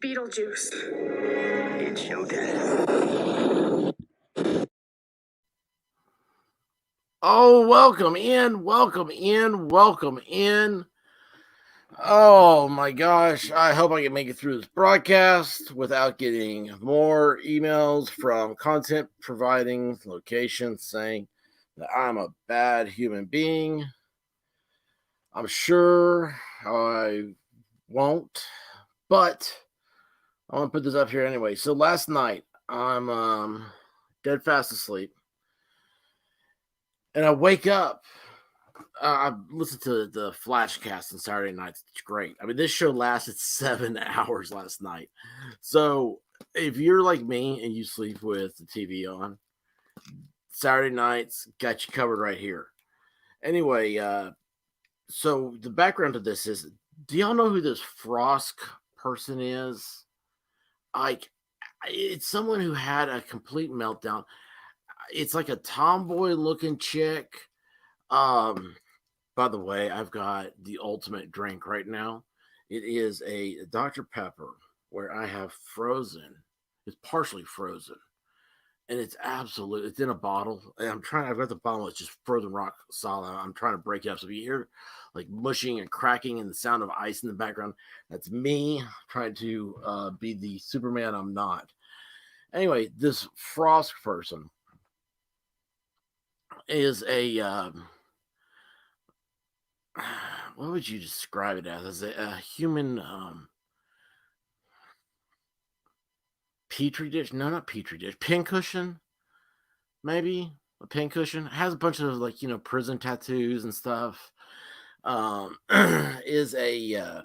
Beetlejuice. It's showtime. Oh, welcome in, welcome in, welcome in. Oh my gosh, I hope I can make it through this broadcast without getting more emails from content providing locations saying that I'm a bad human being. I'm sure I won't, but I want to put this up here anyway. So last night, I'm dead fast asleep, and I wake up. I listened to the Flashcast on Saturday nights. It's great. I mean, this show lasted 7 hours last night. So if you're like me and you sleep with the TV on, Saturday nights got you covered right here. Anyway, so the background to this is, do y'all know who this Frosk person is? Like, it's someone who had a complete meltdown. It's like a tomboy looking chick. By the way, I've got the ultimate drink right now. It is a Dr. Pepper where I have frozen. It's partially frozen. And it's in a bottle. And I've got the bottle that's just frozen rock solid. I'm trying to break it up. So if you hear like mushing and cracking and the sound of ice in the background, that's me trying to be the Superman I'm not. Anyway, this Frost person is a what would you describe it as a human petri dish? No, not petri dish. Pincushion, maybe a pincushion. Has a bunch of prison tattoos and stuff. Is a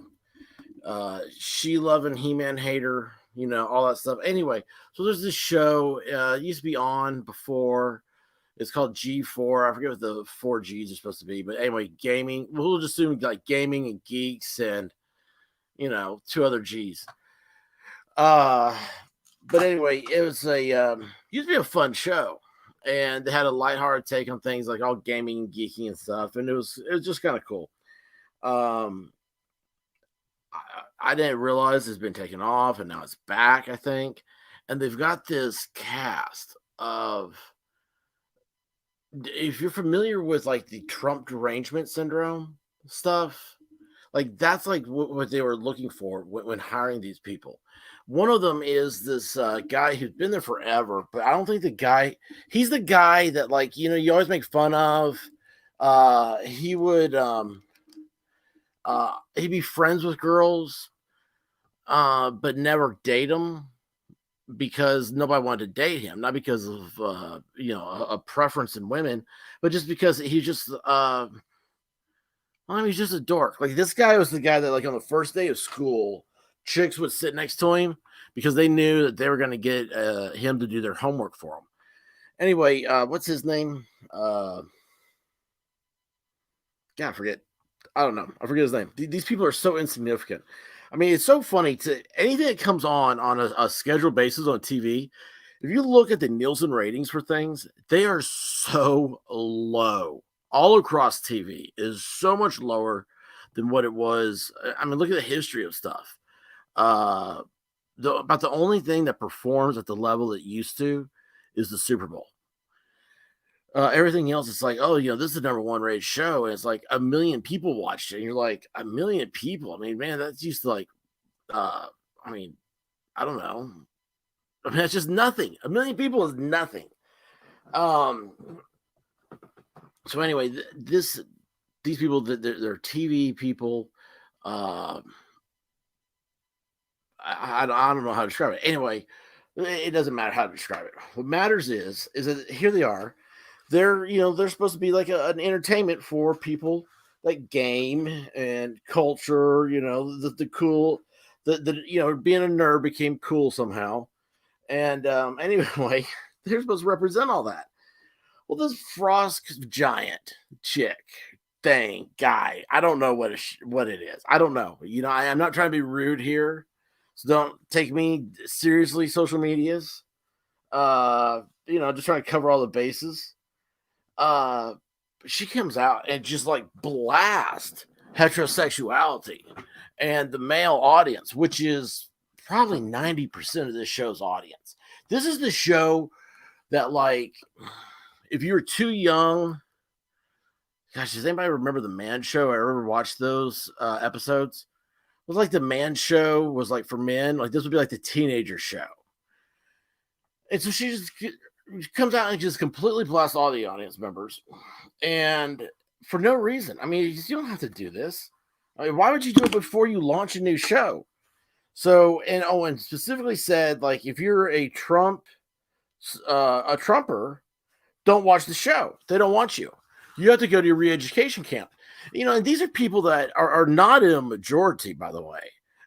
she-loving He-Man hater. All that stuff. Anyway, so there's this show. It used to be on before. It's called G4. I forget what the 4 Gs are supposed to be. But anyway, gaming. We'll just assume like gaming and geeks and, 2 other Gs. But anyway, it was used to be a fun show. And they had a lighthearted take on things like all gaming and geeking and stuff. And it was just kind of cool. I didn't realize it's been taken off and now it's back, I think. And they've got this cast of, if you're familiar with like the Trump derangement syndrome stuff, like that's like what they were looking for when hiring these people. One of them is this guy who's been there forever, but I don't think he's the guy that you always make fun of. He would he'd be friends with girls, but never date them because nobody wanted to date him, not because of a preference in women, but just because he's just he's just a dork. Like this guy was the guy that on the first day of school, chicks would sit next to him because they knew that they were going to get him to do their homework for them. Anyway, what's his name? God, I forget. I don't know. I forget his name. These people are so insignificant. I mean, it's so funny to anything that comes on a scheduled basis on TV. If you look at the Nielsen ratings for things, they are so low all across TV. It is so much lower than what it was. I mean, look at the history of stuff. About the only thing that performs at the level it used to is the Super Bowl. Everything else, it's like, oh, this is the number 1 rated show, and it's like 1 million people watched it, and you're like, 1 million people. I mean, man, that's used to I don't know. I mean, that's just nothing. 1 million people is nothing. So anyway, these people, they're TV people. I don't know how to describe it. Anyway, it doesn't matter how to describe it. What matters is that here they are. They're supposed to be like an entertainment for people that game and culture. The cool, the being a nerd became cool somehow. And anyway, they're supposed to represent all that. Well, this Frost giant chick guy, I don't know what it is. I don't know. I'm not trying to be rude here, so don't take me seriously. Social medias, just trying to cover all the bases. She comes out and just blast heterosexuality and the male audience, which is probably 90% of this show's audience. This is the show that, like, if you were too young, gosh, does anybody remember the Man Show? I ever watched those episodes. It was like the Man Show was like for men. Like this would be like the teenager show. And so she just comes out and just completely blasts all the audience members, and for no reason. I mean, you don't have to do this. I mean, why would you do it before you launch a new show? So, and specifically said, like, if you're a Trumper, don't watch the show. They don't want you. You have to go to your re-education camp. And these are people that are not in a majority, by the way.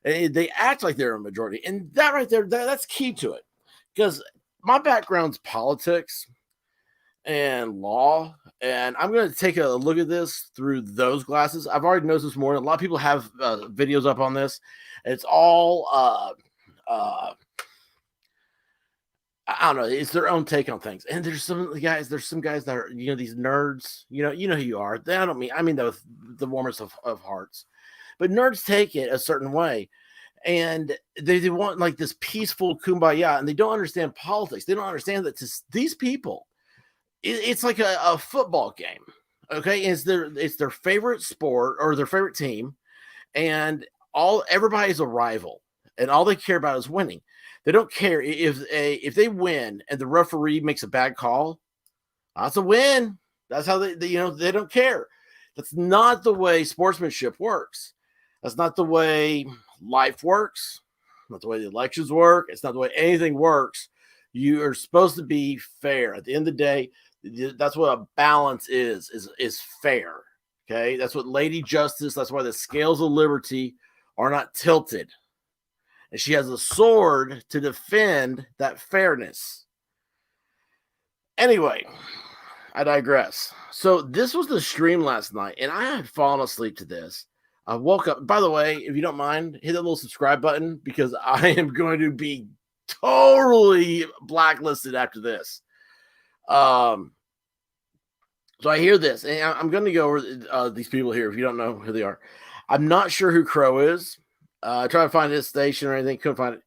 And they act like they're a majority. And that right there, that's key to it. Because my background's politics and law, and I'm going to take a look at this through those glasses. I've already noticed this morning. A lot of people have videos up on this. It's all I don't know. It's their own take on things. And there's some guys that are, these nerds, you know who you are. I mean the warmest of hearts, but nerds take it a certain way. And they want like this peaceful kumbaya, and they don't understand politics. They don't understand that these people, it's like a football game. Okay. It's their favorite sport or their favorite team. And everybody's a rival, and all they care about is winning. They don't care if they win and the referee makes a bad call. That's a win. That's how they don't care. That's not the way sportsmanship works. That's not the way life works. Not the way the elections work. It's not the way anything works. You are supposed to be fair. At the end of the day, that's what a balance is fair. Okay, that's what Lady Justice. That's why the scales of liberty are not tilted. And she has a sword to defend that fairness. Anyway, I digress. So this was the stream last night, and I had fallen asleep to this. I woke up. By the way, if you don't mind, hit that little subscribe button, because I am going to be totally blacklisted after this. So I hear this, and I'm going to go over these people here. If you don't know who they are, I'm not sure who Crow is. Trying to find his station or anything, couldn't find it.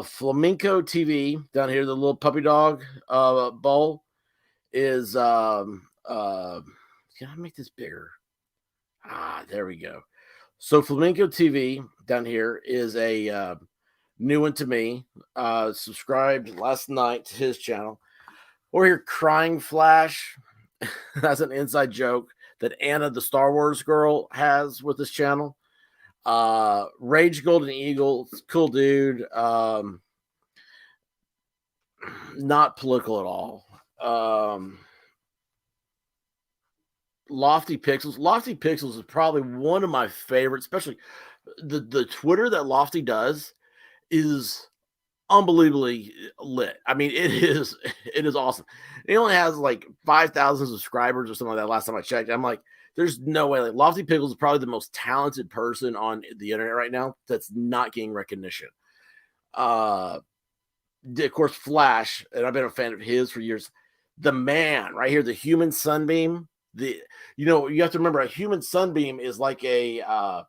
Flamenco TV down here, the little puppy dog bowl is. Can I make this bigger? There we go. So Flamenco TV down here is a new one to me. Subscribed last night to his channel. Over here, Crying Flash. That's an inside joke that Anna, the Star Wars girl, has with this channel. Rage Golden Eagle, cool dude. Not political at all. Lofty Pixels. Lofty Pixels is probably one of my favorites, especially the Twitter that Lofty does is unbelievably lit. I mean, it is awesome. It only has like 5,000 subscribers or something like that last time I checked. I'm like, there's no way. Like, Lofty Pickles is probably the most talented person on the internet right now that's not getting recognition. Of course, Flash, and I've been a fan of his for years. The man right here, the human sunbeam. You have to remember, a human sunbeam is like a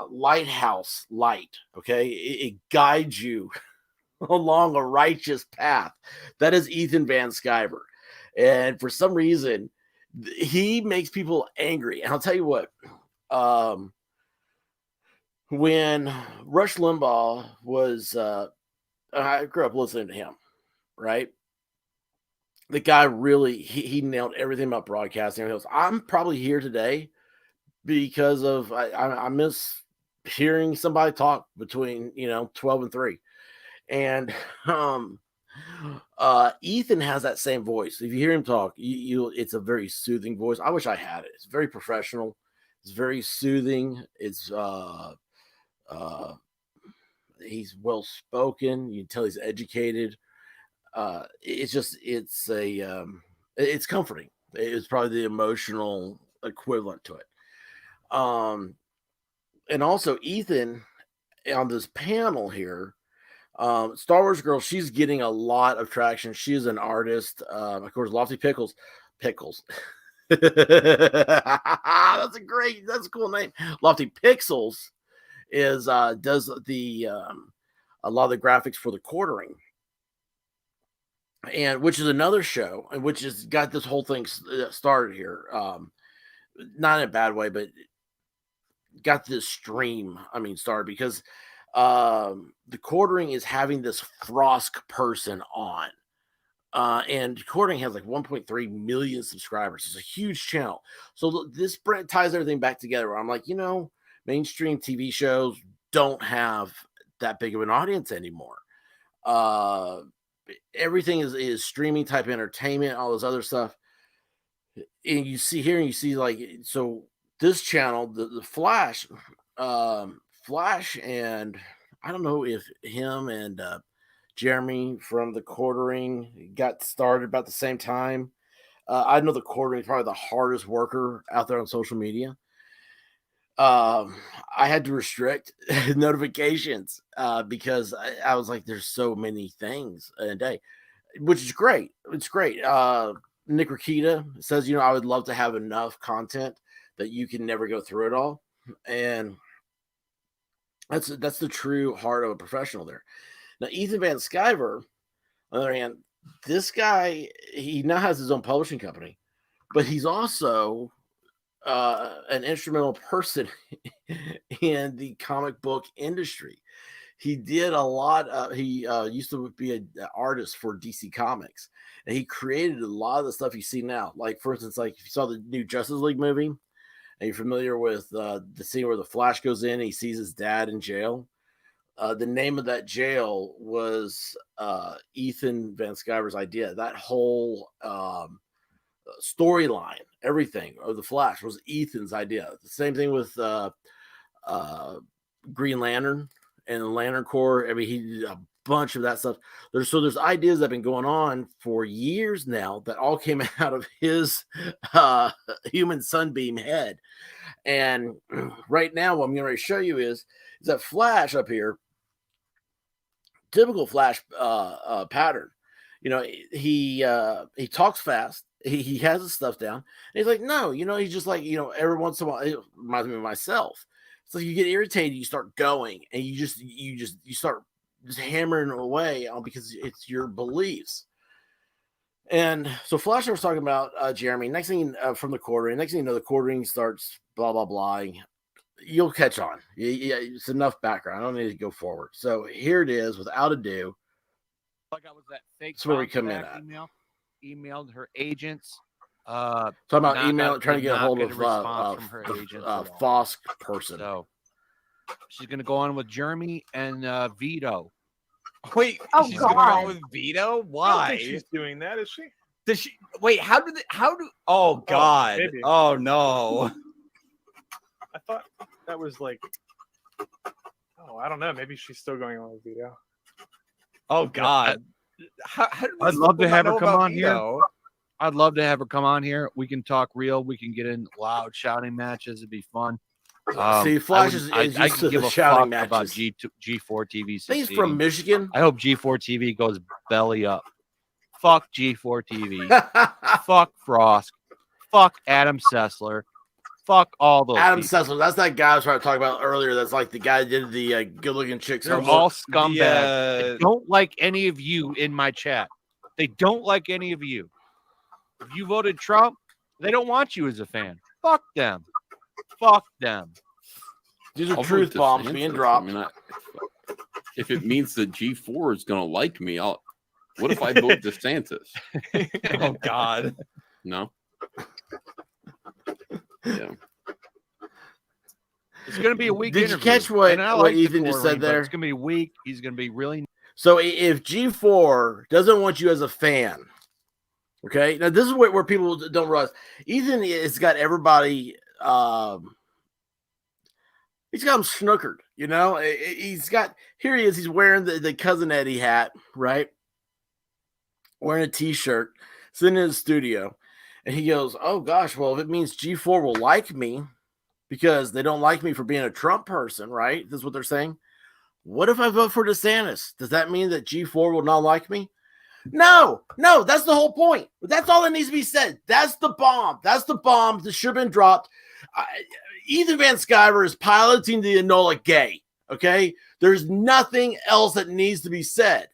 lighthouse light. Okay, it guides you along a righteous path. That is Ethan Van Skyver, and for some reason, he makes people angry. And I'll tell you what, when Rush Limbaugh was, I grew up listening to him, right? The guy really, he nailed everything about broadcasting. I'm probably here today because of, I miss hearing somebody talk between, 12 and 3. And, Ethan has that same voice. If you hear him talk, it's a very soothing voice. I wish I had it. It's very professional. It's very soothing. It's he's well spoken. You can tell he's educated. It's comforting. It's probably the emotional equivalent to it. And also Ethan on this panel here. Star Wars Girl, she's getting a lot of traction. She's an artist. Of course, Lofty Pickles. That's a cool name. Lofty Pixels is does the a lot of the graphics for the Quartering, and which is another show, and which has got this whole thing started here. Not in a bad way, but got this stream. I mean, started because the Quartering is having this Frosk person on. And Quartering has like 1.3 million subscribers. It's a huge channel. So this ties everything back together. Where I'm like, mainstream TV shows don't have that big of an audience anymore. Everything is streaming type entertainment, all this other stuff. And you see here, and you see like, so this channel, the Flash, Flash, and I don't know if him and Jeremy from the Quartering got started about the same time. I know the Quartering is probably the hardest worker out there on social media. I had to restrict notifications because I was like, there's so many things in a day, which is great. It's great. Nick Rakita says, I would love to have enough content that you can never go through it all. And that's the true heart of a professional there. Now, Ethan Van Skyver, on the other hand, this guy, he now has his own publishing company, but he's also an instrumental person in the comic book industry. He did a lot. He used to be an artist for DC Comics, and he created a lot of the stuff you see now. Like, for instance, like if you saw the new Justice League movie, and you're familiar with the scene where the Flash goes in and he sees his dad in jail. The name of that jail was Ethan Van Skyver's idea. That whole storyline, everything of the Flash was Ethan's idea. The same thing with Green Lantern and the Lantern Corps. I mean, he did a bunch of that stuff. There's ideas that have been going on for years now that all came out of his human sunbeam head. And right now, what I'm going to show you is that Flash up here. Typical Flash pattern. He talks fast. He has his stuff down. And he's like, no, he's just like, every once in a while, it reminds me of myself. So you get irritated, you start going, and you start just hammering away on because it's your beliefs. And so Flash was talking about Jeremy. Next thing from the Quartering. Next thing you know, the Quartering starts blah blah blah. You'll catch on. It's enough background. I don't need to go forward. So here it is, without ado. Like I was that fake. That's where we come in at. Emailed her agents. Talking about email, trying to get a hold of from her agents. Fosk person. So she's going to go on with Jeremy and Vito. Wait, she's going on with Vito? Why? I don't think she's doing that, is she? Does she? Wait, how do? Oh God! Oh no! I thought that was like. Oh, I don't know. Maybe she's still going on with Vito. Oh God! I'd love to have her come on here. I'd love to have her come on here. We can talk real. We can get in loud shouting matches. It'd be fun. See, Flash is used to the shouting matches. About G4 TV. He's from Michigan. I hope G4 TV goes belly up. Fuck G4 TV. Fuck Frost. Fuck Adam Sessler. Fuck all those Adam people. Sessler. That's that guy I was trying to talk about earlier. That's like the guy that did the good-looking chicks. They're all scumbags. They don't like any of you in my chat. They don't like any of you. If you voted Trump, they don't want you as a fan. Fuck them. Fuck them. These are truth bombs being dropped. I mean, if it means that G4 is going to like me, what if I vote DeSantis? Oh God. No. Yeah. It's going to be a weak Did interview. you catch what Ethan just said there? It's going to be weak. He's going to be really. So if G4 doesn't want you as a fan, okay? Now, this is where people don't realize. Ethan has got everybody, he's got them snookered, He's got, here he is, he's wearing the Cousin Eddie hat, right? Wearing a t-shirt, sitting in the studio. And he goes, oh, gosh, well, if it means G4 will like me because they don't like me for being a Trump person, right? That's what they're saying. What if I vote for DeSantis? Does that mean that G4 will not like me? No, that's the whole point. That's all that needs to be said. That's the bomb. That's the bomb that should have been dropped. Ethan Van Skyver is piloting the Enola Gay. Okay, there's nothing else that needs to be said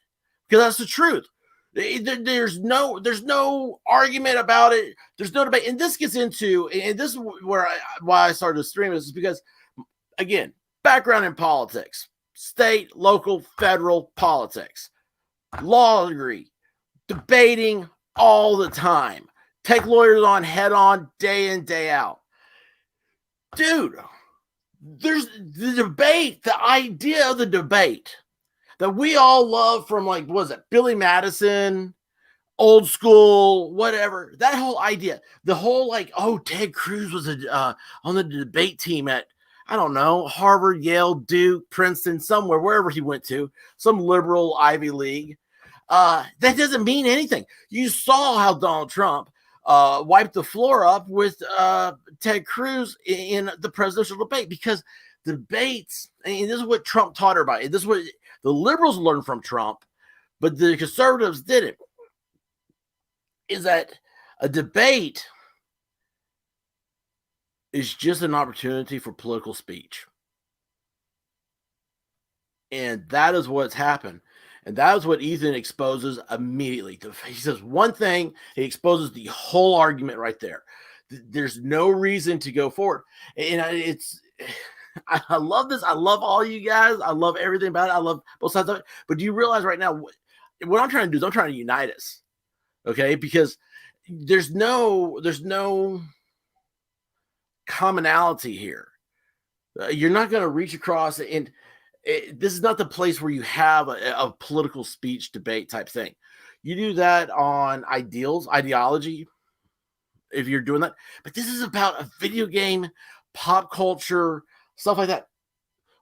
because that's the truth. There's no argument about it. There's no debate, and this gets into, and this is why I started to stream is because, again, background in politics, state, local, federal politics, law degree, debating all the time, take lawyers on head on, day in, day out, dude. There's the debate, the idea of the debate that we all love from, like, what was it, Billy Madison, old school, whatever. That whole idea, the whole, like, oh, Ted Cruz was on the debate team at, I don't know, Harvard, Yale, Duke, Princeton, somewhere, wherever he went to, some liberal Ivy League. That doesn't mean anything. You saw how Donald Trump wiped the floor up with Ted Cruz in the presidential debate, because debates, and this is what Trump taught everybody. This is what the liberals learned from Trump, but the conservatives didn't, is that a debate is just an opportunity for political speech. And that is what's happened. And that is what Ethan exposes immediately. He says one thing, he exposes the whole argument right there. There's no reason to go forward. And I love this. I love all you guys. I love everything about it. I love both sides of it. But do you realize right now what I'm trying to do is I'm trying to unite us. Okay? Because there's no commonality here. You're not going to reach across, and this is not the place where you have a political speech debate type thing. You do that on ideology, if you're doing that. But this is about a video game, pop culture, stuff like that.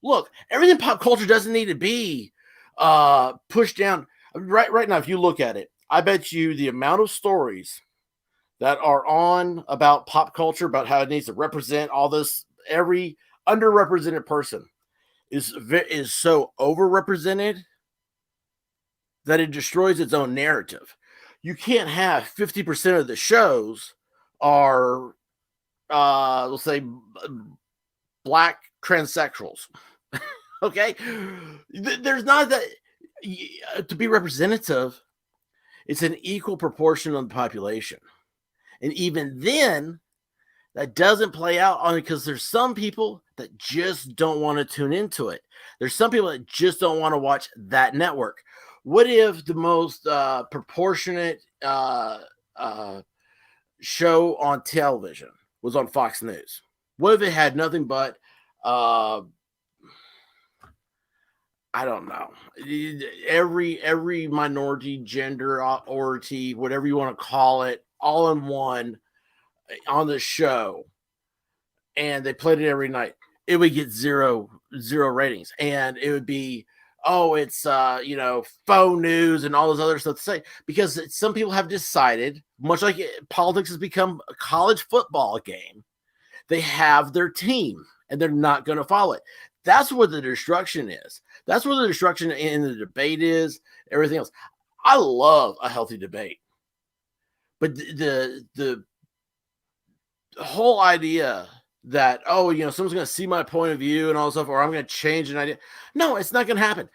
Look, everything pop culture doesn't need to be pushed down. Right now, if you look at it, I bet you the amount of stories that are on about pop culture, about how it needs to represent all this, every underrepresented person is so overrepresented that it destroys its own narrative. You can't have 50% of the shows are, let's say, black transsexuals. Okay? There's not that. To be representative, it's an equal proportion of the population. And even then, that doesn't play out on it because there's some people that just don't want to tune into it. There's some people that just don't want to watch that network. What if the most proportionate show on television was on Fox News? What if it had nothing but, I don't know, every minority, gender, ority, whatever you want to call it, all in one on the show, and they played it every night? It would get zero ratings, and it would be, oh, it's faux news and all this other stuff to say, because some people have decided, much like politics has become a college football game, they have their team and they're not going to follow it. That's where the destruction is. That's where the destruction in the debate is, everything else. I love a healthy debate, but the whole idea that, oh, someone's going to see my point of view and all this stuff, or I'm going to change an idea. No, it's not going to happen.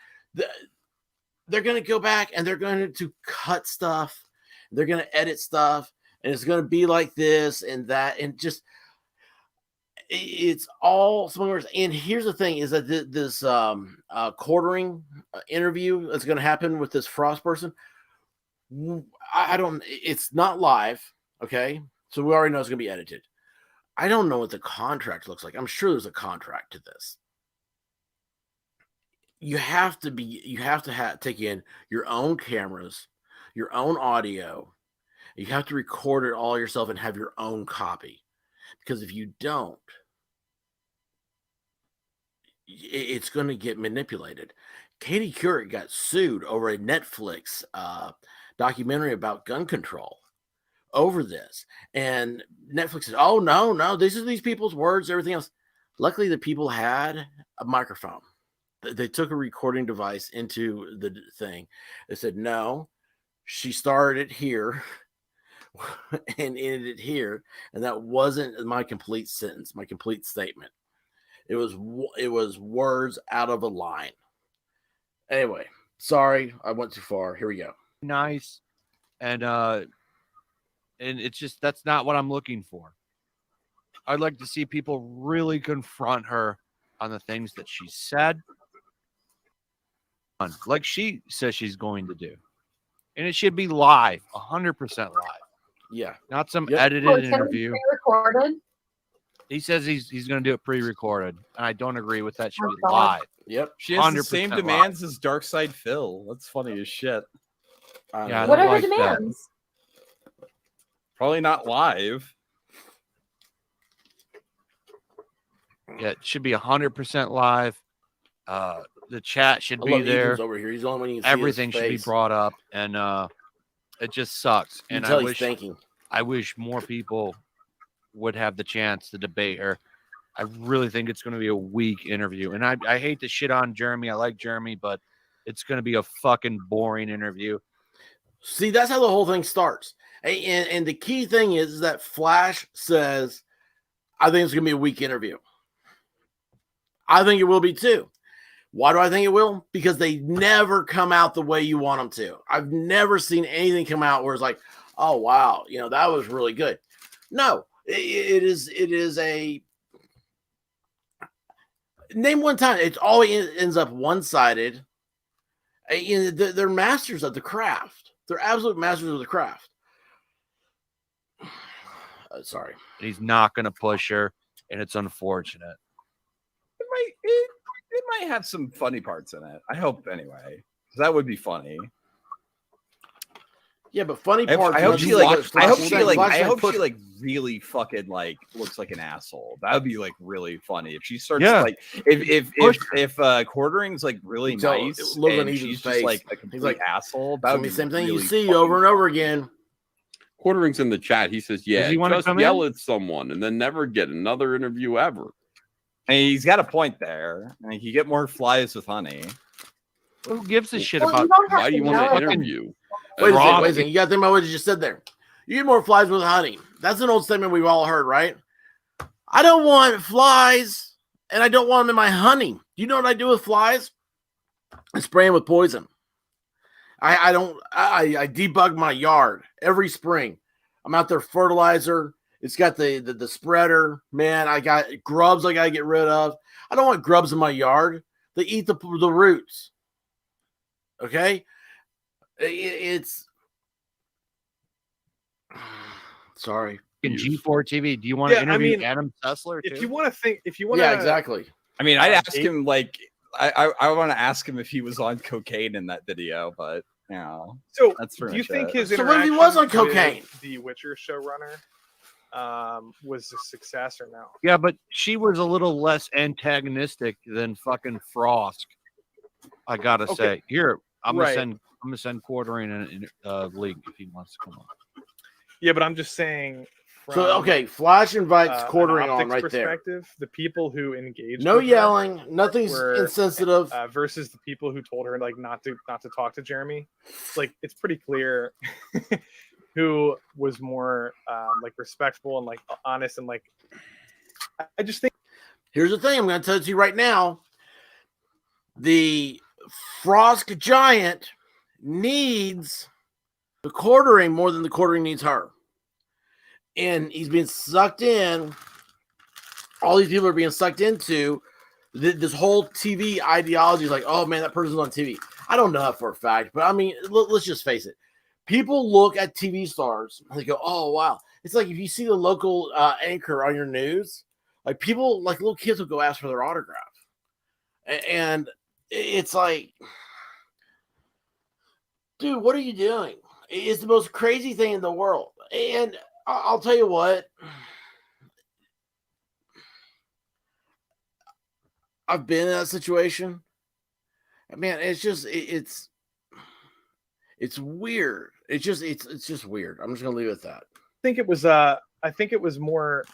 They're going to go back and they're going to cut stuff. They're going to edit stuff, and it's going to be like this and that, and just, it's all smokers. And here's the thing is that this quartering interview that's going to happen with this Frost person, it's not live. Okay. So we already know it's going to be edited. I don't know what the contract looks like. I'm sure there's a contract to this. You have to take in your own cameras, your own audio. You have to record it all yourself and have your own copy. Because if you don't, it's going to get manipulated. Katie Couric got sued over a Netflix documentary about gun control over this. And Netflix said, oh, no, these are these people's words, everything else. Luckily, the people had a microphone. They took a recording device into the thing. They said, no, she started it here. and ended it here, and that wasn't my complete sentence, my complete statement. It was words out of a line. Anyway, sorry, I went too far. Here we go. Nice, and it's just that's not what I'm looking for. I'd like to see people really confront her on the things that she said, like she says she's going to do, and it should be live, 100% live. Yeah, not some Yep. edited interview. Recorded. He says he's going to do it pre-recorded, and I don't agree with that. Should be God. live. Yep. She has the 100% same live. demands as Dark Side Phil. That's funny as shit. Yeah, I What don't are her like that. demands? Probably not live. Yeah, it should be 100% live. The chat should I be love there. Ethan's over here. He's the only one you can see Everything his should be face. brought up, and it just sucks. You can And tell I he's wish thinking. I wish more people would have the chance to debate her. I really think it's going to be a weak interview, and I hate to shit on Jeremy. I like Jeremy, but it's going to be a fucking boring interview. See, that's how the whole thing starts. And the key thing is that Flash says, I think it's going to be a weak interview. I think it will be too. Why do I think it will? Because they never come out the way you want them to. I've never seen anything come out where it's like, oh, wow, that was really good. No, it is a name one time. It always ends up one-sided. They're masters of the craft. They're absolute masters of the craft. Sorry. He's not going to push her, and it's unfortunate. It might have some funny parts in it. I hope anyway. That would be funny. Yeah, but funny parts. I hope she really fucking looks like an asshole. That would be really funny if she starts if Quartering's really nice and she's just a complete asshole. That would be the same thing really you see over and over again. Quartering's in the chat. He says, "Yeah, just yell at someone and then never get another interview ever." And he's got a point there. I mean, you get more flies with honey. Who gives a shit Well, about? you don't have Why do you to want yell to at them. interview? Wait a second. You got to think about what you just said there. You get more flies with honey. That's an old statement we've all heard, right? I don't want flies, and I don't want them in my honey. You know what I do with flies? I spray them with poison. I debug my yard every spring. I'm out there fertilizer. It's got the spreader. Man, I got grubs I got to get rid of. I don't want grubs in my yard. They eat the roots. Okay? It's sorry. In G4 TV, do you want to interview Adam Sessler too? If you want to yeah, exactly. I mean, I'd ask him I want to ask him if he was on cocaine in that video, but so that's do you think it. his So what if he was on interaction cocaine? with the Witcher showrunner was a success or no? Yeah, but she was a little less antagonistic than fucking Frost. I gotta say. Here, I'm gonna send Quartering in a link if he wants to come on. Yeah, but I'm just saying. So Flash invites Quartering on right there. The people who engaged, no with yelling, nothing's were, insensitive. Versus the people who told her not to talk to Jeremy. It's pretty clear who was more respectful and honest and I just think. Here's the thing I'm going to tell it to you right now. The Frost Giant needs the Quartering more than the Quartering needs her. And he's being sucked in. All these people are being sucked into this whole TV ideology. Is like, oh man, that person's on TV. I don't know that for a fact, but I mean, let's just face it. People look at TV stars and they go, oh wow. It's like if you see the local anchor on your news, people, little kids will go ask for their autograph. And it's like, dude, what are you doing? It's the most crazy thing in the world. And I'll tell you what, I've been in that situation. Man, it's just it's weird. It's just weird. I'm just gonna leave it at that. I think it was more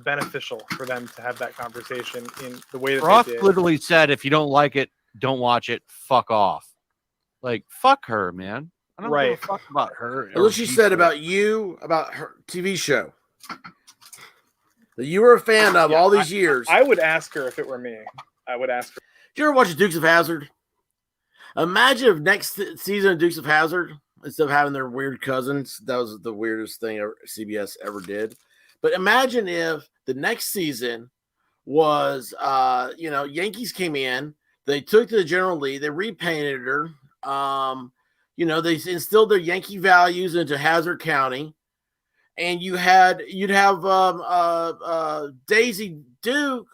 beneficial for them to have that conversation in the way that Frost they did. literally said, "If you don't like it, don't watch it. Fuck off." Fuck her, man. I don't give a fuck about her. What she said about you, about her TV show that you were a fan of all these years. I would ask her if it were me. I would ask her. Did you ever watch Dukes of Hazzard? Imagine if next season of Dukes of Hazzard, instead of having their weird cousins, that was the weirdest thing CBS ever did. But imagine if the next season was, Yankees came in, they took to the General Lee, they repainted her, they instilled their Yankee values into Hazard County, and you'd have Daisy Duke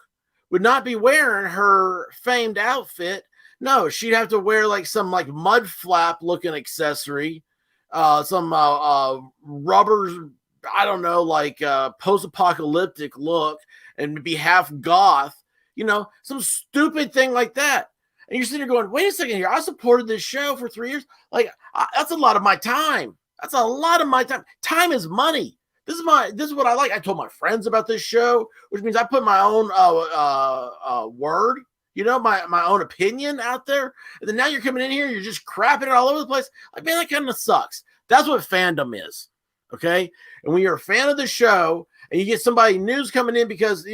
would not be wearing her famed outfit. No, she'd have to wear like some like mud flap looking accessory, some rubbers, I don't know, like post-apocalyptic look, and be half goth, some stupid thing like that. And you're sitting there going, wait a second here, I supported this show for 3 years. Like, that's a lot of my time. That's a lot of my time. Time is money. This is what I like. I told my friends about this show, which means I put my own word, my own opinion out there. And then now you're coming in here, you're just crapping it all over the place. Like, man, that kind of sucks. That's what fandom is. Okay. And when you're a fan of the show and you get somebody news coming in because,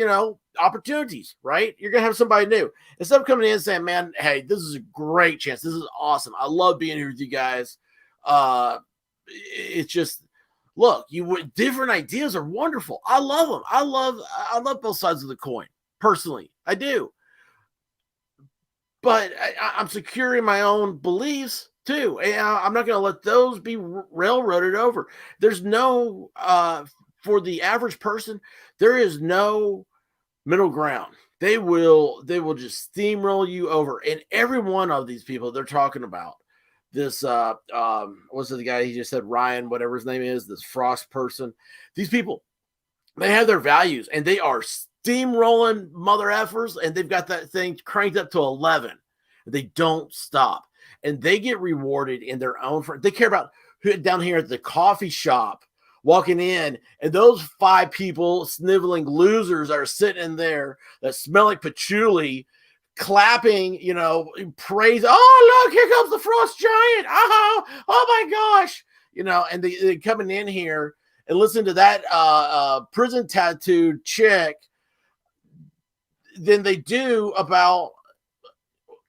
opportunities, right? You're going to have somebody new. Instead of coming in and saying, man, hey, this is a great chance. This is awesome. I love being here with you guys. It's just, look, different ideas are wonderful. I love them. I love both sides of the coin. Personally, I do. But I'm secure in my own beliefs too. And I'm not going to let those be railroaded over. There's no, for the average person, there is no middle ground. They will just steamroll you over. And every one of these people they're talking about, this, what's the guy he just said, Ryan, whatever his name is, this Frost person, these people, they have their values and they are steamrolling mother effers, and they've got that thing cranked up to 11. They don't stop, and they get rewarded in their own. They care about who down here at the coffee shop walking in, and those 5 people sniveling losers are sitting in there that smell like patchouli, clapping, praise. Oh, look, here comes the Frost Giant. Oh my gosh. And they coming in here and listen to that prison tattooed chick than they do about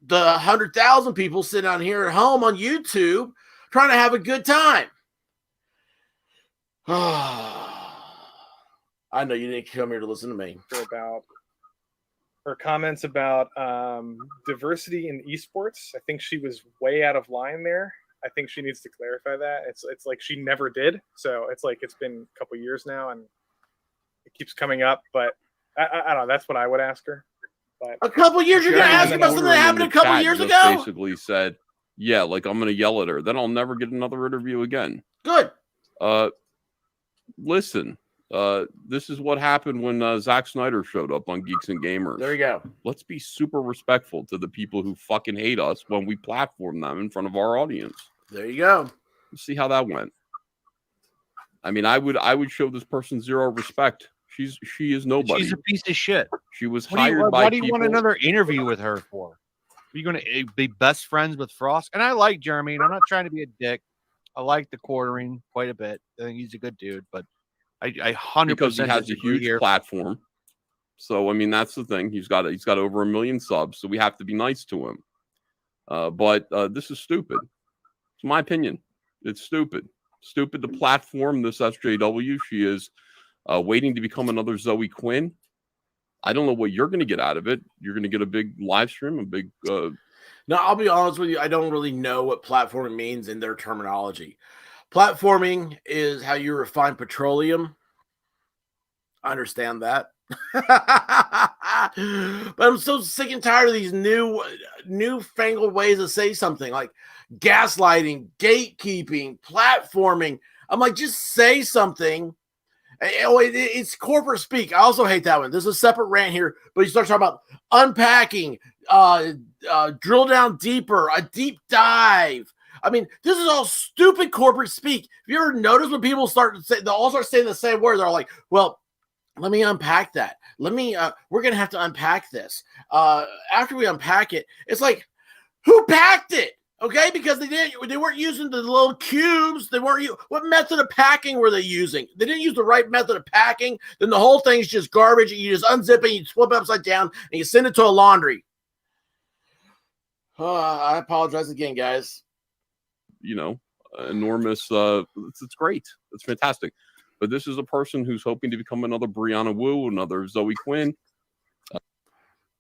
the 100,000 people sitting out here at home on YouTube trying to have a good time. I know you didn't come here to listen to me. About her comments about diversity in esports. I think she was way out of line there. I think she needs to clarify that. It's like she never did. So it's like it's been a couple years now and it keeps coming up. But I don't know. That's what I would ask her. But a couple years, you're going to ask her about something that happened a couple years ago? Basically said, yeah, like I'm going to yell at her. Then I'll never get another interview again. Good. Listen, this is what happened when Zack Snyder showed up on Geeks and Gamers. There you go. Let's be super respectful to the people who fucking hate us when we platform them in front of our audience. There you go. Let's see how that went. I mean, I would show this person zero respect. She is nobody. She's a piece of shit. She was hired by people. Why do you want another interview with her for? Are you going to be best friends with Frost? And I like Jeremy, and I'm not trying to be a dick. I like the quartering quite a bit. I think he's a good dude, but I 100% because he has a huge platform. So I mean, that's the thing. He's got over 1 million subs, so we have to be nice to him. But this is stupid. It's my opinion. It's stupid. Stupid to platform this SJW. She is waiting to become another Zoe Quinn. I don't know what you're going to get out of it. You're going to get a big live stream, a big. No, I'll be honest with you. I don't really know what platforming means in their terminology. Platforming is how you refine petroleum. I understand that. But I'm so sick and tired of these newfangled ways to say something like gaslighting, gatekeeping, platforming. I'm like, just say something. It's corporate speak. I also hate that one. There's a separate rant here, but you start talking about unpacking, drill down deeper, a deep dive. I mean, this is all stupid corporate speak. Have you ever noticed when people start to say, they all start saying the same word? They're like, well, let me unpack that. We're going to have to unpack this. After we unpack it, it's like, who packed it? Okay, because they weren't using the little cubes. They weren't. What method of packing were they using? They didn't use the right method of packing. Then the whole thing's just garbage. You just unzip it, you flip it upside down, and you send it to a laundry. I apologize again, guys. Enormous. It's great. It's fantastic. But this is a person who's hoping to become another Brianna Wu, another Zoe Quinn.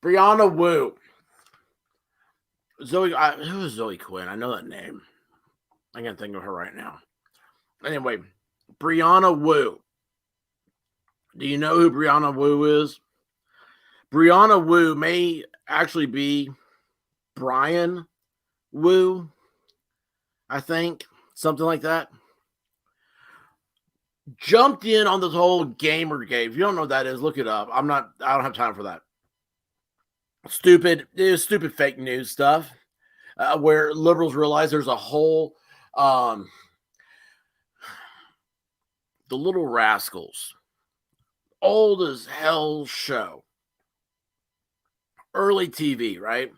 Brianna Wu. Who is Zoe Quinn? I know that name. I can't think of her right now. Anyway, Brianna Wu. Do you know who Brianna Wu is? Brianna Wu may actually be Brian Wu, I think. Something like that. Jumped in on this whole Gamergate. If you don't know what that is, look it up. I don't have time for that. Stupid fake news stuff where liberals realize there's a whole the Little Rascals, old as hell show, early TV, right?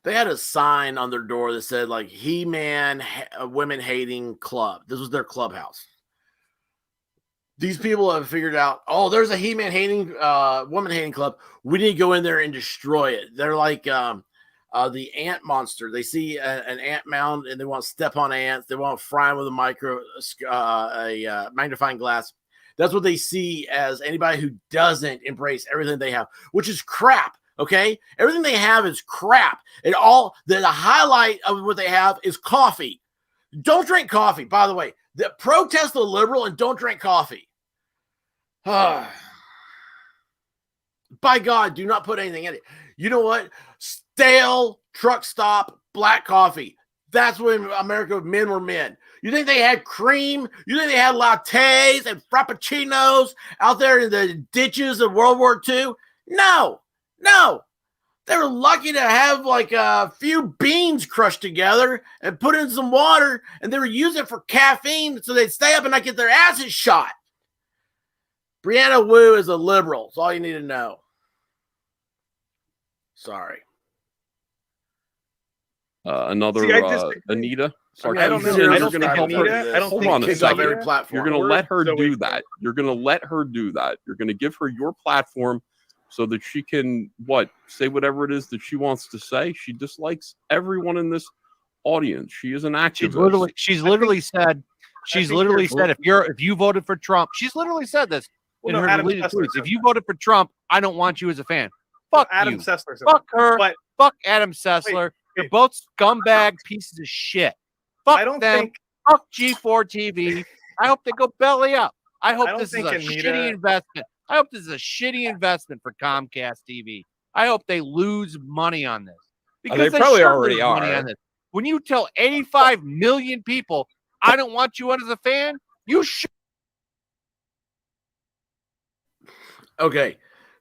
They had a sign on their door that said like He-Man women hating club. This was their clubhouse. These people have figured out, there's a He-Man hating, woman hating club. We need to go in there and destroy it. They're like the ant monster. They see an ant mound and they want to step on ants. They want to fry them with a magnifying glass. That's what they see as anybody who doesn't embrace everything they have, which is crap. Okay, everything they have is crap. And all the highlight of what they have is coffee. Don't drink coffee, by the way. Protest the liberal and don't drink coffee. By God, do not put anything in it. You know what? Stale truck stop black coffee. That's when America men were men. You think they had cream? You think they had lattes and frappuccinos out there in the ditches of World War II? No. They were lucky to have like a few beans crushed together and put in some water, and they were using it for caffeine so they'd stay up and not get their asses shot. Brianna Wu is a liberal. That's all you need to know. Sorry. Anita. Sorry, I don't know. I don't think Anita. I don't think on a second. Every platform. You're going to let her do that. You're going to let her do that. You're going to give her your platform so that she can say whatever it is that she wants to say. She dislikes everyone in this audience. She is an activist. She's literally said if you voted for Trump, she's literally said this in her deleted tweets. If you voted for Trump, I don't want you as a fan. Fuck Adam you. Sessler. Fuck her. Fuck Adam Sessler. They're both scumbag pieces of shit. Fuck them. Fuck G4 TV. I hope they go belly up. I hope this is a shitty investment. I hope this is a shitty investment for Comcast TV. I hope they lose money on this. Because they probably already are. Money on this. When you tell 85 million people, I don't want you on as a fan, you should. Okay.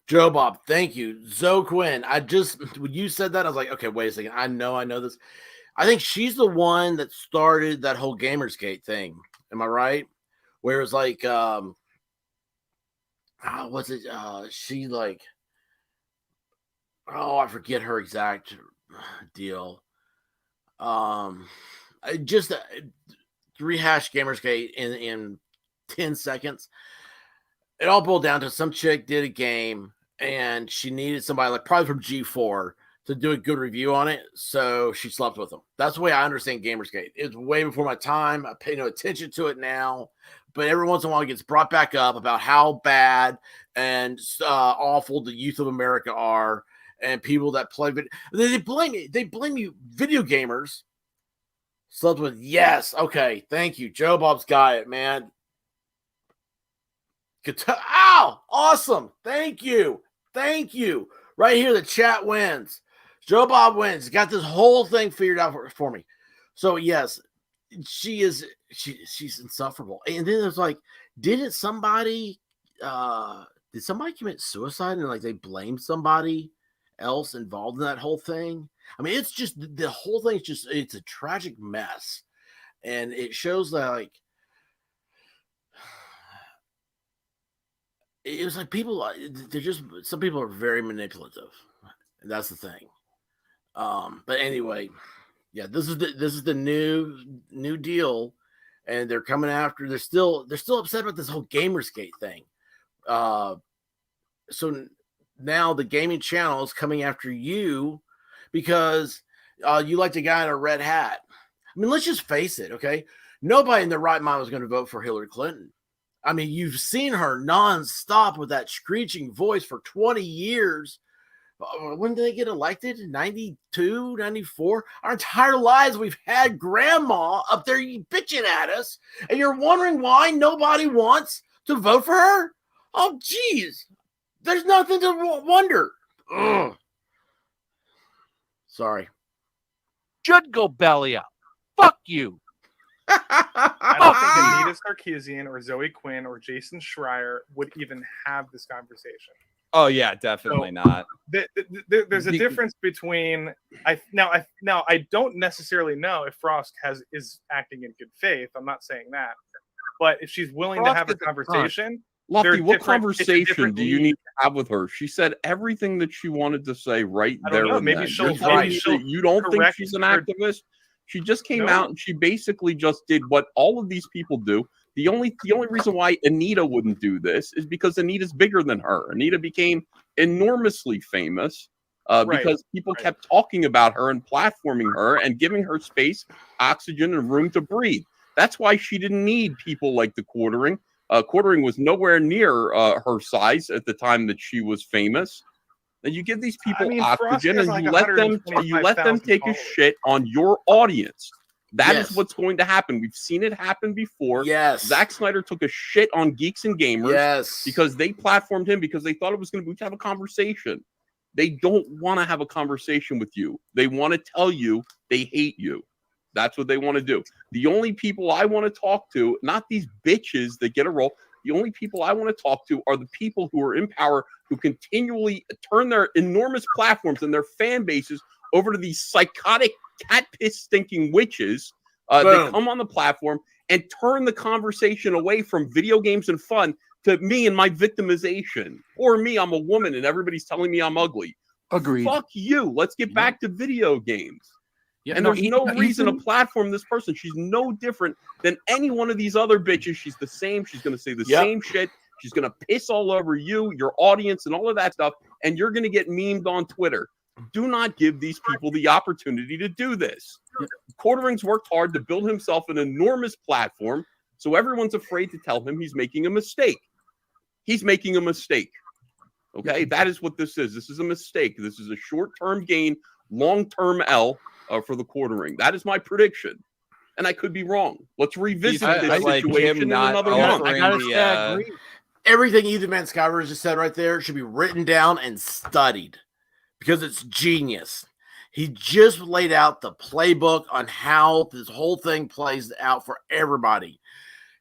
Joe Bob, thank you. Zoe Quinn, when you said that, I was like, okay, wait a second. I know this. I think she's the one that started that whole Gamersgate thing. Am I right? Where it's like, what's it? She like, I forget her exact deal. Just rehash Gamersgate in 10 seconds. It all boiled down to some chick did a game and she needed somebody like probably from G4 to do a good review on it. So she slept with them. That's the way I understand Gamersgate. It's way before my time. I pay no attention to it now, but every once in a while it gets brought back up about how bad and awful the youth of America are and people that play. They blame you, video gamers. Slept with, yes. Okay. Thank you. Joe Bob's got it, man. Ow! Awesome. Thank you. Right here, the chat wins. Joe Bob wins. Got this whole thing figured out for me. So yes, she's insufferable. And then it's like, did somebody commit suicide and like they blamed somebody else involved in that whole thing? I mean, it's just the whole thing. It's a tragic mess, and it shows that like. It was like people, some people are very manipulative. And that's the thing. But anyway, Yeah, this is the new deal, and they're coming after. They're still upset about this whole Gamersgate thing. So now the gaming channel is coming after you because you liked a guy in a red hat. I mean, let's just face it, okay? Nobody in their right mind was going to vote for Hillary Clinton. I mean, you've seen her nonstop with that screeching voice for 20 years. When did they get elected? 92, 94? Our entire lives we've had grandma up there bitching at us, and you're wondering why nobody wants to vote for her? Oh, geez. There's nothing to wonder. Ugh. Sorry. Should go belly up. Fuck you. I don't think Anita Sarkeesian or Zoe Quinn or Jason Schreier would even have this conversation. Oh yeah, definitely not. There's a difference between I don't necessarily know if Frost is acting in good faith. I'm not saying that, but if she's willing to have a conversation, Lefty, what conversation do you need to have with her? She said everything that she wanted to say right there. Know. Maybe she'll you don't think she's an activist? She just came out and she basically just did what all of these people do. The only reason why Anita wouldn't do this is because Anita's bigger than her. Anita became enormously famous because people kept talking about her and platforming her and giving her space, oxygen, and room to breathe. That's why she didn't need people like the Quartering. Quartering was nowhere near her size at the time that she was famous. And you give these people oxygen and you let them take a shit on your audience. That is what's going to happen. We've seen it happen before. Yes. Zack Snyder took a shit on Geeks and Gamers. Yes. Because they platformed him because they thought it was going to have a conversation. They don't want to have a conversation with you. They want to tell you they hate you. That's what they want to do. The only people I want to talk to, not these bitches that get a role, the only people I want to talk to are the people who are in power, who continually turn their enormous platforms and their fan bases over to these psychotic cat piss stinking witches. They come on the platform and turn the conversation away from video games and fun to me and my victimization. Or me, I'm a woman and everybody's telling me I'm ugly. Agreed. Fuck you. Let's get back to video games. Yeah, and there's no reason to platform this person. She's no different than any one of these other bitches. She's the same. She's going to say the same shit. She's going to piss all over you, your audience, and all of that stuff. And you're going to get memed on Twitter. Do not give these people the opportunity to do this. Quartering's worked hard to build himself an enormous platform, so everyone's afraid to tell him he's making a mistake. He's making a mistake. Okay? That is what this is. This is a mistake. This is a short-term gain, long-term L. For the Quartering. That is my prediction. And I could be wrong. Let's revisit this situation in another month. I gotta agree. Everything Ethan Man Skyver just said right there should be written down and studied because it's genius. He just laid out the playbook on how this whole thing plays out for everybody.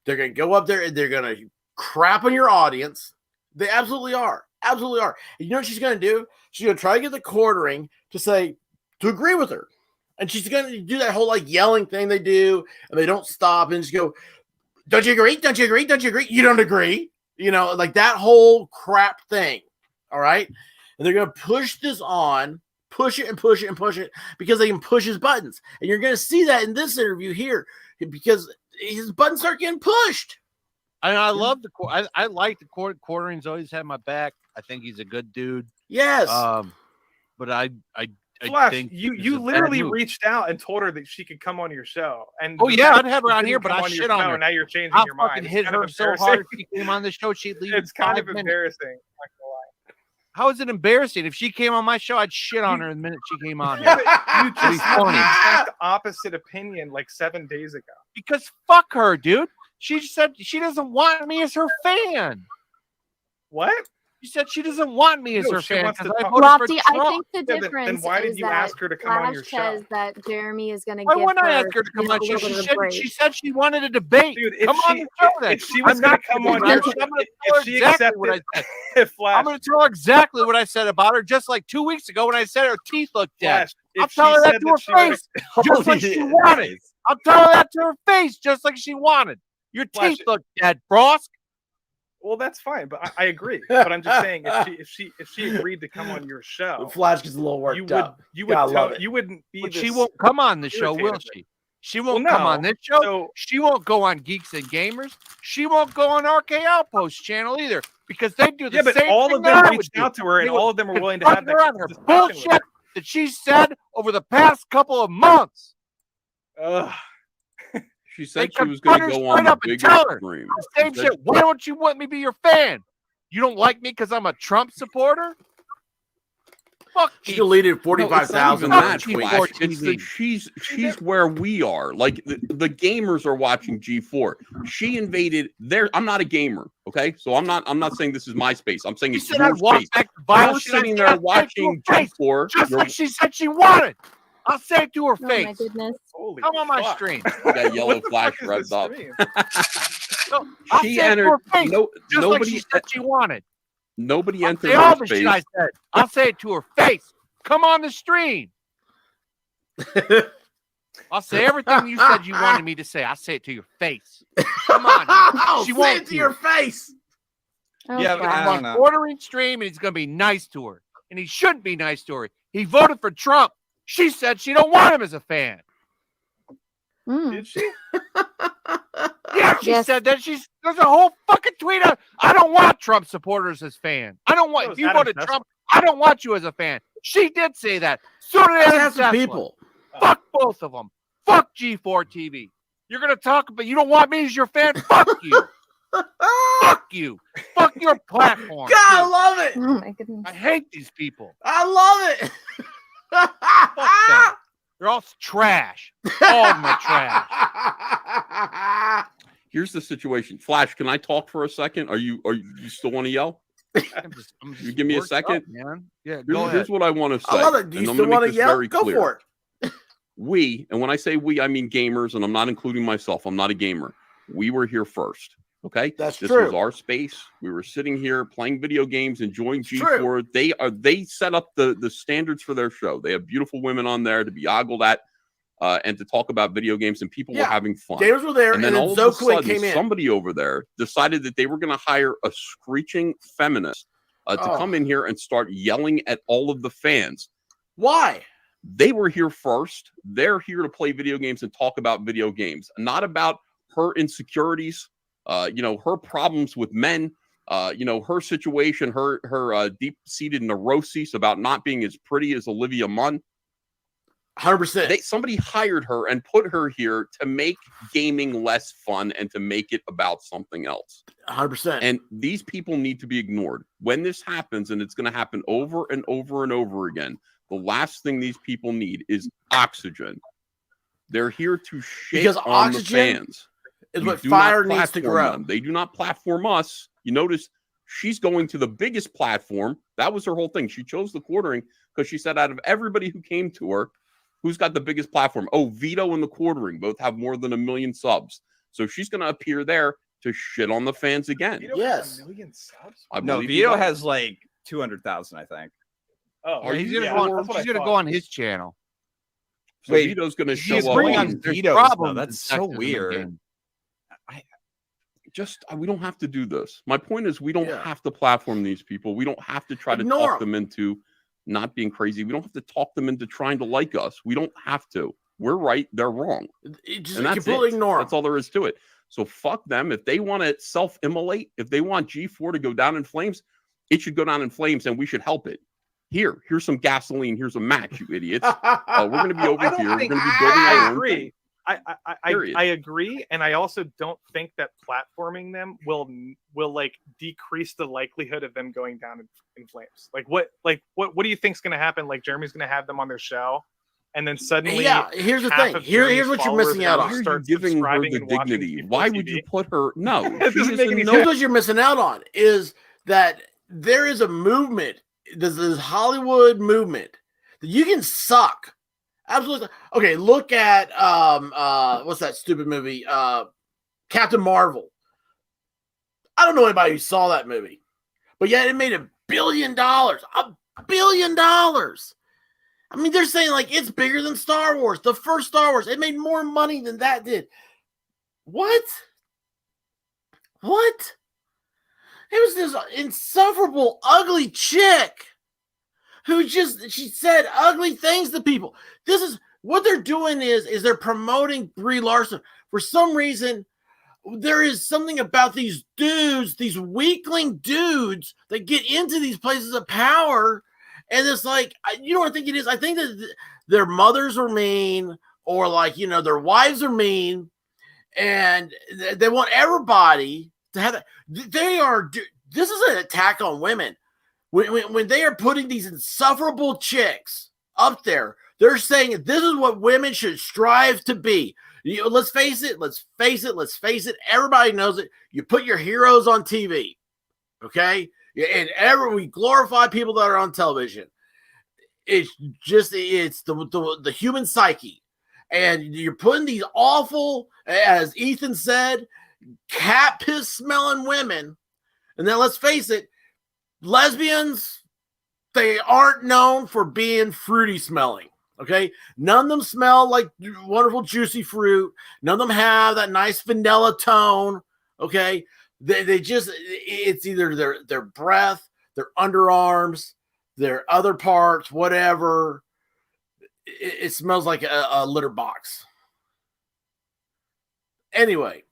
They're going to go up there and they're going to crap on your audience. They absolutely are. Absolutely are. And you know what she's going to do? She's going to try to get the Quartering to agree with her. And she's going to do that whole yelling thing they do, and they don't stop and just go, don't you agree? Don't you agree? Don't you agree? You don't agree? That whole crap thing. All right. And they're going to push this on, push it and push it and push it because they can push his buttons. And you're going to see that in this interview here because his buttons start getting pushed. I love I like the Quartering's always had my back. I think he's a good dude. Yes. But I Flash, you literally reached out and told her that she could come on your show. And I'd have her on here, but I shit on her. Now you're changing your mind. I fucking hit her so hard. She came on the show, she'd leave. It's kind of embarrassing. How is it embarrassing? If she came on my show, I'd shit on her the minute she came on. Yeah, but you just had the exact opposite opinion 7 days ago. Because fuck her, dude. She said she doesn't want me as her fan. What? She said she doesn't want me as her fan. Lofty, I think the difference then why did you ask her to come on your show? Says that Jeremy is going to give her. Why wouldn't I ask her to come on? She said she wanted a debate. Dude, come on the show then. If she was going to come on your show, I'm going to tell her exactly what I said. I'm going to tell her exactly what I said about her just 2 weeks ago when I said her teeth looked dead. I'm telling her that to her face just like she wanted. I'm telling her that to her face just like she wanted. Your teeth look dead, Frost. Well, that's fine, but I agree. But I'm just saying, if she agreed to come on your show, Flash gets a little worked up. You wouldn't be. But she won't come on the show, will she? She won't come on this show. So, she won't go on Geeks and Gamers. She won't go on RK Outpost channel either because they do the same thing. But all of them reached out to her, and all of them were willing to have that her bullshit that she said over the past couple of months. She said she was going to go on the bigger screen. The same shit. Why don't you want me to be your fan? You don't like me because I'm a Trump supporter? Fuck. She deleted 45,000 tweets. It's that she's where we are. Like the gamers are watching G4. She invaded there. I'm not a gamer, okay? So I'm not saying this is my space. I'm saying it's your space. You're sitting there watching G4. Just like she said she wanted. I'll say it to her face. My goodness. Come on my stream. You got yellow flash revved up. So, she entered. Nobody she said she wanted. Nobody entered all her the space. Shit I said. I'll say it to her face. Come on the stream. I'll say everything you said you wanted me to say. I'll say it to your face. Come on. She won't say it to your face. Yeah, I'm on an ordering stream, and he's going to be nice to her. And he shouldn't be nice to her. He voted for Trump. She said she don't want him as a fan. Did she? Yeah, she said that. There's a whole fucking tweet out. I don't want Trump supporters as fans. I don't want. If you voted Trump, I don't want you as a fan. She did say that. So did Adam people. Fuck both of them. Fuck G4 TV. You're gonna talk, but you don't want me as your fan. Fuck you. Fuck you. Fuck your platform. God, I love it. Oh my goodness. I hate these people. I love it. Fuck them. They're all trash. All of them are trash. Here's the situation. Flash, can I talk for a second? You still want to yell? You give me a second, up, man. Yeah, go ahead. Here's what I want to say. I love it. Do you still want to yell? Go for it. We, and when I say we, I mean gamers, and I'm not including myself. I'm not a gamer. We were here first. Okay, this true. Was our space. We were sitting here playing video games, enjoying G4. They set up the standards for their show. They have beautiful women on there to be ogled at, and to talk about video games, and people were having fun. Gamers were there, and then all of a sudden, came in. Somebody over there decided that they were going to hire a screeching feminist to come in here and start yelling at all of the fans. Why? They were here first. They're here to play video games and talk about video games, not about her insecurities. Her problems with men, her situation, her deep-seated neuroses about not being as pretty as Olivia Munn. 100%. Somebody hired her and put her here to make gaming less fun and to make it about something else. 100%. And these people need to be ignored. When this happens, and it's going to happen over and over and over again, the last thing these people need is oxygen. They're here to shake on the fans. Is what fire needs to grow. Them. They do not platform us. You notice she's going to the biggest platform. That was her whole thing. She chose the quartering because she said out of everybody who came to her, who's got the biggest platform? Oh, Vito and the quartering both have more than 1 million subs. So she's going to appear there to shit on the fans again. Vito has 1 million subs? No, Vito has like 200,000, I think. Oh, he's going to go on his channel. So wait, Vito's going to show up. On Vito's, though. That's so weird. We don't have to do this. My point is we don't have to platform these people. We don't have to try to talk them into not being crazy. We don't have to talk them into trying to like us. We don't have to. We're right. They're wrong. Just completely ignore them. That's all there is to it. So fuck them. If they want to self-immolate, if they want G4 to go down in flames, it should go down in flames and we should help it. Here's some gasoline. Here's a match, you idiots. We're going to be over here. We're going to be building our own thing. I agree, and I also don't think that platforming them will like decrease the likelihood of them going down in flames. What do you think's going to happen? Like Jeremy's going to have them on their show, and then suddenly, here's the thing. Here's what you're missing out on. You're giving her the dignity. Why would you put her? No, here's what you're missing out on is that there is a movement. There's this Hollywood movement that you can suck. Absolutely. Okay, look at what's that stupid movie? Captain Marvel. I don't know anybody who saw that movie, but yet it made $1 billion. $1 billion. I mean, they're saying like it's bigger than Star Wars. The first Star Wars, it made more money than that did. What? It was this insufferable, ugly chick who she said ugly things to people. This is what they're doing is they're promoting Brie Larson. For some reason, there is something about these dudes, these weakling dudes that get into these places of power. And it's like, you know what I think it is? I think that their mothers are mean, or like, you know, their wives are mean, and they want everybody to have that. This is an attack on women. When they are putting these insufferable chicks up there, they're saying this is what women should strive to be. You know, let's face it. Everybody knows it. You put your heroes on TV, okay? And we glorify people that are on television. It's the human psyche. And you're putting these awful, as Ethan said, cat piss smelling women. And then let's face it, lesbians, they aren't known for being fruity smelling. Okay, none of them smell like wonderful juicy fruit. None of them have that nice vanilla tone. Okay, they just, it's either their breath, their underarms, their other parts, whatever. It smells like a litter box. Anyway,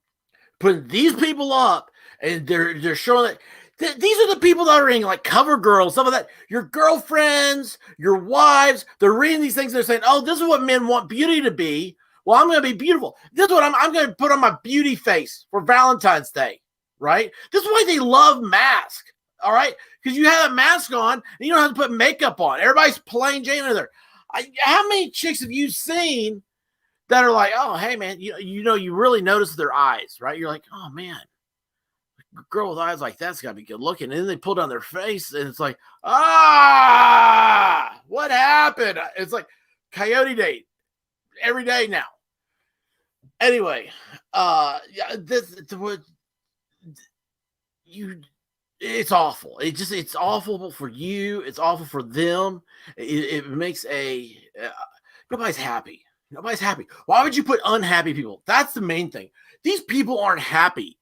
putting these people up, and they're showing that. These are the people that are in like cover girls, some of that. Your girlfriends, your wives, they're reading these things. They're saying, "Oh, this is what men want beauty to be." Well, I'm going to be beautiful. This is what I'm going to put on my beauty face for Valentine's Day, right? This is why they love masks, all right? Because you have a mask on and you don't have to put makeup on. Everybody's plain Jane in there. How many chicks have you seen that are like, "Oh, hey man, you know, you really notice their eyes, right?" You're like, "Oh man. Girl with eyes like that's gotta be good looking." And then they pull down their face and it's like, what happened? It's like coyote date every day now. Anyway, it's awful. It's awful for you. It's awful for them. It makes nobody's happy. Nobody's happy. Why would you put unhappy people? That's the main thing. These people aren't happy.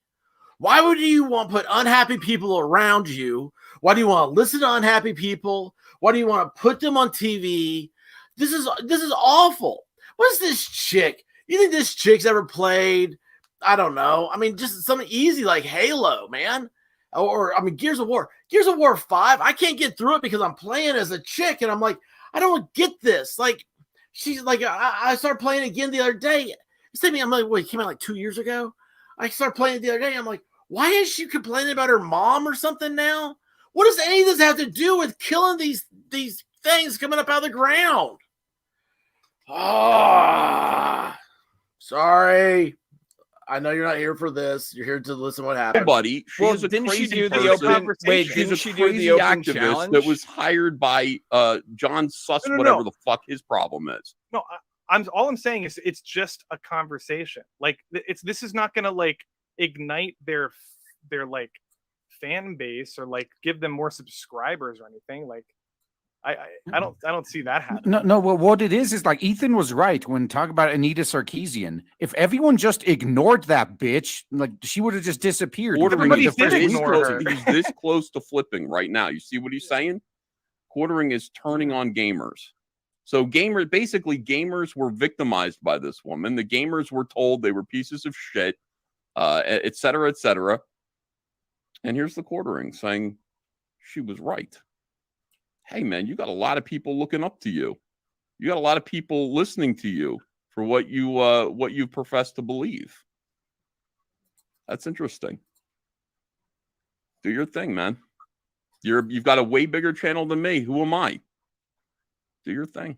Why would you want to put unhappy people around you? Why do you want to listen to unhappy people? Why do you want to put them on TV? This is awful. What's this chick? You think this chick's ever played? I don't know. I mean, just something easy like Halo, man. Or I mean, Gears of War. Gears of War 5. I can't get through it because I'm playing as a chick, and I'm like, I don't get this. Like, she's like, I started playing again the other day. I'm like, wait, it came out like 2 years ago. I started playing it the other day. I'm like, why is she complaining about her mom or something now? What does any of this have to do with killing these things coming up out of the ground? Sorry. I know you're not here for this. You're here to listen to what happened. Buddy, didn't she do the open activist challenge that was hired by John Suss, whatever the fuck his problem is? No, all I'm saying is it's just a conversation. Like this is not gonna like ignite their like fan base or like give them more subscribers or anything. Like I don't see that happening. No. Well, what it is like Ethan was right when talking about Anita Sarkeesian. If everyone just ignored that bitch, like she would have just disappeared. Everybody did ignore her. He's this close to flipping right now. You see what he's saying? Quartering is turning on gamers. So gamers were victimized by this woman. The gamers were told they were pieces of shit, et cetera, et cetera. And here's the Quartering saying she was right. Hey, man, you got a lot of people looking up to you. You got a lot of people listening to you for what you profess to believe. That's interesting. Do your thing, man. You've got a way bigger channel than me. Who am I? Do your thing.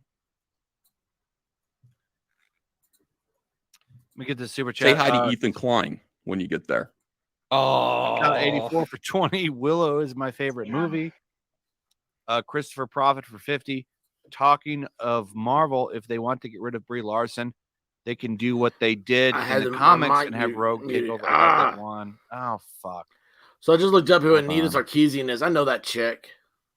Let me get the super chat. Say hi to Ethan Klein when you get there. Oh, 84 for 20. Willow is my favorite movie. Christopher Prophet for 50. Talking of Marvel, if they want to get rid of Brie Larson, they can do what they did in the comics and have Rogue take over that one. Oh, fuck. So I just looked up who Anita Sarkeesian is. I know that chick.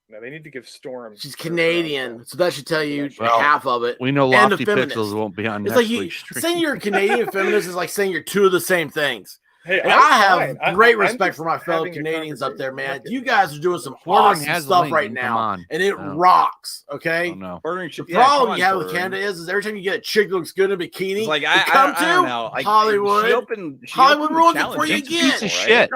No, they need to give Storm. She's Canadian, so that should tell you half of it. We know Lofty Pixels won't be on Netflix. It's like saying you're a Canadian feminist is like saying you're two of the same things. Hey, and I have great respect for my fellow Canadians up there, man. You guys are doing some awesome stuff right now, and it rocks. Okay. The problem you have with Canada is every time you get a chick who looks good in a bikini, it's like I don't know. Like, Hollywood. Hollywood ruins it for you again. Piece of shit.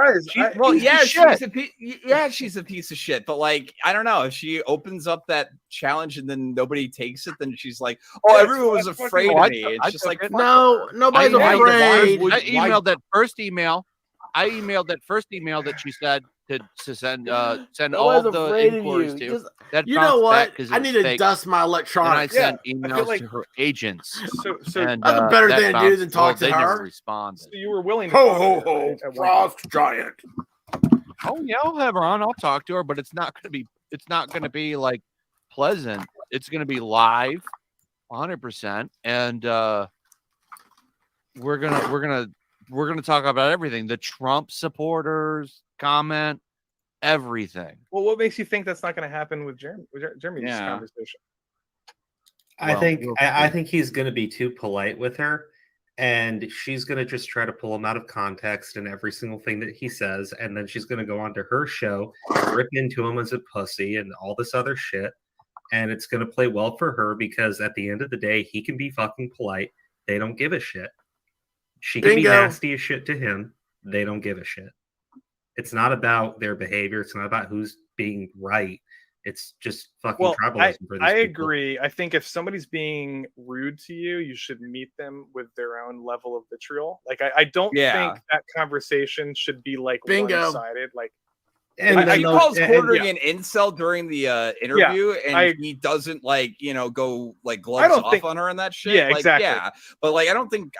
She's a piece of shit. But like, I don't know if she opens up that challenge and then nobody takes it, then she's like, "Oh, everyone was afraid of me." It's just like, no, nobody's afraid. I emailed that first email. I emailed that first email that she said to send all the inquiries to. That you know what? I need to dust my electronics. And I sent emails to her agents. So that's a better thing to do than talk to her. They never responded. So you were willing to ho, frost giant. Oh yeah, I'll have her on. I'll talk to her, but it's not gonna be like pleasant. It's gonna be live, 100%, and we're gonna talk about everything. The Trump supporters comment, everything. Well, what makes you think that's not going to happen with Jeremy's conversation? I think he's going to be too polite with her, and she's going to just try to pull him out of context in every single thing that he says, and then she's going to go onto her show, rip into him as a pussy and all this other shit, and it's going to play well for her because at the end of the day, he can be fucking polite. They don't give a shit. She can be nasty as shit to him. They don't give a shit. It's not about their behavior. It's not about who's being right. It's just fucking tribalism for these people. I agree. I think if somebody's being rude to you, you should meet them with their own level of vitriol. Like, I don't think that conversation should be like one-sided. Like, and he calls Quartering an incel during the interview, and he doesn't go like gloves off on her and that shit. Yeah, like, exactly. Yeah, but like I don't think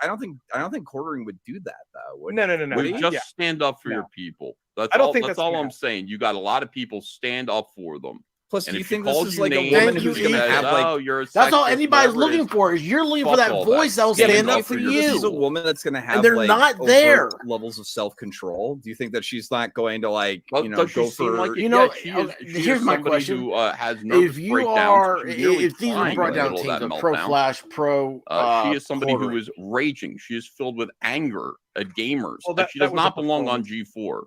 Quartering would do that though. No. We just stand up for your people. That's all I'm saying. You got a lot of people stand up for them. Plus, do you think this is like a woman who's going to have like? That's all anybody's looking for. Is you're looking for that voice that will stand up for you. She's a woman that's going to have. And they're not there. Levels of self-control. Do you think that she's not going to like go for? Here's my question: who has nervous if these are brought down teams, pro-Flash, she is somebody who is raging. She is filled with anger at gamers. She does not belong on G4.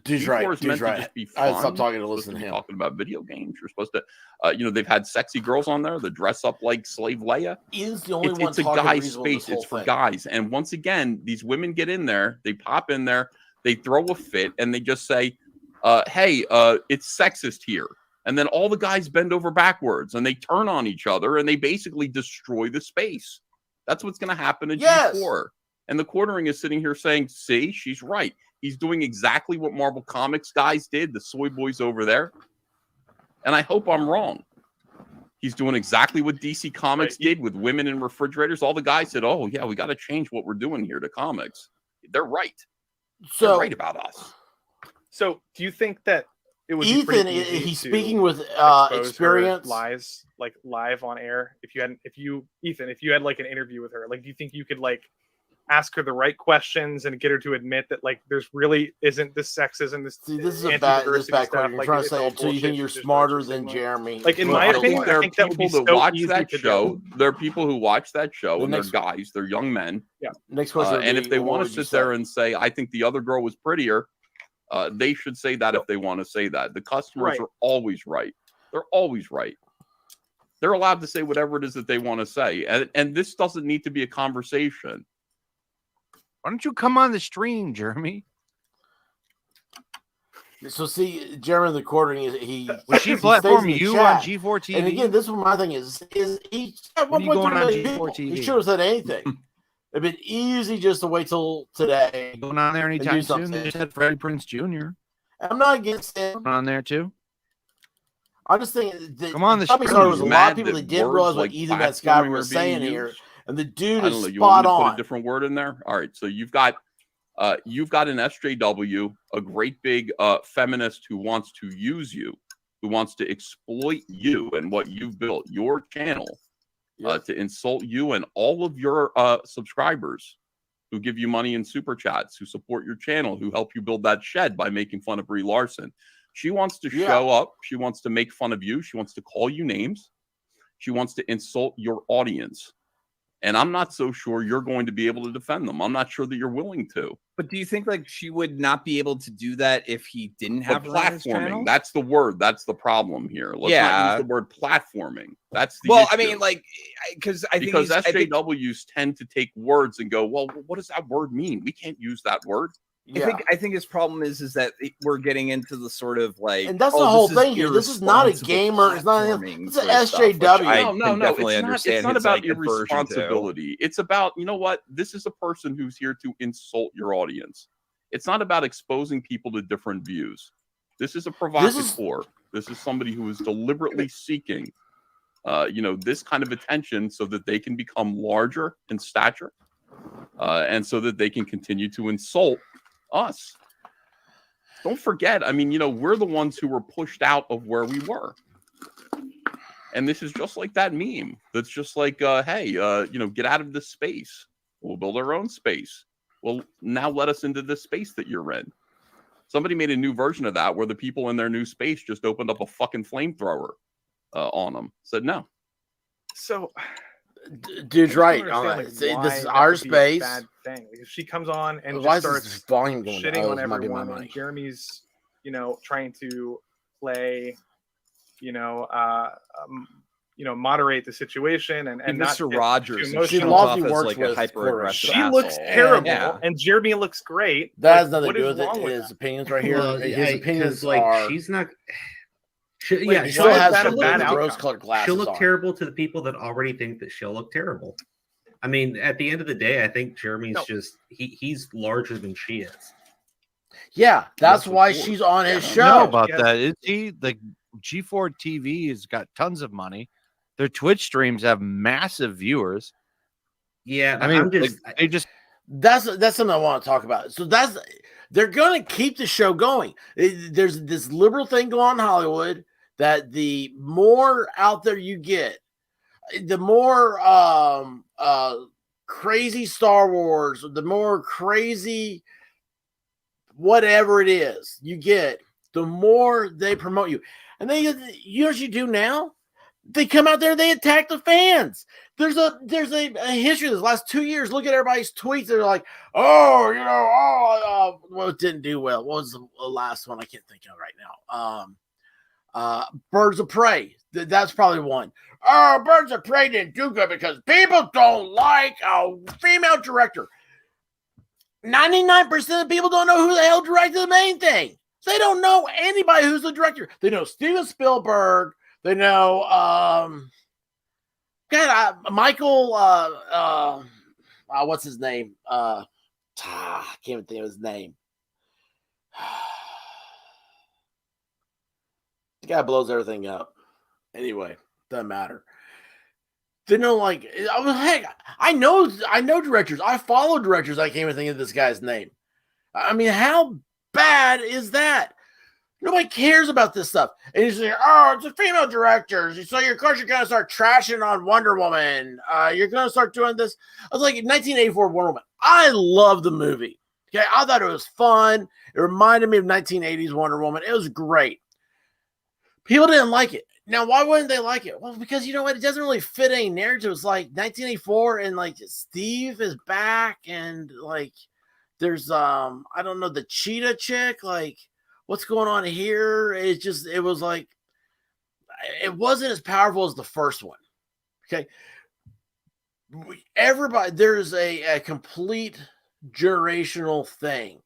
Dude's right. Dude's right. Just be fun. I stopped talking to listen to him. Talking about video games. You're supposed to, they've had sexy girls on there that dress up like Slave Leia. Is the only one. It's a guy's space. It's for guys. And once again, these women get in there. They pop in there. They throw a fit, and they just say, "Hey, it's sexist here." And then all the guys bend over backwards, and they turn on each other, and they basically destroy the space. That's what's going to happen at G4. And the Quartering is sitting here saying, "See, she's right." He's doing exactly what Marvel Comics guys did, the soy boys over there. And I hope I'm wrong. He's doing exactly what DC Comics did with women in refrigerators. All the guys said, "Oh, yeah, we got to change what we're doing here to comics." They're right. They're right about us. So do you think that it would Ethan, he's speaking with experience, lies, like live on air? If you had like an interview with her, like, do you think you could like ask her the right questions and get her to admit that like there's really isn't this sexism, this is a bad question. You're trying to say until you think you're smarter than Jeremy. Like, in my opinion, there I think that would be so watch easy that to show. do. There are people who watch that show, and they're guys, they're young men. Yeah. Next question. And if they want to sit there and say, "I think the other girl was prettier," they should say that if they want to say that. The customers are always right. They're always right. They're allowed to say whatever it is that they want to say, and this doesn't need to be a conversation. Why don't you come on the stream, Jeremy? So see, Jeremy the Quartering she platform you on G4 TV. And again, this is what my thing is he at one point on G4 TV? He should have said anything. It'd been easy just to wait till today. Going on there anytime soon. They just had Freddie Prinze Jr. I'm not against him. On there too. I'm just thinking that come on the stream. There was a lot of people that didn't realize what Ethan that Skyver was saying here. And the dude is spot on. Put a different word in there. All right, so you've got an SJW, a great big feminist who wants to use you, who wants to exploit you and what you've built, your channel, to insult you and all of your subscribers who give you money in super chats, who support your channel, who help you build that shed by making fun of Brie Larson. She wants to show up. She wants to make fun of you. She wants to call you names. She wants to insult your audience. And I'm not so sure you're going to be able to defend them. I'm not sure that you're willing to. But do you think like she would not be able to do that if he didn't have her on his channel? That's the word. That's the problem here. Let's not use the word platforming. That's the issue. I mean, like, because SJWs tend to take words and go, well, what does that word mean? We can't use that word. Yeah. I think his problem is that we're getting into the sort of like, and that's the whole thing here. This is not a gamer. It's not. It's an SJW. No. It's not about irresponsibility. It's about, you know what? This is a person who's here to insult your audience. It's not about exposing people to different views. This is a provocateur. This is somebody who is deliberately seeking, this kind of attention so that they can become larger in stature, and so that they can continue to insult us. Don't forget, I mean, we're the ones who were pushed out of where we were. And this is just like that meme. That's just like, hey, get out of this space. We'll build our own space. Well, now let us into this space that you're in. Somebody made a new version of that where the people in their new space just opened up a fucking flamethrower on them. Said no. So... Dude's right. This is our space. Bad thing. Because she comes on and just starts shitting on everyone. And Jeremy's, trying to play, moderate the situation and Mr. Rogers. She loves to work like a hyper aggressive. She looks terrible, and Jeremy looks great. That has nothing to do with it. His opinions right here. His opinions like she's not. She'll look terrible to the people that already think that she'll look terrible. I mean, at the end of the day, I think Jeremy's he's larger than she is. Yeah, that's why she's on his show. I don't know about that. Is he the G4 TV has got tons of money. Their Twitch streams have massive viewers. Yeah, I mean, that's something I want to talk about. So they're going to keep the show going. There's this liberal thing going on in Hollywood that the more out there you get, the more crazy Star Wars, the more crazy whatever it is you get, the more they promote you. And you know what you do now? They come out there, they attack the fans. There's a history of this last 2 years. Look at everybody's tweets. They're like, well, it didn't do well. What was the last one? I can't think of right now. Birds of Prey. That's probably one. Birds of Prey didn't do good because people don't like a female director. 99% of people don't know who the hell directed the main thing. They don't know anybody who's the director. They know Steven Spielberg. They know Michael what's his name? I can't even think of his name. The guy blows everything up. Anyway, doesn't matter. They know, heck, I know directors. I follow directors. I can't even think of this guy's name. I mean, how bad is that? Nobody cares about this stuff. And you say, it's a female director. So, of course, you're going to start trashing on Wonder Woman. You're going to start doing this. I was like, 1984 Wonder Woman. I love the movie. Okay, I thought it was fun. It reminded me of 1980s Wonder Woman. It was great. People didn't like it. Now, why wouldn't they like it? Well, because you know what? It doesn't really fit any narrative. It's like 1984 and Steve is back and there's I don't know, the cheetah chick, what's going on here? It was it wasn't as powerful as the first one. Okay. Everybody, there's a complete generational thing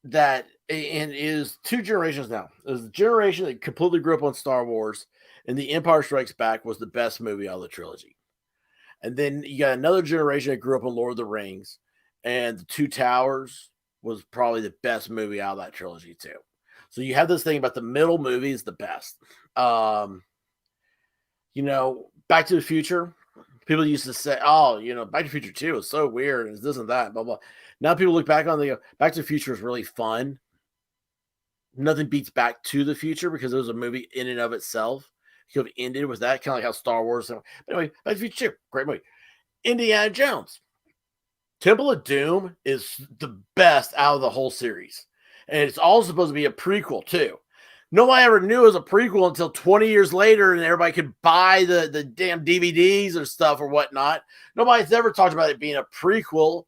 that is two generations now. There's a generation that completely grew up on Star Wars, and The Empire Strikes Back was the best movie out of the trilogy. And then you got another generation that grew up on Lord of the Rings, and The Two Towers was probably the best movie out of that trilogy too. So you have this thing about the middle movie is the best. Back to the Future. People used to say, Back to the Future 2 is so weird. It's this and that, blah, blah. Now people look back on Back to the Future is really fun. Nothing beats Back to the Future because it was a movie in and of itself. You could have ended with that, kind of like how Star Wars. But anyway, Back to the Future 2, great movie. Indiana Jones. Temple of Doom is the best out of the whole series. And it's all supposed to be a prequel, too. Nobody ever knew it was a prequel until 20 years later, and everybody could buy the damn DVDs or stuff or whatnot. Nobody's ever talked about it being a prequel.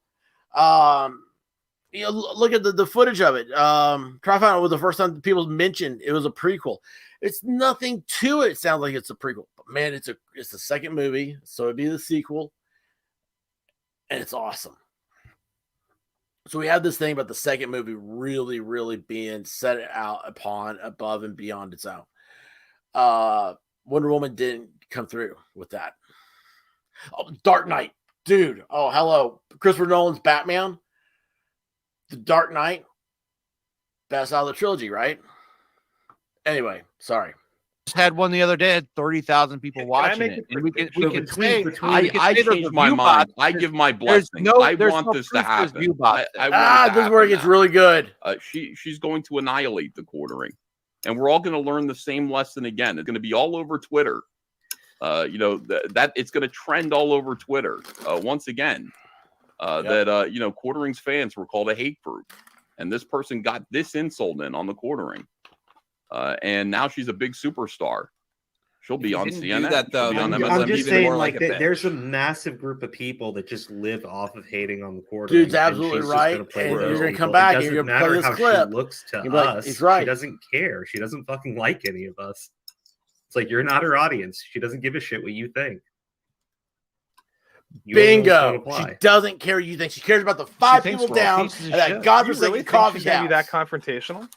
Look at the footage of it. Try to find out was the first time people mentioned it was a prequel. It's nothing to it. It sounds like it's a prequel, but man, it's the second movie, so it'd be the sequel, and it's awesome. So we have this thing about the second movie really, really being set out upon above and beyond its own. Wonder Woman didn't come through with that. Oh, Dark Knight, dude. Oh, hello, Christopher Nolan's Batman. The Dark Knight, best out of the trilogy, right? Anyway, sorry. Just had one the other day, had 30,000 people watching it. And we can say, I changed my mind. I give my blessing. I want this to happen. This is where it gets really good. She's going to annihilate the quartering, and we're all going to learn the same lesson again. It's going to be all over Twitter. That it's going to trend all over Twitter once again. That Quartering's fans were called a hate group, and this person got this insult in on the Quartering, and now she's a big superstar. She'll be on CNN. That, though. I'm just saying, like there's a massive group of people that just live off of hating on the Quartering. Dude's absolutely right. And you're gonna come back and you're gonna play this clip. She looks to us. He's right. She doesn't care. She doesn't fucking like any of us. It's like you're not her audience. She doesn't give a shit what you think. Bingo. She doesn't care what you think. She cares about the 5 people down and that godforsaken coffee house. Be that confrontational?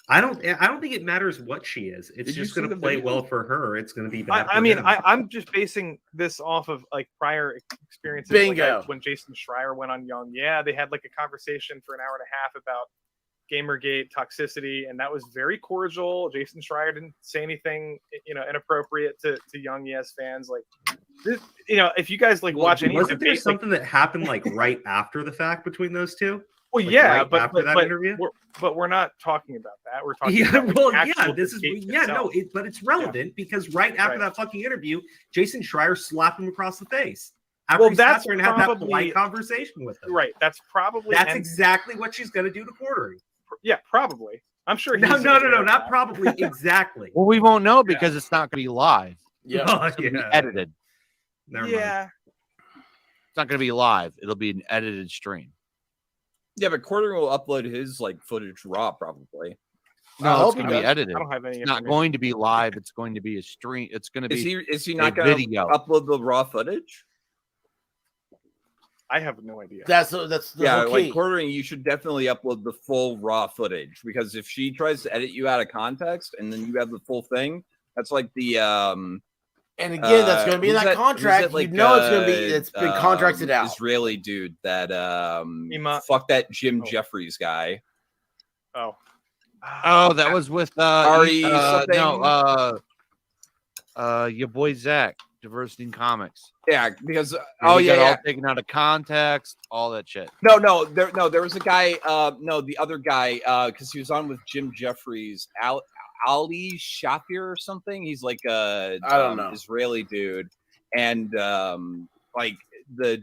I don't think it matters what she is. It's just going to play well for her. It's going to be bad. I'm just basing this off of like prior experiences. Bingo. Like when Jason Schreier went on Young, they had like a conversation for an hour and a half about Gamergate toxicity, and that was very cordial. Jason Schreier didn't say anything, inappropriate to Young Yes fans. Like, this, if you guys watch any, wasn't there something that happened like right after the fact between those two? Well, but after that interview, we're not talking about that. We're talking. But it's relevant because right after that fucking interview, Jason Schreier slapped him across the face. After that's going to have that polite conversation with him. Right. That's exactly what she's going to do to Quartering. Yeah, probably. I'm sure. No, not probably. Exactly. Well, we won't know because it's not going to be live. Yeah, it's going to be edited. Never mind. It's not going to be live. It'll be an edited stream. Yeah, but Quartering will upload his footage raw probably. No, it's going to be edited. I don't have any. It's not going to be live. It's going to be a stream. It's going to be. Is he not going to upload the raw footage? I have no idea. That's the like Quartering. You should definitely upload the full raw footage because if she tries to edit you out of context and then you have the full thing, that's like the. And again, that's going to be in that contract. It's going to be. It's been contracted out. Israeli dude that fuck that Jim Jeffries guy. Oh, that was with Ari. Your boy Zach. Diversity in Comics. Yeah, because all taken out of context, all that shit. There was a guy. The other guy, because he was on with Jim Jeffries, Ali Shafir or something. He's like I don't know, Israeli dude, and the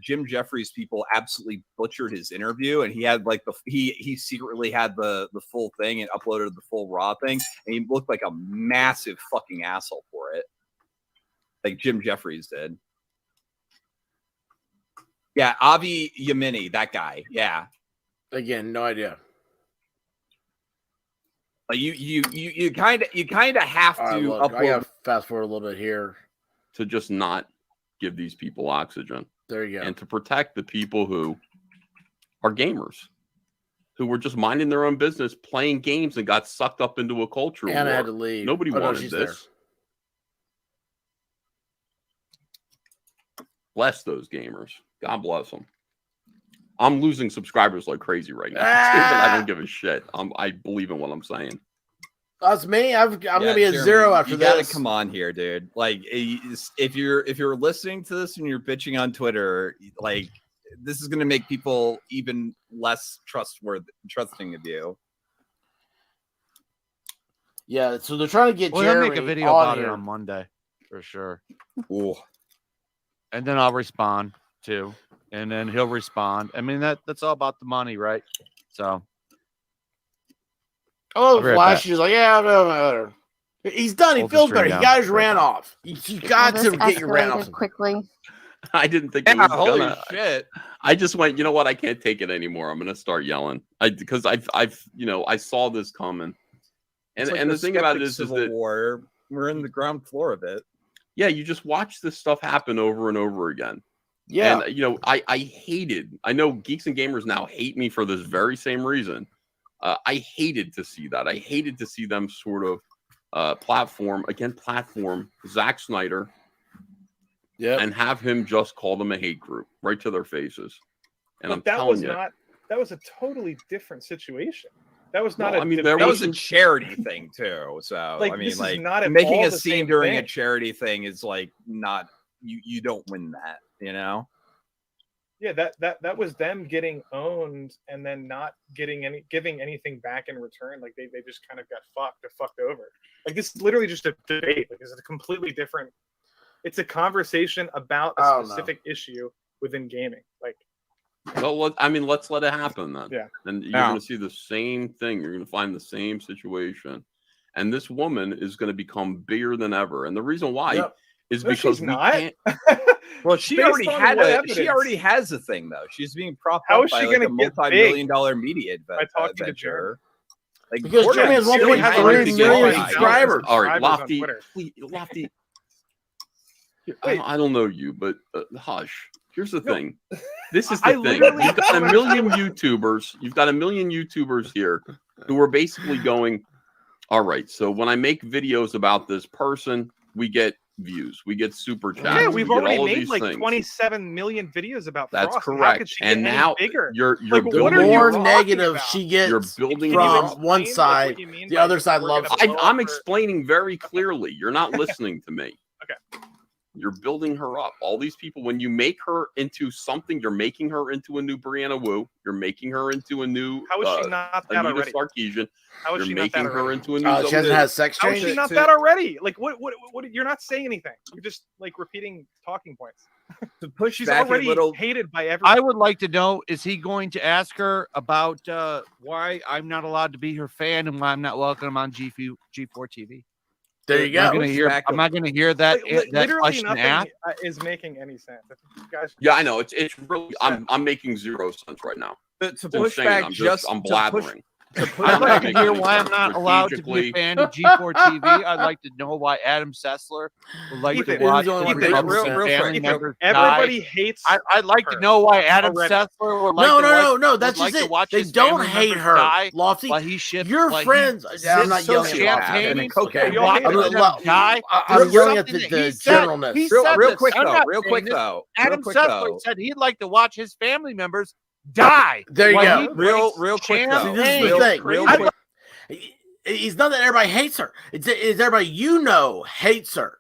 Jim Jeffries people absolutely butchered his interview, and he had he secretly had the full thing and uploaded the full raw thing, and he looked like a massive fucking asshole for it. Like Jim Jeffries did. Yeah, Avi Yemini, that guy. Yeah. Again, no idea. Like you kind of have to upload. I gotta fast forward a little bit here to just not give these people oxygen. There you go. And to protect the people who are gamers, who were just minding their own business, playing games, and got sucked up into a culture war. I had to leave. Nobody wanted this. There. Bless those gamers. God bless them. I'm losing subscribers like crazy right now. I don't give a shit. I believe in what I'm saying. That's me. I'm gonna be at zero after this. You gotta come on here, dude. Like, if you're listening to this and you're bitching on Twitter, like, this is gonna make people even less trusting of you. Yeah, so they're trying to get Jeremy. We'll make a video about it on Monday for sure. Ooh. And then I'll respond too, and then he'll respond. I mean, that's all about the money, right? So Oh, I'll be right Flash. back. She's like, yeah, no. He's done. He Hold the feels stream better. down. He got his Right rant back. off. You got to This get your rant off. escalated quickly. I didn't think it Yeah, was holy gonna. shit. I just went, you know what? I can't take it anymore. I'm gonna start yelling. Because I've I saw this coming. And It's like the thing about it is Civil that War. We're in the ground floor of it. yeah, you just watch this stuff happen over and over again. Yeah. And I hated. I know geeks and gamers now hate me for this very same reason. I hated to see that. I hated to see them sort of platform Zack Snyder. Yeah. And have him just call them a hate group right to their faces. And But I'm that telling was you, that was a totally different situation. That was not Well, a I mean, debate. That was a charity thing too. So Like, I mean, this is like not at making all a the scene same during a thing. charity thing is like not you don't win that, you know? Yeah, that was them getting owned and then not giving anything back in return. Like they just kind of got fucked over. Like this is literally just a debate. Like this is a completely different. It's a conversation about a specific issue within gaming. Like, well, let's let it happen then. Yeah. And you're going to see the same thing. You're going to find the same situation. And this woman is going to become bigger than ever. And the reason why is No, because she's we not. can't. Well, she Based already on had what she evidence? already has a thing though. She's being propped How up is by she like a gonna get multi-million-dollar media by talking to Jeremy? venture. Like Because Gordon Jeremy has seriously 1.3 has million a subscribers. All right, on Lofty. Twitter. Lofty. Wait. I don't know you, but hush. Here's the No. thing. This is I the thing. literally You've got a don't million understand YouTubers. You've got a million YouTubers here who are basically going, all right, so when I make videos about this person, we get views, we get super chats. Yeah, we've we get already all of made these like things. 27 million videos about That's Frost. correct. How could she And get any now bigger? you're Like, The what are you more talking negative about? she gets You're building Can you from explain, one like, side, what you mean the by other side we're loves gonna blow I'm up her- explaining very clearly. You're not listening to me. Okay. You're building her up. All these people, when you make her into something, you're making her into a new Brianna Wu. You're making her into a new How is she not that Anita already? Sarkeesian. How is You're she not making that her already? into a new. she hasn't had sex How is change. she not that already? Like what? You're not saying anything. You're just like repeating talking points. to push She's back already a little. hated by everyone. I would like to know, is he going to ask her about why I'm not allowed to be her fan and why I'm not welcome on G4 TV? There you I'm go. not going to hear that, that literally question nothing asked. is making any sense. I think you guys Yeah, I know. It's really. I'm making zero sense right now. To It's push insane. back I'm just I'm to blabbering. I'd like to Make hear any why I'm sense not allowed to be a strategically. fan of G4 TV. I'd like to know why Adam Sessler would like Ethan, to watch Ethan, his Ethan, Republican real family quick, members everybody die. hates. I'd like to her know why Adam already. Sessler would like No. That's would like just to it. watch They his don't family hate members her, die Lofty. while he ships. Your while he friends. I'm not sips yelling at champagne. Lofty. Okay, We all hate I'm, her. Die. I'm yelling at Something the that he said. generalness. He said Real this. quick I'm though. not Real saying quick this. though. Adam Sessler said he'd like to watch his family members die. There you while go. he Real drinks quick though. See, this is the champagne. thing. Real I'd quick. It's not that everybody hates her. It's everybody hates her.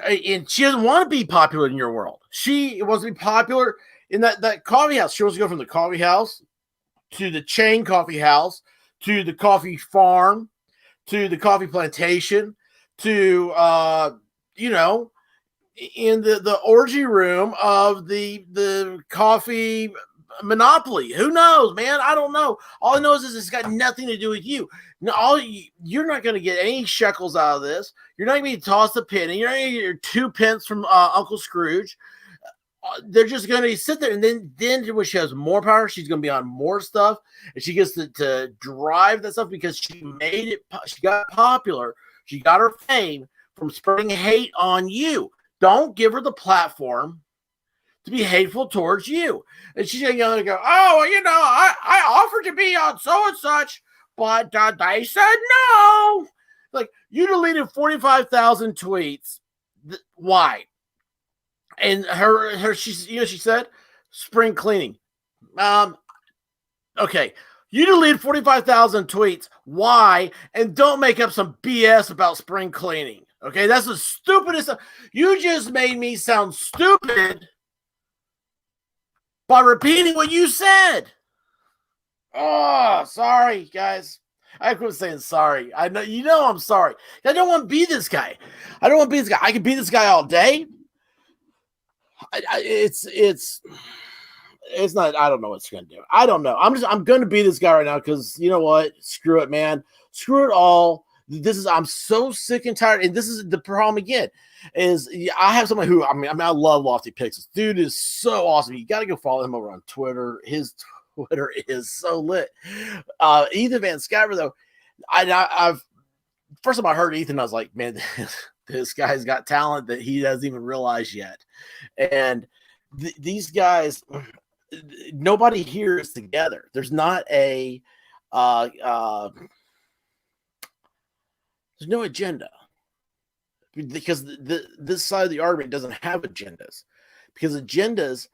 And she doesn't want to be popular in your world. She wants to be popular in that coffee house. She wants to go from the coffee house to the chain coffee house to the coffee farm to the coffee plantation to in the orgy room of the coffee monopoly. Who knows, man? I don't know. All I know is it's got nothing to do with you. No, you're not going to get any shekels out of this. You're not going to be tossed a penny. You're not going to get your 2 pence from Uncle Scrooge. They're just going to sit there, and then when she has more power, she's going to be on more stuff, and she gets to drive that stuff because she made it. She got popular. She got her fame from spreading hate on you. Don't give her the platform to be hateful towards you. And she's going to go, I offered to be on so and such, but they said no. Like, you deleted 45,000 tweets. Why? And she said spring cleaning. Okay. You deleted 45,000 tweets. Why? And don't make up some BS about spring cleaning. Okay, that's the stupidest. You just made me sound stupid by repeating what you said. Oh, sorry, guys. I quit saying sorry. I know, I'm sorry. I don't want to be this guy. I can be this guy all day. it's not. I don't know what it's going to do. I don't know. I'm going to be this guy right now because you know what? Screw it, man. Screw it all. I'm so sick and tired. And this is the problem again. Is I have somebody who I love Lofty Picks. This dude is so awesome. You got to go follow him over on Twitter. His Twitter is so lit. Ethan Van Skyver though, I've first time I heard Ethan, I was like, man, this guy's got talent that he doesn't even realize yet. And these guys, nobody here is together. There's not a there's no agenda because this side of the argument doesn't have agendas because agendas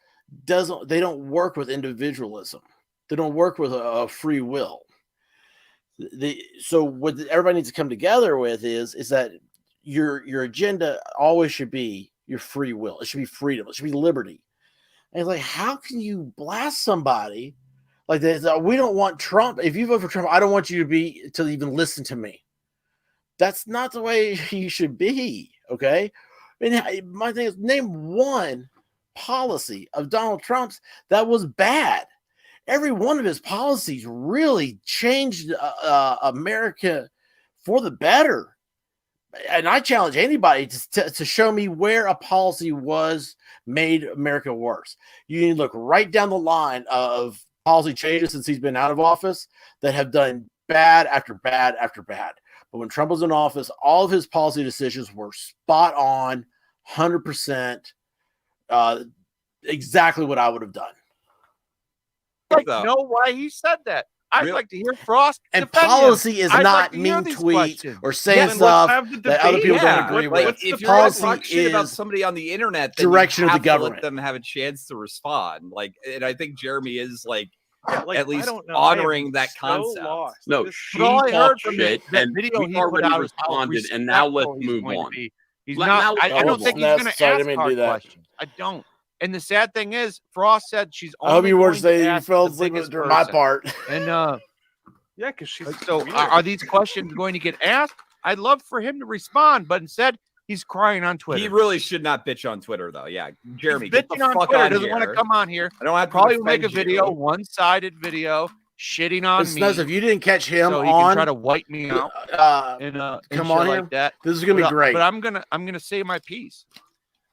don't work with individualism. They don't work with a free will. So what everybody needs to come together with is that your agenda always should be your free will. It should be freedom. It should be liberty. And it's like, how can you blast somebody like that? We don't want Trump. If you vote for Trump, I don't want you to even listen to me. That's not the way you should be. Okay. My thing is, name one policy of Donald Trump's that was bad. Every one of his policies really changed America for the better. And I challenge anybody to show me where a policy made America worse. You need to look right down the line of policy changes since he's been out of office that have done bad after bad after bad. But when Trump was in office, all of his policy decisions were spot on, 100%, exactly what I would have done. I'd like to know why he said that. I'd like to hear Frost. And policy is not mean tweet or saying stuff that other people don't agree with. If you're going to talk shit about somebody on the internet, then direction you have of the government. Let them have a chance to respond. And I think Jeremy is at least I don't know. honoring that So concept. lost. No, she talked shit, and we already responded, and now let's move on. He's not. I don't think he's going to ask hard questions. I don't. And the sad thing is, Frost said she's only. I hope you weren't going saying to you ask fell the asleep biggest during my person. part. And Yeah, because she's so are these questions going to get asked? I'd love for him to respond, but instead he's crying on Twitter. He really should not bitch on Twitter, though. Yeah, Jeremy, He's get the bitching on fuck Twitter. on Doesn't here. want to come on here. I don't have to Probably make a defend video, you. one-sided video, shitting on It's me. nice if you didn't catch him so he on. can try to wipe me out. And come shit on here. like that. This is gonna be great. But I'm gonna say my piece.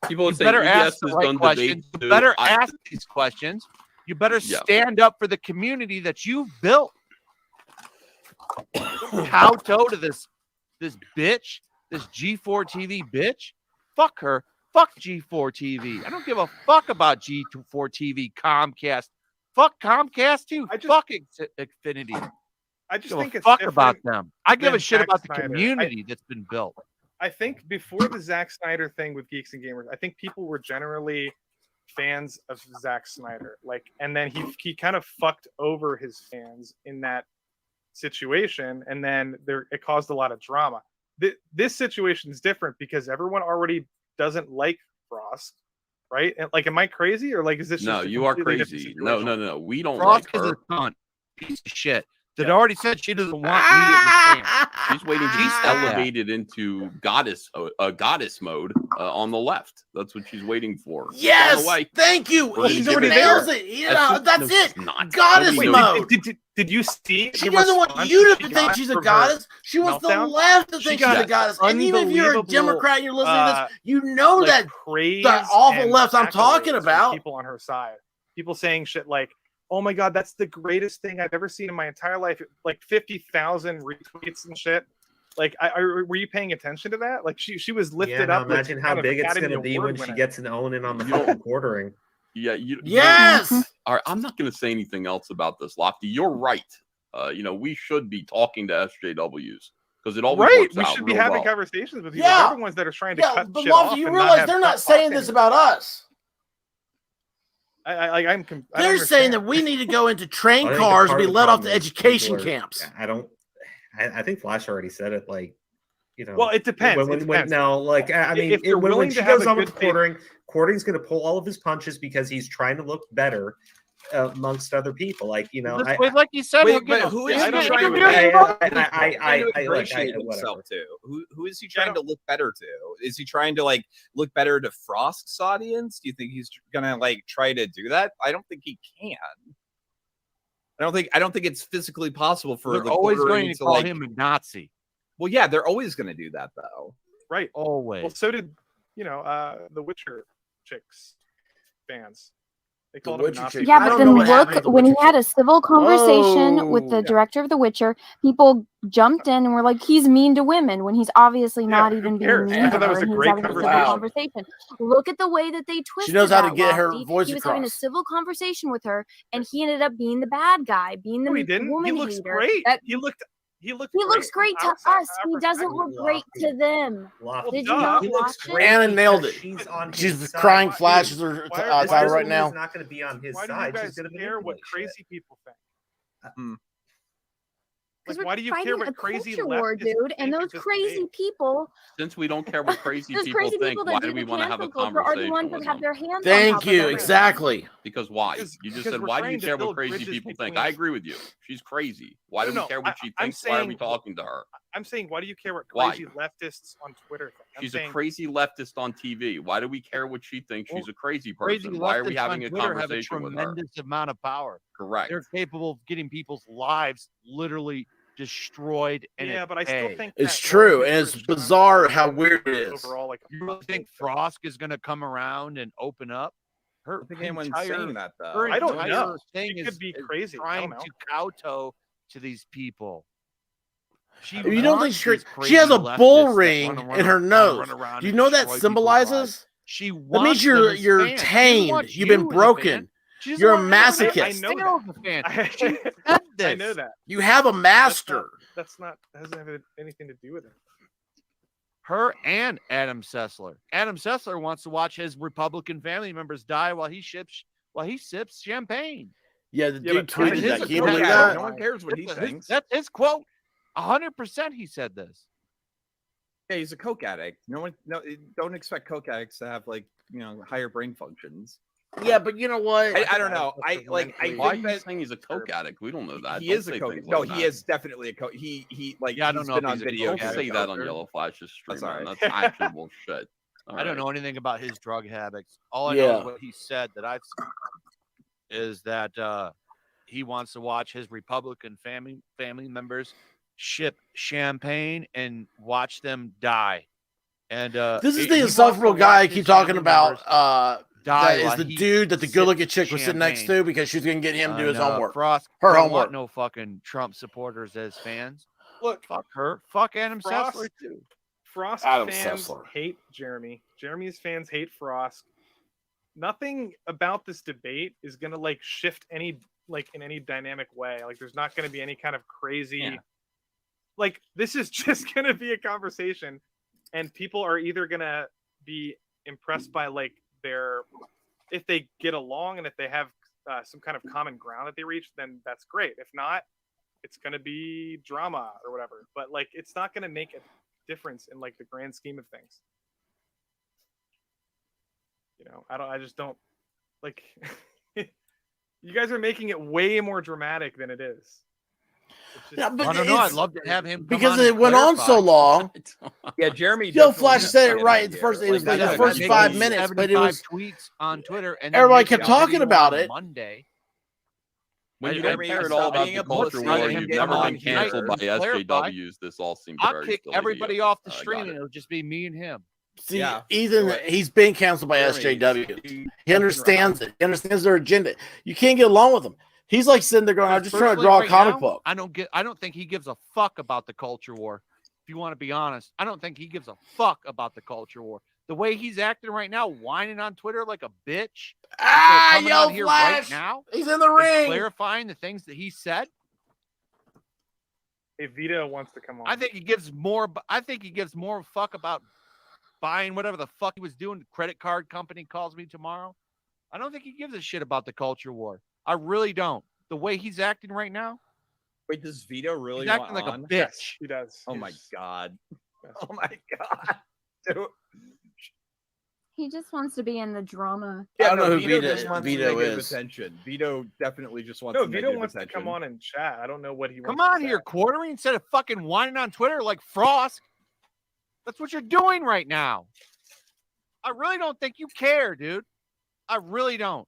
People You would say better EBS ask the has right done questions. debate You too. better ask these questions. You better stand up for the community that you've built. Kowtow to this bitch, this G4 TV bitch. Fuck her. Fuck G4 TV. I don't give a fuck about G4 TV, Comcast. Fuck Comcast too. Fuck Xfinity. I just Give think a it's fuck different about them. I give a than shit Zack about the Snyder. community that's been built. I think before the Zack Snyder thing with Geeks and Gamers, I think people were generally fans of Zack Snyder. And then he kind of fucked over his fans in that situation, and then it caused a lot of drama. This situation is different because everyone already doesn't like Frost, right? And am I crazy or is this? No, just a you are completely different crazy. situation? No. We don't Frost like is her. a cunt. Piece of shit. That already said she doesn't want me as a fan. She's waiting to be She's done that. elevated into goddess mode on the left. That's what she's waiting for. Yes, On the way. thank you. We're He gonna give nails her. it. Yeah, that's No, it. she's not. Goddess Nobody mode. knows. Did you see? She the doesn't want response you that to she think got she's a from her goddess. She wants the meltdown? left to She think she's got a goddess. And even if you're a unbelievable, Democrat and you're listening to this, you know like, that praise the awful and left I'm accolades talking from about. people on her side, people saying shit like, "Oh my god, that's the greatest thing I've ever seen in my entire life." 50,000 retweets and shit. Were you paying attention to that? She was lifted up. Imagine how big it's going to be when she gets an own in on the fucking quartering. Yeah. Yes. All right. I'm not going to say anything else about this, Lofty. You're right. We should be talking to SJWs because it always works We out should be real having well. conversations with people. Yeah. They're the ones that are trying to cut but shit off. Lofty, you and realize have they're not tough saying this opinions. about us. I don't They're saying that understand. we need to go into train I think cars and part be of the let off problem the is education people are- camps. I think Flash already said it. Well, it depends. When It depends. when you're willing when to she have goes a on with good faith- quartering's going to pull all of his punches because he's trying to look better. amongst other people. Like, you know, like you said, but who is he I trying to ingratiate himself to? Who is he trying to look better to? Is he trying to like look better to Frost's audience? Do you think he's gonna like try to do that? I don't think he can. I don't think it's physically possible for They're the always going to call like, him a Nazi. Well, yeah, they're always going to do that though. Right. Always. Well, so did the Witcher chicks fans. They called him Witcher Nazi. chicks. Yeah, I but don't then know what happened look, to the when he Witcher had a civil conversation with the Oh. director of The Witcher, people jumped in and were like, he's mean to women when he's obviously not who even being cares? mean I to thought that her was a and he's great having a civil conversation. conversation. Look at the way that they twisted knows how to that, get her Lofty. voice He was having a across. civil conversation with her, and he ended up being the bad guy, being the No, he didn't. woman He looks hater. great. That- He looks great to us. He doesn't look great to them. Lofty. Did you not He watch looks it? great Anna nailed because it. She's on his She's side, crying too. flashes her Why- to why Tyler is right This now. woman's not going to be on his Why do you side. She's guys going to care what manipulate crazy shit. people think? Because Like, why do you care fighting what a crazy culture war, leftists dude, and think of those this crazy debate? people. Since we don't care what crazy Those people crazy think, people why that do do we the want to have a cancel culture are the conversation ones with that have them? their hands on Thank top of you. everything. Exactly. Because why? Because- You just because said, we're why do you trying to care what build crazy bridges people think? between- I agree with you. She's crazy. Why do No, we care what she I'm thinks? Why are we saying- talking to her? I'm saying, why do you care what Why? crazy leftists on Twitter think? I'm She's saying, a crazy leftist on TV. Why do we care what she thinks? She's a crazy person. Crazy Why are we leftists having on a Twitter have a conversation with her? tremendous amount of power. Correct. They're capable of getting people's lives literally destroyed. And yeah, but I still think It's that true, Lauren and it's Hitler's bizarre comment how weird it is. overall, like, you really think Frost is going to come around and open up? I Her don't think anyone's entire, saying that though. her I don't entire know. thing She is, could be is crazy. I don't trying know. to kowtow to these people. She You don't think wants she's these crazy? She has a leftists bull that ring wanna in her run nose. around Do you and know that destroy people's symbolizes? lives. She That wants means them you're as you're fans. She tamed. wants You've you been as a broken. fan. She doesn't You're a want anyone else masochist. I know to that. as a fan. She said this. I know that. You have a master. That doesn't have anything to do with it. Her and Adam Sessler. Adam Sessler wants to watch his Republican family members die while he sips champagne. Yeah, the Yeah, dude but tweeted his that. Can you opinion- believe Yeah, that? No one cares what he thinks. That's his quote. 100% he said this. Yeah, he's a coke addict. Don't expect coke addicts to have like higher brain functions. Yeah, but you know what? I don't know. I think Why are you that saying he's a coke addict? We don't know that. he Don't is a say coke. things No, like he that. is definitely a coke. He like Yeah, I don't he's know been if on he's a video. coke Don't say addict. that on Yellow Flash's stream, That's all man. right. That's actionable shit. I don't know anything about his drug habits. All I Yeah. know is what he said that I've seen is that he wants to watch his Republican family members ship champagne and watch them die. And This is he the wants insufferable to guy I watch keep his talking family about. members die That is while the he dude that the sips good-looking chick was sitting next champagne. to because she's gonna get him to do his And, homework. Frost Her don't homework. want no fucking Trump supporters as fans. Look, Fuck her. Fuck Adam Frost- Sessler too. Frost Adam fans Sessler. hate Jeremy. Jeremy's fans hate Frost. Nothing about this debate is gonna like shift any in any dynamic way. Like there's not gonna be any kind of crazy like this is just gonna be a conversation and people are either gonna be impressed by like their if they get along and if they have some kind of common ground that they reach, then that's great. If not, it's gonna be drama or whatever. But like it's not gonna make a difference in like the grand scheme of things. I just don't like you guys are making it way more dramatic than it is. It's just- Yeah, but I don't know. I'd it's- love to have him come because on it and went on clarify. so long. Yeah, Jeremy. Yo, definitely Flash has said it skin right in at the here. first- it was like the That first makes 5 it minutes, but it 75 was- tweets on Twitter, and then Everybody make kept a talking video about on it. Monday. When you Jeremy, compare it stop all about being the a culture pussy war, and you've get never on been canceled by here. SJWs. This all seems I'll very kick silly to everybody you. off the I stream, got and it. it'll just be me and him. See, Yeah. Ethan, he's been canceled by SJW. He understands it. He understands their agenda. You can't get along with him. He's like sitting there going, "I'm just trying to draw a Personally, comic right book." now, I don't think he gives a fuck about the culture war. If you want to be honest, I don't think he gives a fuck about the culture war. The way he's acting right now, whining on Twitter like a bitch. Coming out here right now, He's in the and ring. clarifying the things that he said. Hey, Vito wants to come on. I think he gives more. I think he gives more fuck about buying whatever the fuck he was doing. The credit card company calls me tomorrow. I don't think he gives a shit about the culture war. I really don't. The way he's acting right now, Wait, does Vito really he's acting want like on? a Yes, bitch. he does. Oh my He's- god. Yes. Oh my god. Dude. He just wants to be in the drama. I don't know who Vito Vito- just wants Vito negative is. attention. Vito definitely just wants No, some Vito negative wants attention. to come on and chat. I don't know what he wants. Come on to here, say. quartering instead of fucking whining on Twitter like Frost. That's what you're doing right now. I really don't think you care, dude. I really don't.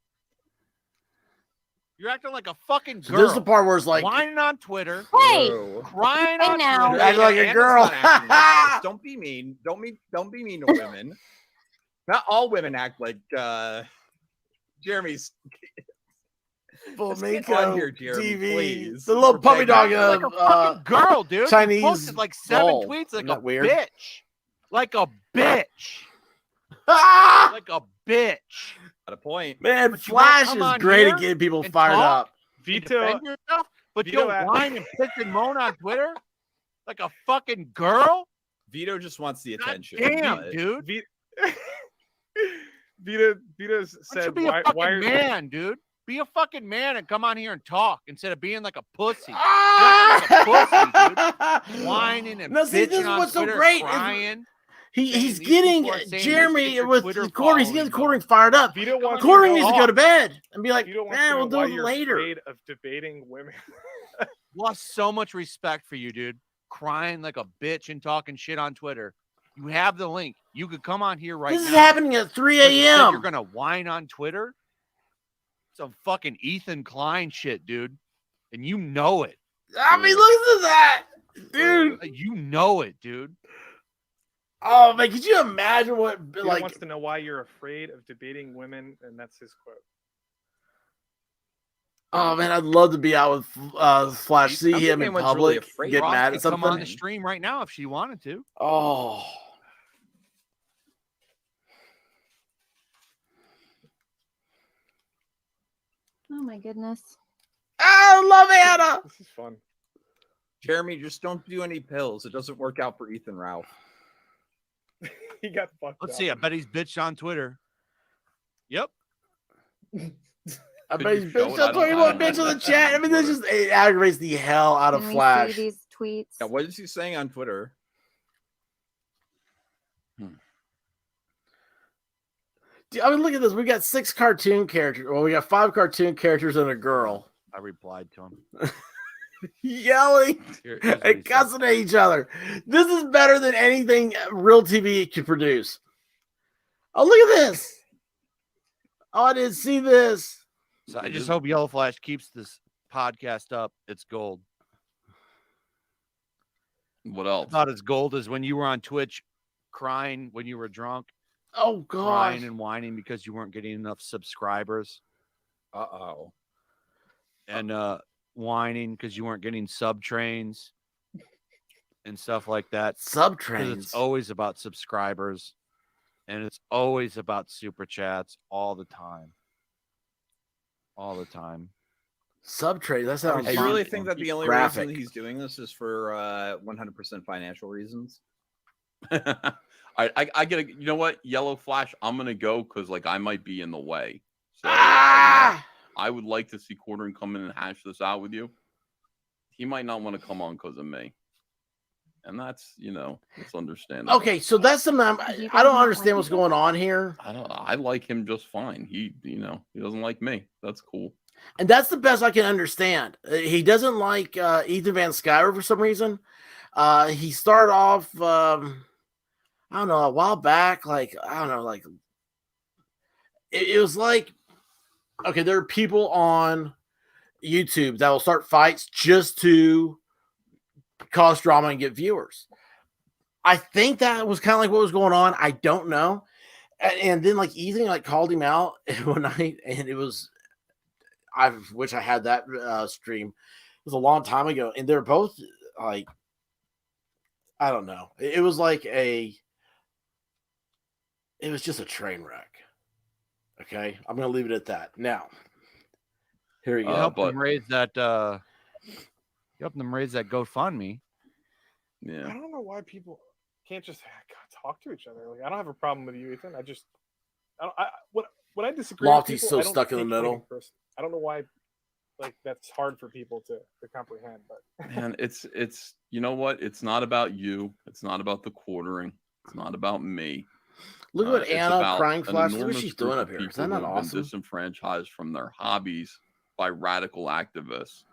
You're acting like a fucking So girl. this is the part where it's like, whining on Twitter, Hey, crying Hey on now. Twitter. Act like a Anna's girl. not acting like this. Don't be mean. Don't be mean to women. Not all women act like Jeremy's. Flamenco on here, Jeremy, TV. please. The little We're puppy begging dog Like a fucking girl, dude. Chinese You posted like 7 doll. tweets like Isn't a that weird? bitch. Like a bitch. Ah! Like a bitch. At a point. Man, But you won't Flash come is on great here at getting people and fired talk? up. And Vito, defend yourself, but Vito you'll act- whine and piss and moan on Twitter like a fucking girl. Vito just wants the God attention. damn, but- dude. Vito Why said, don't you be a fucking man, dude? Be a fucking man and come on here and talk instead of being like a pussy. Ah! Whining and No, see, this bitching is on what's so Twitter, great is crying. he's these getting people are saying Jeremy this, get your with Twitter quartering. He's following getting going. quartering fired up. Vito wants Quartering to needs know, to go to bed and be like, Vito wants man, to know we'll do why it you're later. afraid of debating women. Lost so much respect for you, dude. Crying like a bitch and talking shit on Twitter. You have the link. You could come on here right This now. is happening at 3 But you said a.m. You're gonna whine on Twitter. Some fucking Ethan Klein shit, dude. And you know it. I mean, look at that, dude. You know it, dude. Oh man, could you imagine what Vito like? wants to know why you're afraid of debating women, and that's his quote. Oh man, I'd love to be out with Flash, see don't him think in anyone's really public, afraid. get Ross mad could at come on the something. stream right now if she wanted to. Oh, Oh my goodness. I love Anna. This is fun. Jeremy, just don't do any pills. It doesn't work out for Ethan Ralph. He got fucked Let's up. see. I bet he's bitched on Twitter. Yep. I Could bet you he's show bitch. it? I I'm don't- talking I about don't know bitch on the what's chat. I on mean, this Twitter. just it aggravates the hell out of Can we Flash. see these tweets? Yeah, what is he saying on Twitter? I mean, look at this. We got 6 cartoon characters. Well, we got 5 cartoon characters and a girl I replied to him. yelling Here's what he and said. cussing at each other. This is better than anything real TV could produce. Oh, look at this. Oh, I didn't see this. So I just hope Yellow Flash keeps this podcast up. It's gold. What else? About as gold as when you were on Twitch crying when you were drunk, Oh, God. crying and whining because you weren't getting enough subscribers, Uh-oh. and whining because you weren't getting sub trains and stuff like that. Sub Because trains. it's always about subscribers and it's always about super chats all the time. All the time. Sub trains. That sounds Do you fun. really think that the only Graphic. reason he's doing this is for 100% financial reasons? I get it. You know what, Yellow Flash, I'm gonna go because like I might be in the way. So Ah! I would like to see Quartering come in and hash this out with you. He might not want to come on because of me, and that's it's understandable. Okay, so that's something I don't understand what's going on here. I like him just fine. He he doesn't like me. That's cool. And that's the best I can understand. He doesn't like Ethan Van Skyver for some reason. He started off, I don't know, a while back. Like, I don't know, like, it was like, okay, there are people on YouTube that will start fights just to cause drama and get viewers. I think that was kind of like what was going on. I don't know. And then, like, Ethan, like, called him out one night, and it was, I wish I had that stream. It was a long time ago, and they're both like, I don't know. It was like it was just a train wreck. Okay, I'm gonna leave it at that. Now, here you go. Help them raise that. Help them raise that GoFundMe. Yeah. I don't know why people can't just talk to each other. Like, I don't have a problem with you, Ethan. When I disagree, Lofty's with people, so I don't stuck in the take anything middle. personally. I don't know why, like, that's hard for people to comprehend. But Man, it's you know what? It's not about you. It's not about the Quartering. It's not about me. Look at what It's Anna about crying an flash. Look what enormous she's group doing of up here. Is people that who not have been awesome? disenfranchised from their hobbies by radical activists.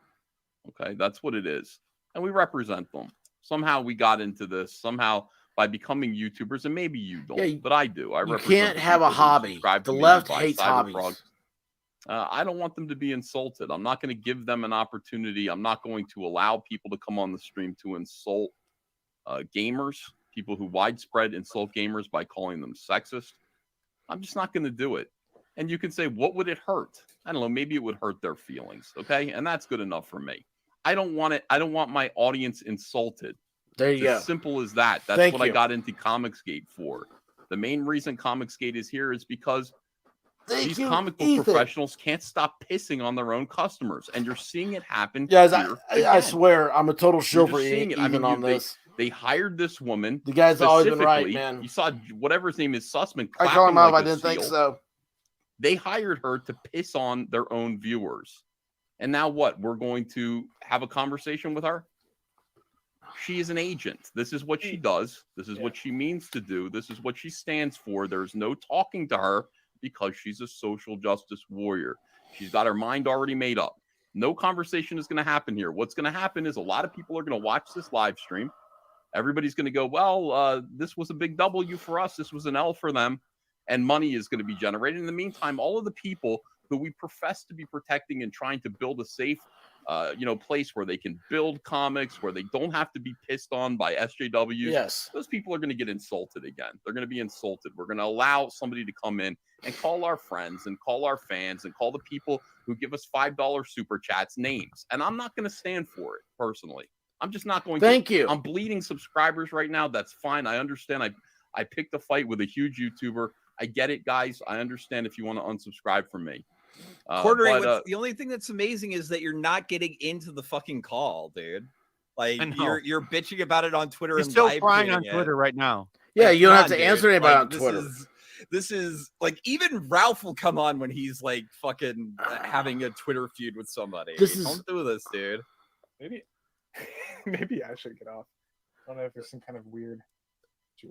Okay, that's what it is. And we represent them. Somehow we got into this. Somehow by becoming YouTubers, and maybe you don't, Yeah, but I do. I You represent can't the have a people who hobby. subscribe The to me, who left buy hates Cyberfrog. hobbies. I don't want them to be insulted. I'm not going to give them an opportunity. I'm not going to allow people to come on the stream to insult gamers, people who widespread insult gamers by calling them sexist. I'm just not going to do it. And you can say, what would it hurt? I don't know. Maybe it would hurt their feelings. Okay. And that's good enough for me. I don't want it. I don't want my audience insulted. There you It's go. as simple as that. That's Thank what I you. got into Comicsgate for. The main reason Comicsgate is here is because these comic book professionals can't stop pissing on their own customers, and you're seeing it happen. Guys, here I again. swear I'm a total show You're for just seeing it. Ethan on they, this. They hired this woman. The guy's always been right, specifically. man. You saw whatever his name is, Sussman. I call him out like if I didn't think seal. so. They hired her to piss on their own viewers. And now what? We're going to have a conversation with her? She is an agent. This is what she does. This is what she means to do. This is what she stands for. There's no talking to her because she's a social justice warrior. She's got her mind already made up. No conversation is going to happen here. What's going to happen is a lot of people are going to watch this live stream. Everybody's going to go, well, this was a big W for us. This was an L for them. And money is going to be generated. In the meantime, all of the people who we profess to be protecting and trying to build a safe, place where they can build comics, where they don't have to be pissed on by SJWs. Yes. Those people are going to get insulted again. They're going to be insulted. We're going to allow somebody to come in and call our friends and call our fans and call the people who give us $5 super chats names. And I'm not going to stand for it personally. I'm just not going to. Thank you. I'm bleeding subscribers right now. That's fine. I understand. I picked a fight with a huge YouTuber. I get it, guys. I understand if you want to unsubscribe from me. Quartering, the only thing that's amazing is that you're not getting into the fucking call, dude. Like you're bitching about it on Twitter. He's and still live crying on tweeting Twitter right now. Yeah, Like, you don't come have on, to answer dude. anybody Like, on Twitter. This is like even Ralph will come on when he's like fucking having a Twitter feud with somebody. Don't do this, dude. Maybe I should get off. I don't know if there's some kind of weird.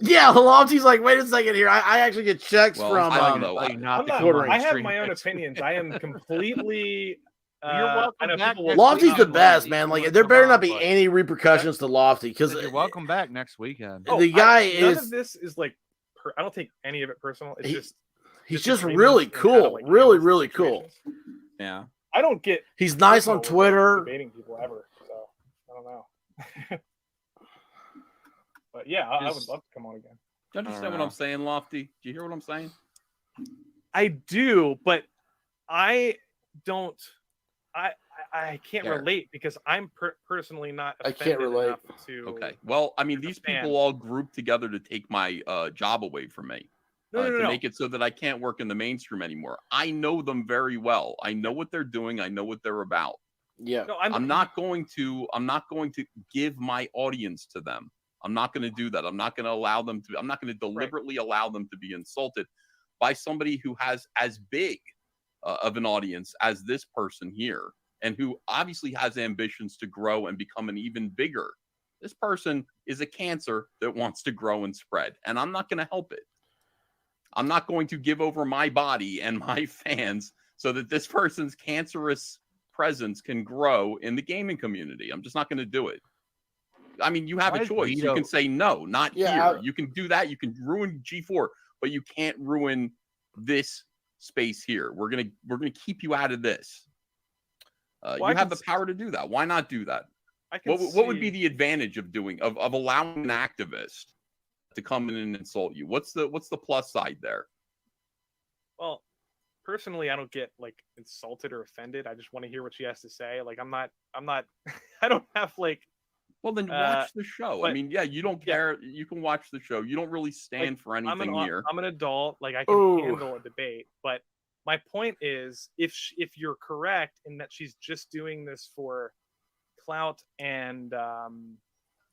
Yeah, Lofty's like, wait a second here. I actually get checks from. I don't know. I have my own opinions. I am completely. You're welcome back. Lofty's the best, man. Like, there better not be any repercussions to Lofty because you're welcome back next weekend. The guy none of this is like. I don't take any of it personal. It's he's just really cool, really cool. Yeah, I don't get. He's nice on Twitter. Debating people ever, so I don't know. But yeah, I would love to come on again. Do you understand what I'm saying, Lofty? Do you hear what I'm saying? I do, but I don't. I can't relate because I'm personally not. I can't relate. To okay. Well, I mean, these people all grouped together to take my job away from me. To make it so that I can't work in the mainstream anymore. I know them very well. I know what they're doing. I know what they're about. Yeah. No, I'm not going to give my audience to them. I'm not going to do that. I'm not going to allow them to. I'm not going to deliberately allow them to be insulted by somebody who has as big of an audience as this person here, and who obviously has ambitions to grow and become an even bigger. This person is a cancer that wants to grow and spread, and I'm not going to help it. I'm not going to give over my body and my fans so that this person's cancerous presence can grow in the gaming community. I'm just not going to do it. I mean, you have a choice. You can say no, not here. You can do that. You can ruin G4, but you can't ruin this space here. We're gonna keep you out of this. You have the power to do that. Why not do that? What would be the advantage of allowing an activist to come in and insult you? What's the plus side there? Well, personally, I don't get like insulted or offended. I just want to hear what she has to say. Like I'm not I don't have like. Well, then watch the show. I mean, yeah, you don't care. You can watch the show. You don't really stand for anything here. I'm an adult. Like I can handle a debate. But my point is, if you're correct in that she's just doing this for clout and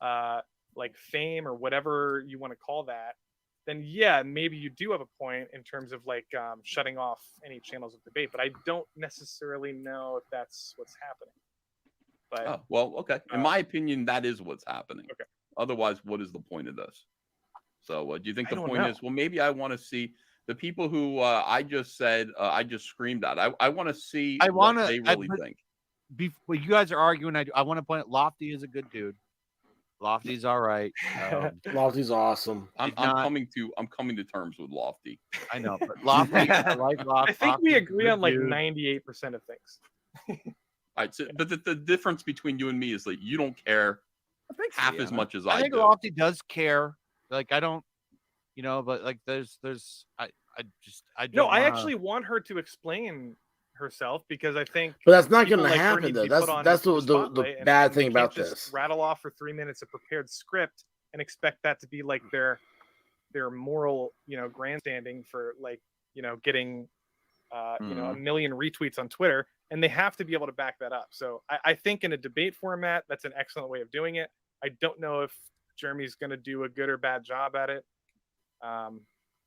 like fame or whatever you want to call that, then yeah, maybe you do have a point in terms of like shutting off any channels of debate. But I don't necessarily know if that's what's happening. But, well, okay. In my opinion, that is what's happening. Okay. Otherwise, what is the point of this? So do you think I the don't point know. is, well, maybe I want to see the people who I just said, I just screamed at. I want to see what they really think. Well, you guys are arguing. I want to point out Lofty is a good dude. Lofty's all right. Lofty's awesome. I'm coming to terms with Lofty. I know, but Lofty, I like Lofty. I think we Lofty's a agree good on like dude. 98% of things. All right, so, but the difference between you and me is like you don't care half as much as I think do. Lofty does care. Like I don't, but like there's I don't I actually want her to explain herself because I think. But that's not people going to like her happen need to though. be That's put on that's the spotlight, and bad you thing can't about just this. Rattle off for 3 minutes a prepared script and expect that to be like their moral, grandstanding for like, getting a million retweets on Twitter, and they have to be able to back that up. So I think in a debate format, that's an excellent way of doing it. I don't know if Jeremy's going to do a good or bad job at it.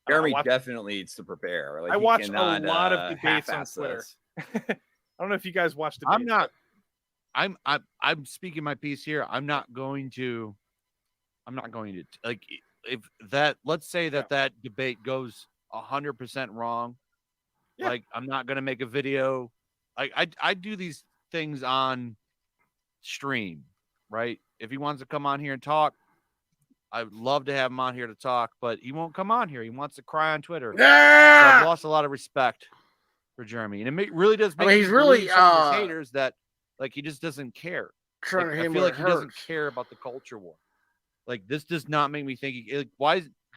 Jeremy definitely needs to prepare. Like, I watch a cannot, lot of debates on Twitter. I don't know if you guys watch debates. I'm speaking my piece here. I'm not going to like if that. Let's say that debate goes 100% wrong. Yeah. Like I'm not gonna make a video. I do these things on stream, right? If he wants to come on here and talk, I'd love to have him on here to talk, but he won't come on here. He wants to cry on Twitter. So I've lost a lot of respect for Jeremy, and it really does make he's really some of his haters that like he just doesn't care. Trying Like, to I feel like he doesn't care about the culture war. Like this does not make me think.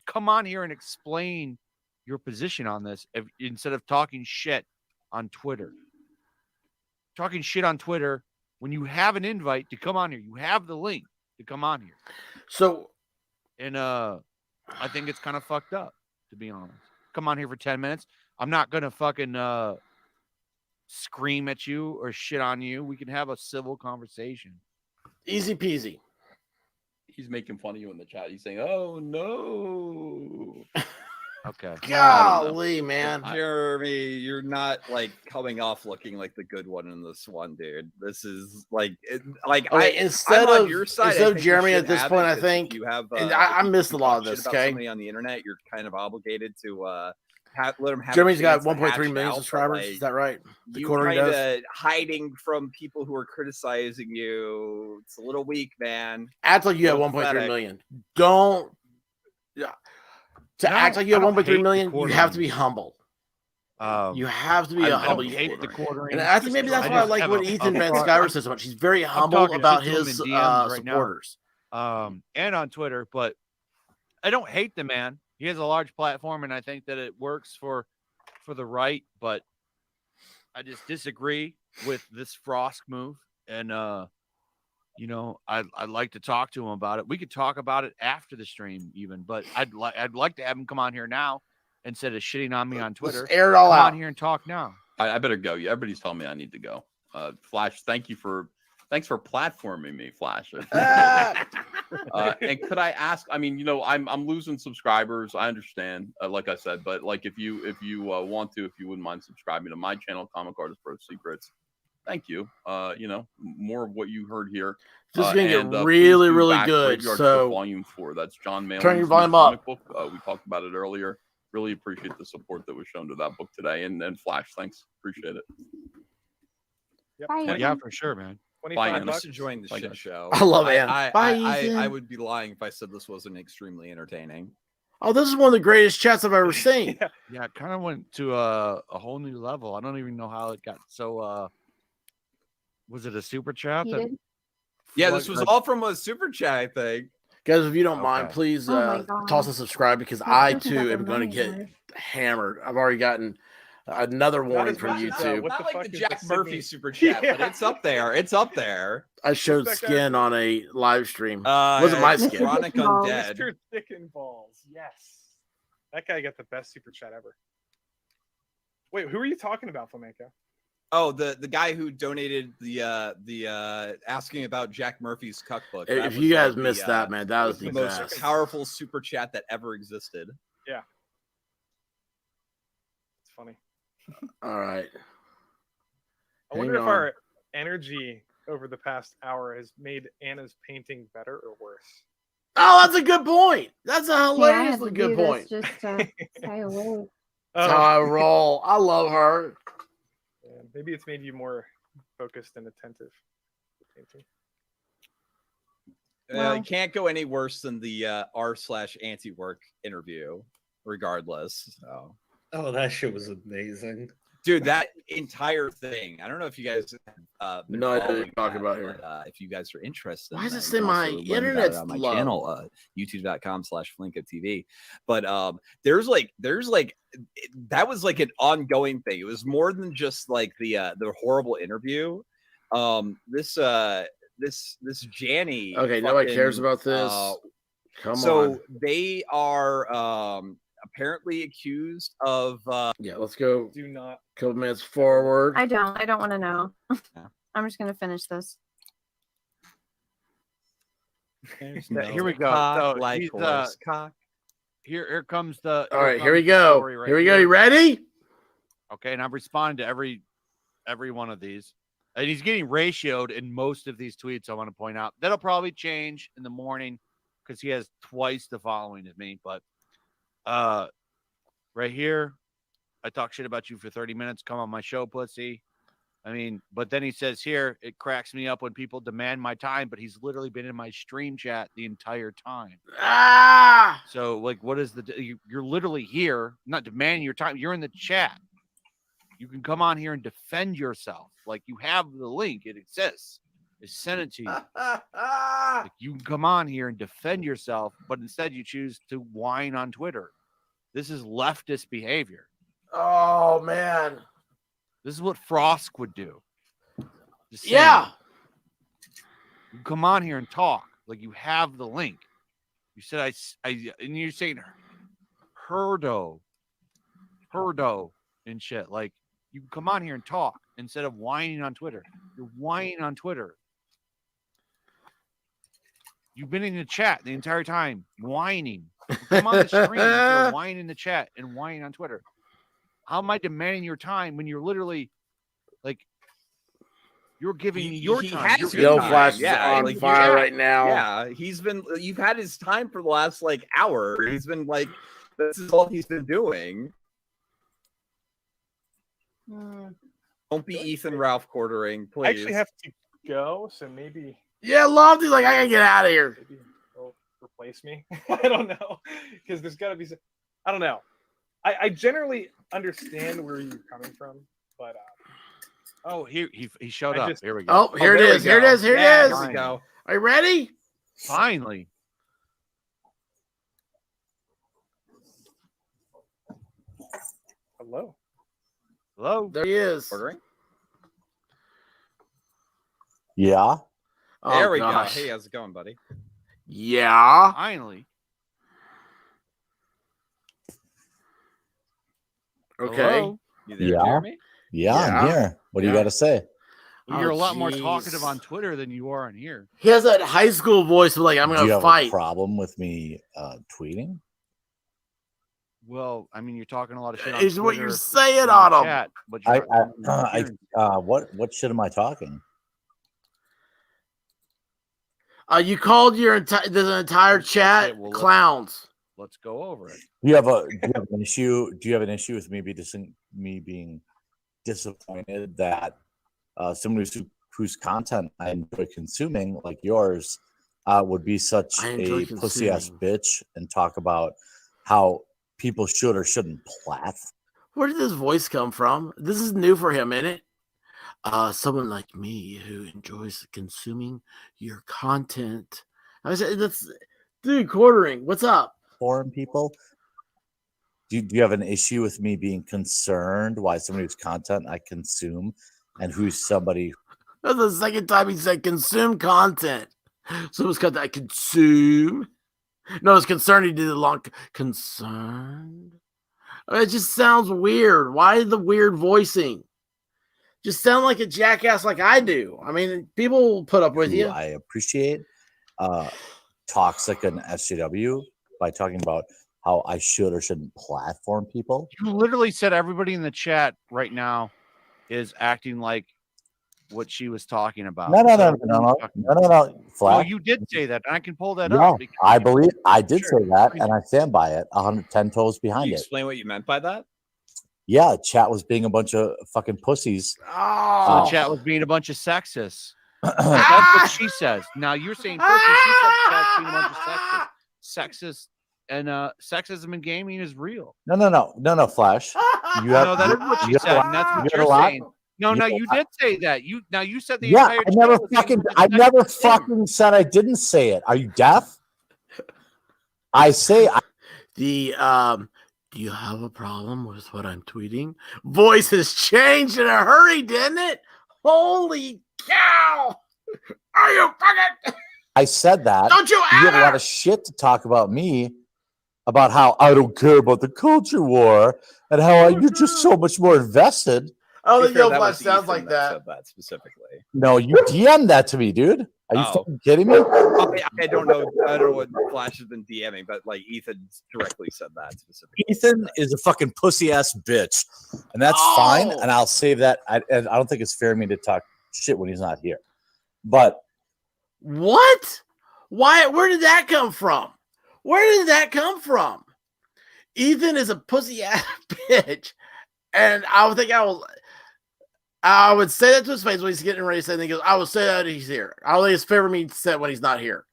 Come on here and explain your position on this instead of talking shit on Twitter. Talking shit on Twitter when you have an invite to come on here, you have the link to come on here. So, and I think it's kind of fucked up, to be honest. Come on here for 10 minutes. I'm not gonna fucking scream at you or shit on you. We can have a civil conversation. Easy peasy. He's making fun of you in the chat. He's saying, "Oh no." Okay. Golly, man. Jeremy, you're not like coming off looking like the good one in this one, dude. This is like, instead I'm on of your side, instead I of think you Jeremy should at this have point, it, I 'cause think if you have. and I missed a lot of shit this. about Okay, somebody on the internet, you're kind of obligated to let him have. Jeremy's a got chance to 1.3 hash million out, subscribers. but, Is that right? The you quarter he kind does. of hiding from people who are criticizing you. It's a little weak, man. Act like you have 1.3 million. Don't. Yeah. To act like you have 1.3 million, you have to be humble. You have to be a humble. I don't hate the quartering. And I think maybe that's why I like what Ethan Van Skyver says so much. He's very humble about his supporters. And on Twitter, but I don't hate the man. He has a large platform, and I think that it works for the right, but I just disagree with this Frost move. And I'd like to talk to him about it. We could talk about it after the stream even, but I'd like to have him come on here now instead of shitting on me on Twitter. Let's air it all out. Come on here and talk now. I better go. Yeah, everybody's telling me I need to go. Flash, thanks for platforming me, Flash. And could I ask? I mean, I'm losing subscribers. I understand, like I said, but like if you want to, if you wouldn't mind subscribing to my channel, Comic Artist Pro Secrets. Thank you. More of what you heard here. This is gonna get really, really good. So volume 4. That's John Mayall's turn your volume up. Book. We talked about it earlier. Really appreciate the support that was shown to that book today. And Flash, thanks. Appreciate it. Yep. Yeah, for sure, man. I'm just enjoying the shit show. I love it. I would be lying if I said this wasn't extremely entertaining. Oh, this is one of the greatest chats I've ever seen. Yeah, it kind of went to a whole new level. I don't even know how it got so. Was it a super chat? Yeah, this was all from a super chat, I think. Guys, if you don't mind, please toss a subscribe because I too am going to get hammered. I've already gotten another warning from YouTube. Not like the Jack Murphy super chat, but it's up there. It's up there. I showed skin on a live stream. It wasn't my skin. Chronic Undead. Mr. Dick and Balls. Yes. That guy got the best super chat ever. Wait, who are you talking about, Flamenco? Oh, the guy who donated the asking about Jack Murphy's cookbook. If you guys missed that, man, that was the most best. powerful super chat that ever existed. Yeah. It's funny. All right. I wonder if our energy over the past hour has made Anna's painting better or worse. Oh, that's a good point. That's a Yeah, I had hilariously to good do point. this just to stay awake. That's how I roll. I love her. Yeah, maybe it's made you more focused and attentive. It can't go any worse than the r/anti-work interview, regardless. So. Oh, that shit was amazing. Dude, that entire thing. I don't know if you guys been No, I following didn't talk that, about here. but, if you guys are interested, Why in does that, it you say can my also learn about internet's it on my low? channel, youtube.com/FlinkaTV. But there's like that was like an ongoing thing. It was more than just like the horrible interview. This Janny. Okay, nobody cares about this. Come on. So they are apparently accused of yeah, let's go. Do not. Couple minutes forward. I don't want to know. I'm just gonna finish this. Here we go. So he's, here comes the. All right, here we go. Here we go. You ready? Okay, and I've responded to every one of these, and he's getting ratioed in most of these tweets. I want to point out that'll probably change in the morning because he has twice the following as me. But right here, I talk shit about you for 30 minutes. Come on my show, pussy. I mean, but then he says here, it cracks me up when people demand my time, but he's literally been in my stream chat the entire time. Ah! So, like, what is you're literally here, not demanding your time. You're in the chat. You can come on here and defend yourself. Like, you have the link. It exists. It's sent it to you. Like, you can come on here and defend yourself, but instead you choose to whine on Twitter. This is leftist behavior. Oh, man. This is what Frost would do. Yeah. You come on here and talk. Like, you have the link. You said and you're saying herdo and shit. Like, you come on here and talk instead of whining on Twitter. You're whining on Twitter. You've been in the chat the entire time, whining. You come on the stream instead of whining in the chat and whining on Twitter. How am I demanding your time when you're literally, like, you're giving me your time? Yo, Flash is on like, fire right now. Yeah, you've had his time for the last, like, hour. He's been, like, this is all he's been doing. Don't be Ethan Ralph quartering, please. I actually have to go, so maybe. Yeah, Lofty's like, I gotta get out of here. Maybe he'll replace me. I don't know, because there's got to be. I don't know. I generally understand where you're coming from, but oh, he showed up. Here we go. Oh, here it is. Here it is. Here it is. Here we go. Are you ready? Finally. Hello. Hello. There he is. Ordering. Yeah. There we go. Hey, how's it going, buddy? Yeah. Finally. Okay. Hello? You there, Yeah. Jeremy? Yeah, I'm here. What do you got to say? Well, you're a lot more geez. talkative on Twitter than you are on here. He has that high school voice of like, I'm Do you gonna have fight. a problem with me tweeting? Well, I mean, you're talking a lot of shit on Is Twitter. what you're saying in on the him. chat, but you're What shit am I talking? You called your entire chat well, clowns. Let's go over it. Do you have an issue? Do you have an issue with me being disappointed that someone whose content I enjoy consuming, like yours, would be such a pussy ass bitch and talk about how people should or shouldn't platform? Where did this voice come from? This is new for him, isn't it? Someone like me who enjoys consuming your content. I was that's dude quartering. What's up? Foreign people. Do you have an issue with me being concerned why somebody whose content I consume and who's somebody? That's the second time he said consume content. Someone's got that consume. No, it's concerned. He did a long concerned. It just sounds weird. Why the weird voicing? Just sound like a jackass like I do. I mean, people will put up with you. I appreciate talks like an SJW by talking about how I should or shouldn't platform people. You literally said everybody in the chat right now is acting like what she was talking about. No. Oh, Flash. you did say that. And I can pull that Yeah, up. because- I believe I did Sure. say that, and I stand by it. 110 toes Can behind you it. explain what you meant by that? Yeah, chat was being a bunch of fucking pussies. Oh, The chat was being a bunch of sexists. That's what she says. Now you're saying pussy. She said the chat's being a bunch of sexists. Sexist and sexism in gaming is real. No, Flash. You have, No, that is what she you said, and that's you what got a you're lot. saying. No, you did say that. You said the Yeah, entire I never chat was being a bunch of I never sexist things. fucking said I didn't say it. Are you deaf? I say the do you have a problem with what I'm tweeting? Voice has changed in a hurry, didn't it? Holy cow! Are you fucking? I said that. Don't you You have a lot ever? of shit to talk about me, about how I don't care about the culture war and how you're just so much more invested. Oh, To the be fair, Yo that Flash was sounds Ethan like that. said that specifically. No, you DM'd that to me, dude. Are you Oh. fucking kidding me? I don't know. I don't know what Flash has been DMing, but like Ethan directly said that specifically. Ethan is a fucking pussy ass bitch, and that's fine. And I'll save that. And I don't think it's fair of me to talk shit when he's not here. But What? Why? Where did that come from? Where did that come from? Ethan is a pussy ass bitch, and I would think I would say that to his face when he's getting ready to say that. He goes, I would say that he's here. I don't think it's fair for me to say when he's not here.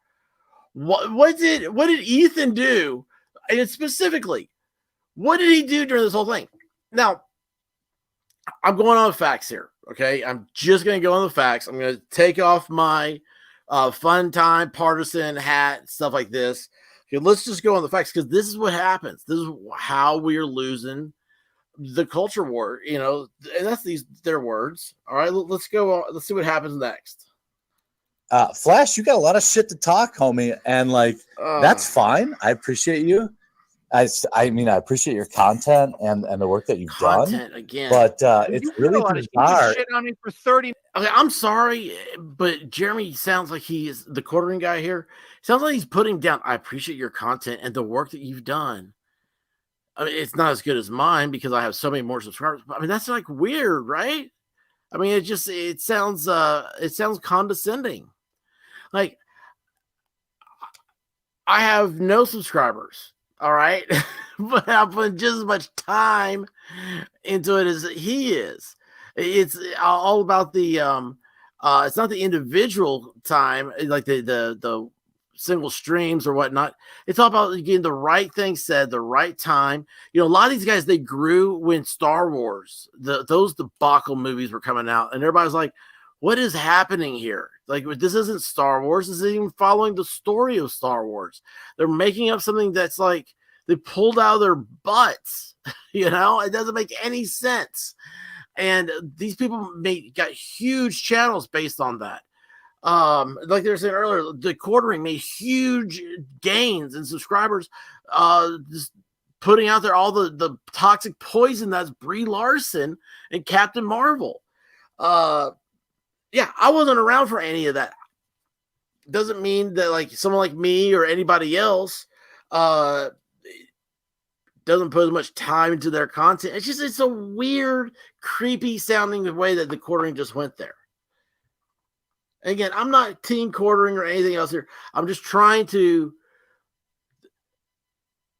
What did Ethan do? And specifically, what did he do during this whole thing? Now, I'm going on the facts here. Okay. I'm just going to go on the facts. I'm going to take off my fun time partisan hat, stuff like this. Okay, let's just go on the facts, because this is what happens. This is how we are losing the culture war, and that's their words. All right, let's go. Let's see what happens next. Flash, you got a lot of shit to talk, homie, and that's fine. I appreciate you. I mean, I appreciate your content and the work that you've done. Again, but it's really bizarre. Shit on me for 30. Okay, I'm sorry, but Jeremy sounds like he is the quartering guy here. Sounds like he's putting down. I appreciate your content and the work that you've done. I mean, it's not as good as mine because I have so many more subscribers. But I mean, that's like weird, right? I mean, it sounds condescending. Like, I have no subscribers, all right, but I put just as much time into it as he is. It's all about the it's not the individual time, like the single streams or whatnot. It's all about getting the right thing said, the right time. A lot of these guys, they grew when Star Wars, those debacle movies were coming out, and everybody's like, what is happening here? Like, this isn't Star Wars. This isn't even following the story of Star Wars. They're making up something that's like they pulled out of their butts. It doesn't make any sense. And these people got huge channels based on that. Like they were saying earlier, the quartering made huge gains in subscribers, just putting out there all the toxic poison that's Brie Larson and Captain Marvel. Yeah, I wasn't around for any of that. Doesn't mean that like someone like me or anybody else doesn't put as much time into their content. It's a weird, creepy sounding way that the quartering just went there. Again, I'm not team quartering or anything else here. I'm just trying to.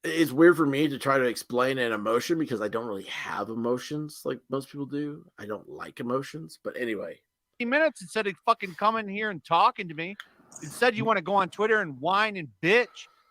It's weird for me to try to explain an emotion because I don't really have emotions like most people do. I don't like emotions, but anyway. Minutes instead of fucking coming here and talking to me. Instead, you want to go on Twitter and whine and bitch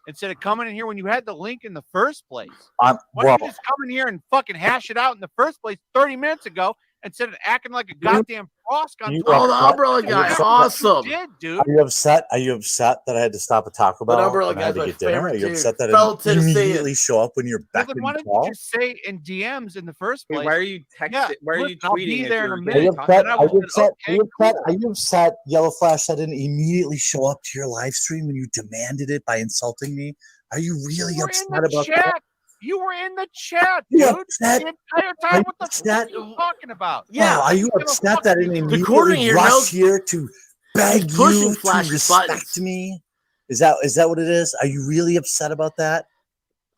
instead of coming in here when you had the link in the first place. Why don't you just come in here and fucking hash it out in the first place 30 minutes ago instead of acting like a goddamn frosk on Twitter? Oh, the umbrella guy, awesome. You did, dude. Are you upset? Are you upset that I had to stop at Taco Bell and I had to get dinner? Are you upset that I didn't immediately show up when you're back in Why didn't call? you just say in DMs in the first place? Wait, why are you texting? Why are you I'll tweeting? be if there in you're a Are minute. you upset? And I Are you would've upset? said, Are you upset? cool. Are you upset, Yellow Flash? I didn't immediately show up to your live stream when you demanded it by insulting me. Are you really upset about that? You were in the chat, You dude. upset? The entire Are time. you What the upset? fuck are you talking about? Yeah. Oh, are you Give a upset fuck that I if didn't you- immediately rush here to beg pushing you to Flash's respect buttons. me? Is that what it is? Are you really upset about that?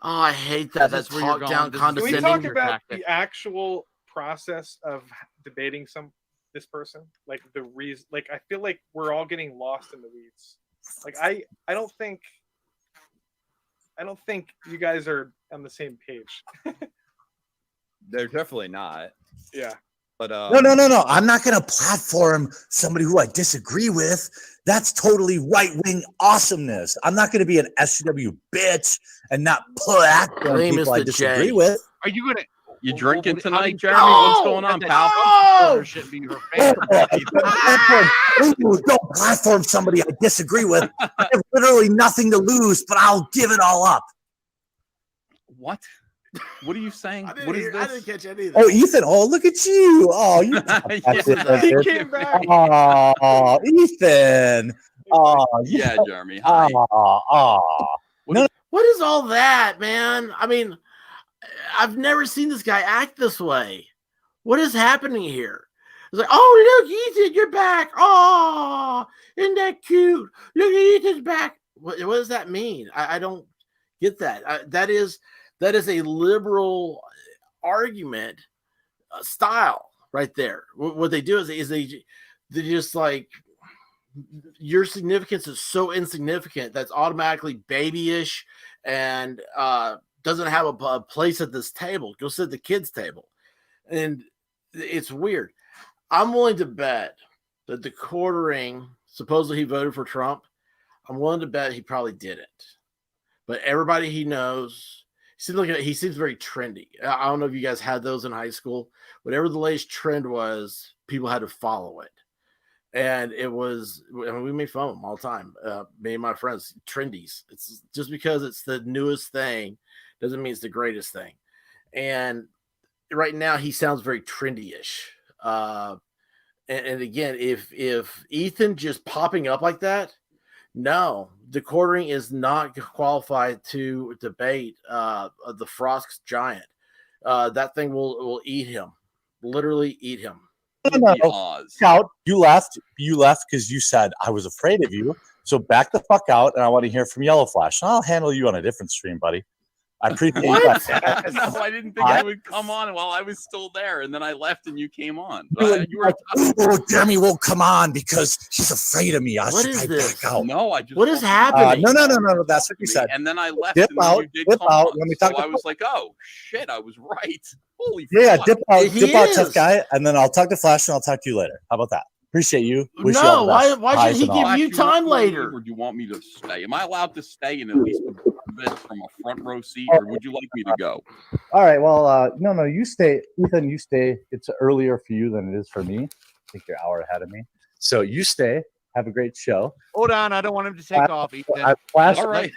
Oh, I hate that. That's where you're talk down going. This is- Can we condescending. talk your about tactic. the actual process of debating this person, like the reason, like I feel like we're all getting lost in the weeds. Like I don't think you guys are on the same page. They're definitely not. Yeah. But No. I'm not going to platform somebody who I disagree with. That's totally right-wing awesomeness. I'm not going to be an SCW bitch and not platform people I disagree with. Are you gonna? You drinking How tonight, did- Jeremy? What's going on, pal? Oh! Shouldn't be her favorite. Don't platform somebody I disagree with. I have literally nothing to lose, but I'll give it all up. What? What are you saying? What is I this? didn't catch any of that. Oh, Ethan! Oh, look at you! Oh, you! He came back. Oh, Ethan! Oh, Yeah, Jeremy. Hi. What is all that, man? I mean, I've never seen this guy act this way. What is happening here? It's like, oh, look, Ethan, you're back. Oh, isn't that cute? Look, Ethan's back. What does that mean? I don't get that. That is a liberal argument style right there. What they do is they just like, your significance is so insignificant that's automatically babyish and doesn't have a place at this table. Go sit at the kids' table. And it's weird. I'm willing to bet that the quartering, supposedly he voted for Trump. I'm willing to bet he probably didn't. But everybody he knows, he seems very trendy. I don't know if you guys had those in high school. Whatever the latest trend was, people had to follow it. And it was, I mean, we made fun of them all the time. Me and my friends, trendies. It's just because it's the newest thing doesn't mean it's the greatest thing. And right now he sounds very trendy-ish. And again, if Ethan just popping up like that, no, the quartering is not qualified to debate the Frost giant. That thing will eat him, literally eat him. No. Scout, you left because you said I was afraid of you. So back the fuck out, and I want to hear from Yellow Flash. I'll handle you on a different stream, buddy. I appreciate that. No, I didn't think I would come on while I was still there, and then I left and you came on. You were like, oh, Jeremy won't come on because he's afraid of me. What is this? Back out. No, I just. What is happening? No. That's what you said. And then I left. Dip and then out. You did Dip come out. on. Let me talk. So I was like, oh shit, I was right. Holy. Yeah, fuck. dip out. He Dip out, is. tough guy. And then I'll talk to Flash and I'll talk to you later. How about that? Appreciate you. Wish you No, all the best. why should he Highs and give all. you time want me to later? leave, or do you want me to stay? Am I allowed to stay and at least bit from a front row seat, or would you like me to go? All right. Well, no. You stay, Ethan. You stay. It's earlier for you than it is for me. I think you're an hour ahead of me. So you stay. Have a great show. Hold on, I don't want him to take off, Ethan. Flash. All right.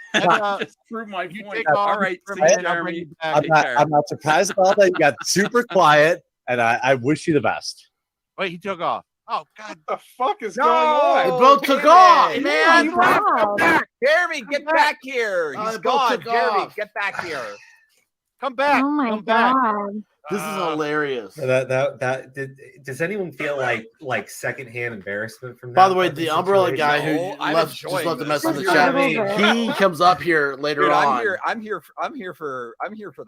Just prove my you point. take off All right. for a See you, minute, I'll bring Jeremy. you back. I'm not surprised about that. You got super quiet, and I wish you the best. Wait, he took off. Oh God! What the fuck is No! going on? They both took off, it. man. Oh my God. back. Jeremy, get back here. Oh, He's they both gone. took Jeremy, off. get back here. Come back! Oh my Come back! God. This is hilarious. Does anyone feel like secondhand embarrassment from that? By the way, fucking the umbrella guy situation? who I'm just enjoying left a this. message in the Just chat. over. He comes up here later Dude, on. I'm here for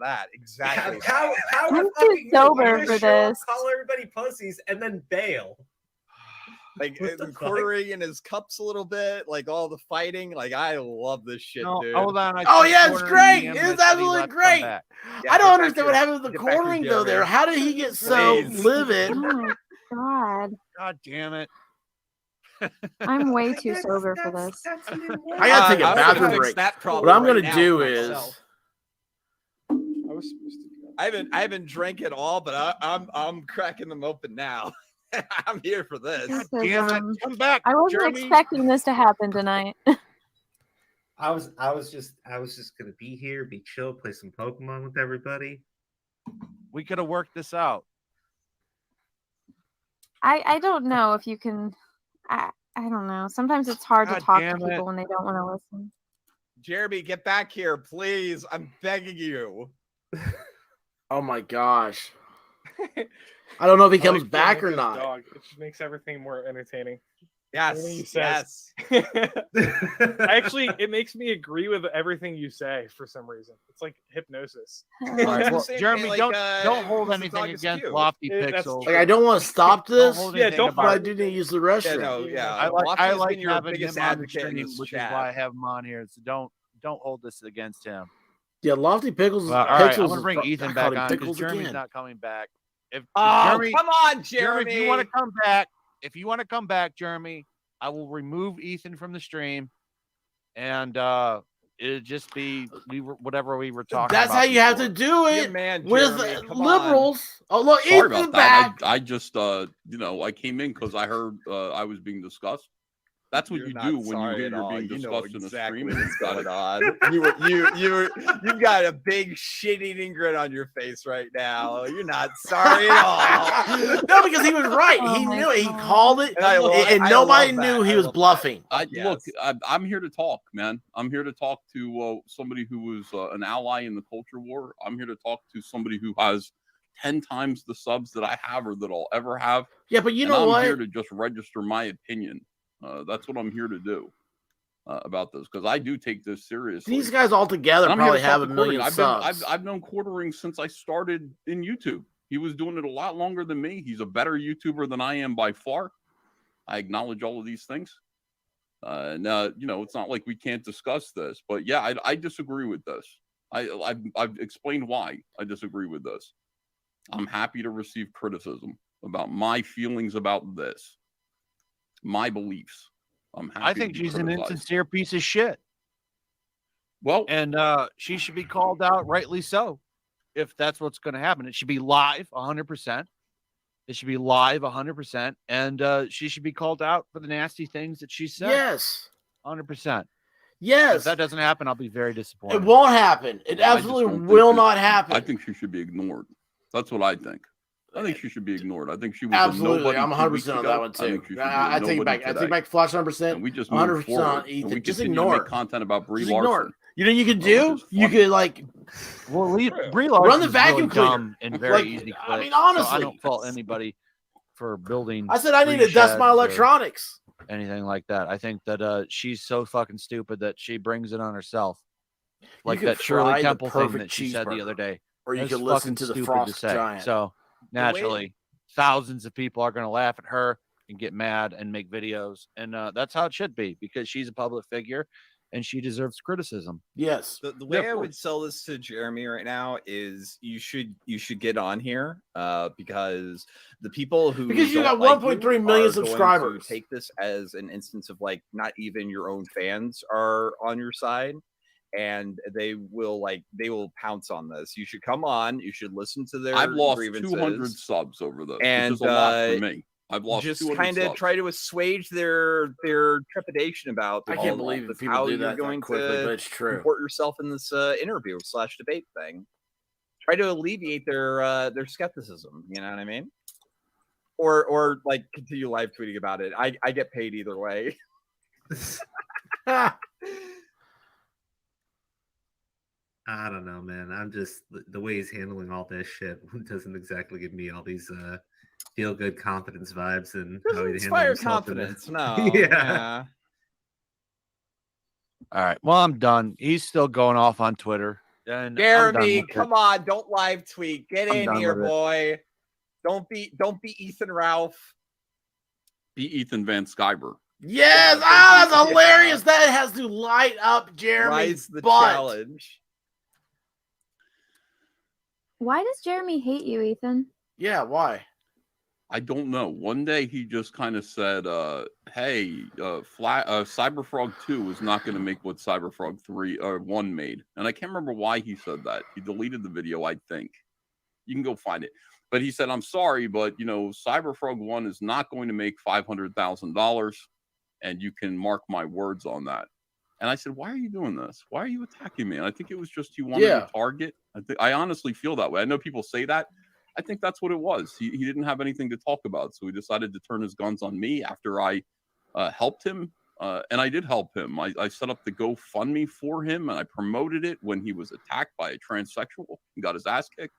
that. Exactly. How I'm the too fuck are you sober gonna for show up, this. call everybody pussies, and then bail? Like What the the fuck? quartering in his cups a little bit, like all the fighting. Like I love this shit, No, dude. hold on. Oh yeah, it's great. It's absolutely great. Yeah, I don't get back understand what here. happened with the Get back here, quartering though. Jeremy. There, how did he get so Please. livid? Oh my God. God damn it! I'm way too sober for this. I gotta take a I'm gonna bathroom fix break. that problem What I'm right gonna now do for is myself. I was supposed to go. I haven't drank it all, but I'm cracking them open now. I'm here for this. This is, Damn it! Come back! I wasn't Jeremy. expecting this to happen tonight. I was just gonna be here, be chill, play some Pokemon with everybody. We could have worked this out. I don't know if you can. I don't know. Sometimes it's hard to God talk to damn it. people when they don't want to listen. Jeremy, get back here, please. I'm begging you. Oh my gosh. I don't know if he I comes like back playing or with his not. Dog. It just makes everything more entertaining. Everything he Yes. says. Actually, it makes me agree with everything you say for some reason. It's like hypnosis. All right, well, Jeremy, like, don't hold this anything dog is against cute. Lofty That's Pixels. Like, I don't want to stop Don't this, hold Yeah, anything don't but I about do it. need to use the restroom. Yeah, no, yeah. I Lofty's like been your having biggest him on the advocate in stream, this which is chat. why I have him on here. So don't hold this against him. Yeah, Lofty Pickles. Well, all right, I'm Pixels gonna bring is- Ethan I back called him on because Pickles Jeremy's again. not coming back. If Oh, Jeremy, come on, Jeremy, Jeremy. if you want to come back, Jeremy, I will remove Ethan from the stream, and it'd just be whatever we were talking That's about. how you have before. to do Be a it man, with Jeremy. Come liberals. Oh, look, Sorry Ethan's about that. back. I just I came in because I heard I was being discussed. That's what You're you not do when you sorry hear at you're all. being You know discussed in a exactly stream. what's going on. You've got a big shit-eating grin on your face right now. You're not sorry at all. No, because he was right. Oh He my knew it. He God. called it, And I love- and I nobody love knew that. he I was love that. bluffing. Look, Yes. I'm here to talk, man. I'm here to talk to somebody who was an ally in the culture war. I'm here to talk to somebody who has 10 times the subs that I have or that I'll ever have. Yeah, but you And know I'm what? here to just register my opinion. That's what I'm here to do about this, because I do take this seriously. These guys all together And I'm here probably to talk have to a million Quartering. subs. I've known Quartering since I started in YouTube. He was doing it a lot longer than me. He's a better YouTuber than I am by far. I acknowledge all of these things. Now, it's not like we can't discuss this, but yeah, I disagree with this. I've explained why I disagree with this. I'm happy to receive criticism about my feelings about this, my beliefs. I'm happy. I think to be she's an criticized. insincere piece of shit. Well, and she should be called out, rightly so, if that's what's going to happen. It should be live 100%. It should be live 100%. And she should be called out for the nasty things that she said. Yes. 100%. Yes. If that doesn't happen, I'll be very disappointed. It won't happen. It I just absolutely don't think will that- not happen. I think she should be ignored. That's what I think. I think she should be ignored. I think she was Absolutely. a nobody. I'm 2 weeks 100% on ago. that one I too. think she should be a I take it nobody back. I today. take back flash 100%. And we just 100% move forward. on And Ethan. we Just continue to ignore make it. content about Brie Just ignore Larson. it. You know what you could Which do? is You funny. could like Well, Brie run the Larson's vacuum really cleaner. dumb and very Like, easy. I mean, click, so I honestly. don't fault anybody for building. I said I need Brie to dust my sheds or electronics. anything like that. I think that she's so fucking stupid that she brings it on herself. Like could that Shirley fry the Temple thing perfect that she said the cheeseburger. other day. Or you That's could listen fucking to the stupid Frost say. Giant. So naturally, thousands of people are going to laugh at her and get mad and make videos, and that's how it should be because she's a public figure and she deserves criticism. Yes. The way I would sell this to Jeremy right now is you should get on here because the people who Because you don't got like 1.3 you million are going to subscribers. take this as an instance of like not even your own fans are on your side. And they will pounce on this. You should come on. You should listen to their I've lost grievances 200 subs over this, and which is a lot for me. I've lost just 200 kind of subs. try to assuage their trepidation about I can't all believe of that people how do you're that going quickly, to but it's true. comport yourself in this interview / debate thing. Try to alleviate their skepticism. You know what I mean? Or like continue live tweeting about it. I get paid either way. I don't know, man. I'm just the way he's handling all this shit doesn't exactly give me all these feel good confidence vibes and how he Inspire handles himself in confidence. it. No. Yeah. All right. Well, I'm done. He's still going off on Twitter. And I'm done Jeremy, with it. come on, don't live tweet. Get I'm in done here, with it. boy. Don't be Ethan Ralph. Be Ethan Van Skyver. Yes. Ah, that's hilarious. That has to light up Jeremy's Rise the butt. challenge. Why does Jeremy hate you, Ethan? Yeah, why? I don't know. One day he just kind of said, hey, Cyberfrog 2 is not going to make what Cyberfrog 1 made. And I can't remember why he said that. He deleted the video, I think. You can go find it. But he said, I'm sorry, but, Cyberfrog 1 is not going to make $500,000, and you can mark my words on that. And I said, why are you doing this? Why are you attacking me? And I think it was just you wanted to target. I honestly feel that way. I know people say that. I think that's what it was. He didn't have anything to talk about, so he decided to turn his guns on me after I helped him. And I did help him. I set up the GoFundMe for him, and I promoted it when he was attacked by a transsexual and got his ass kicked.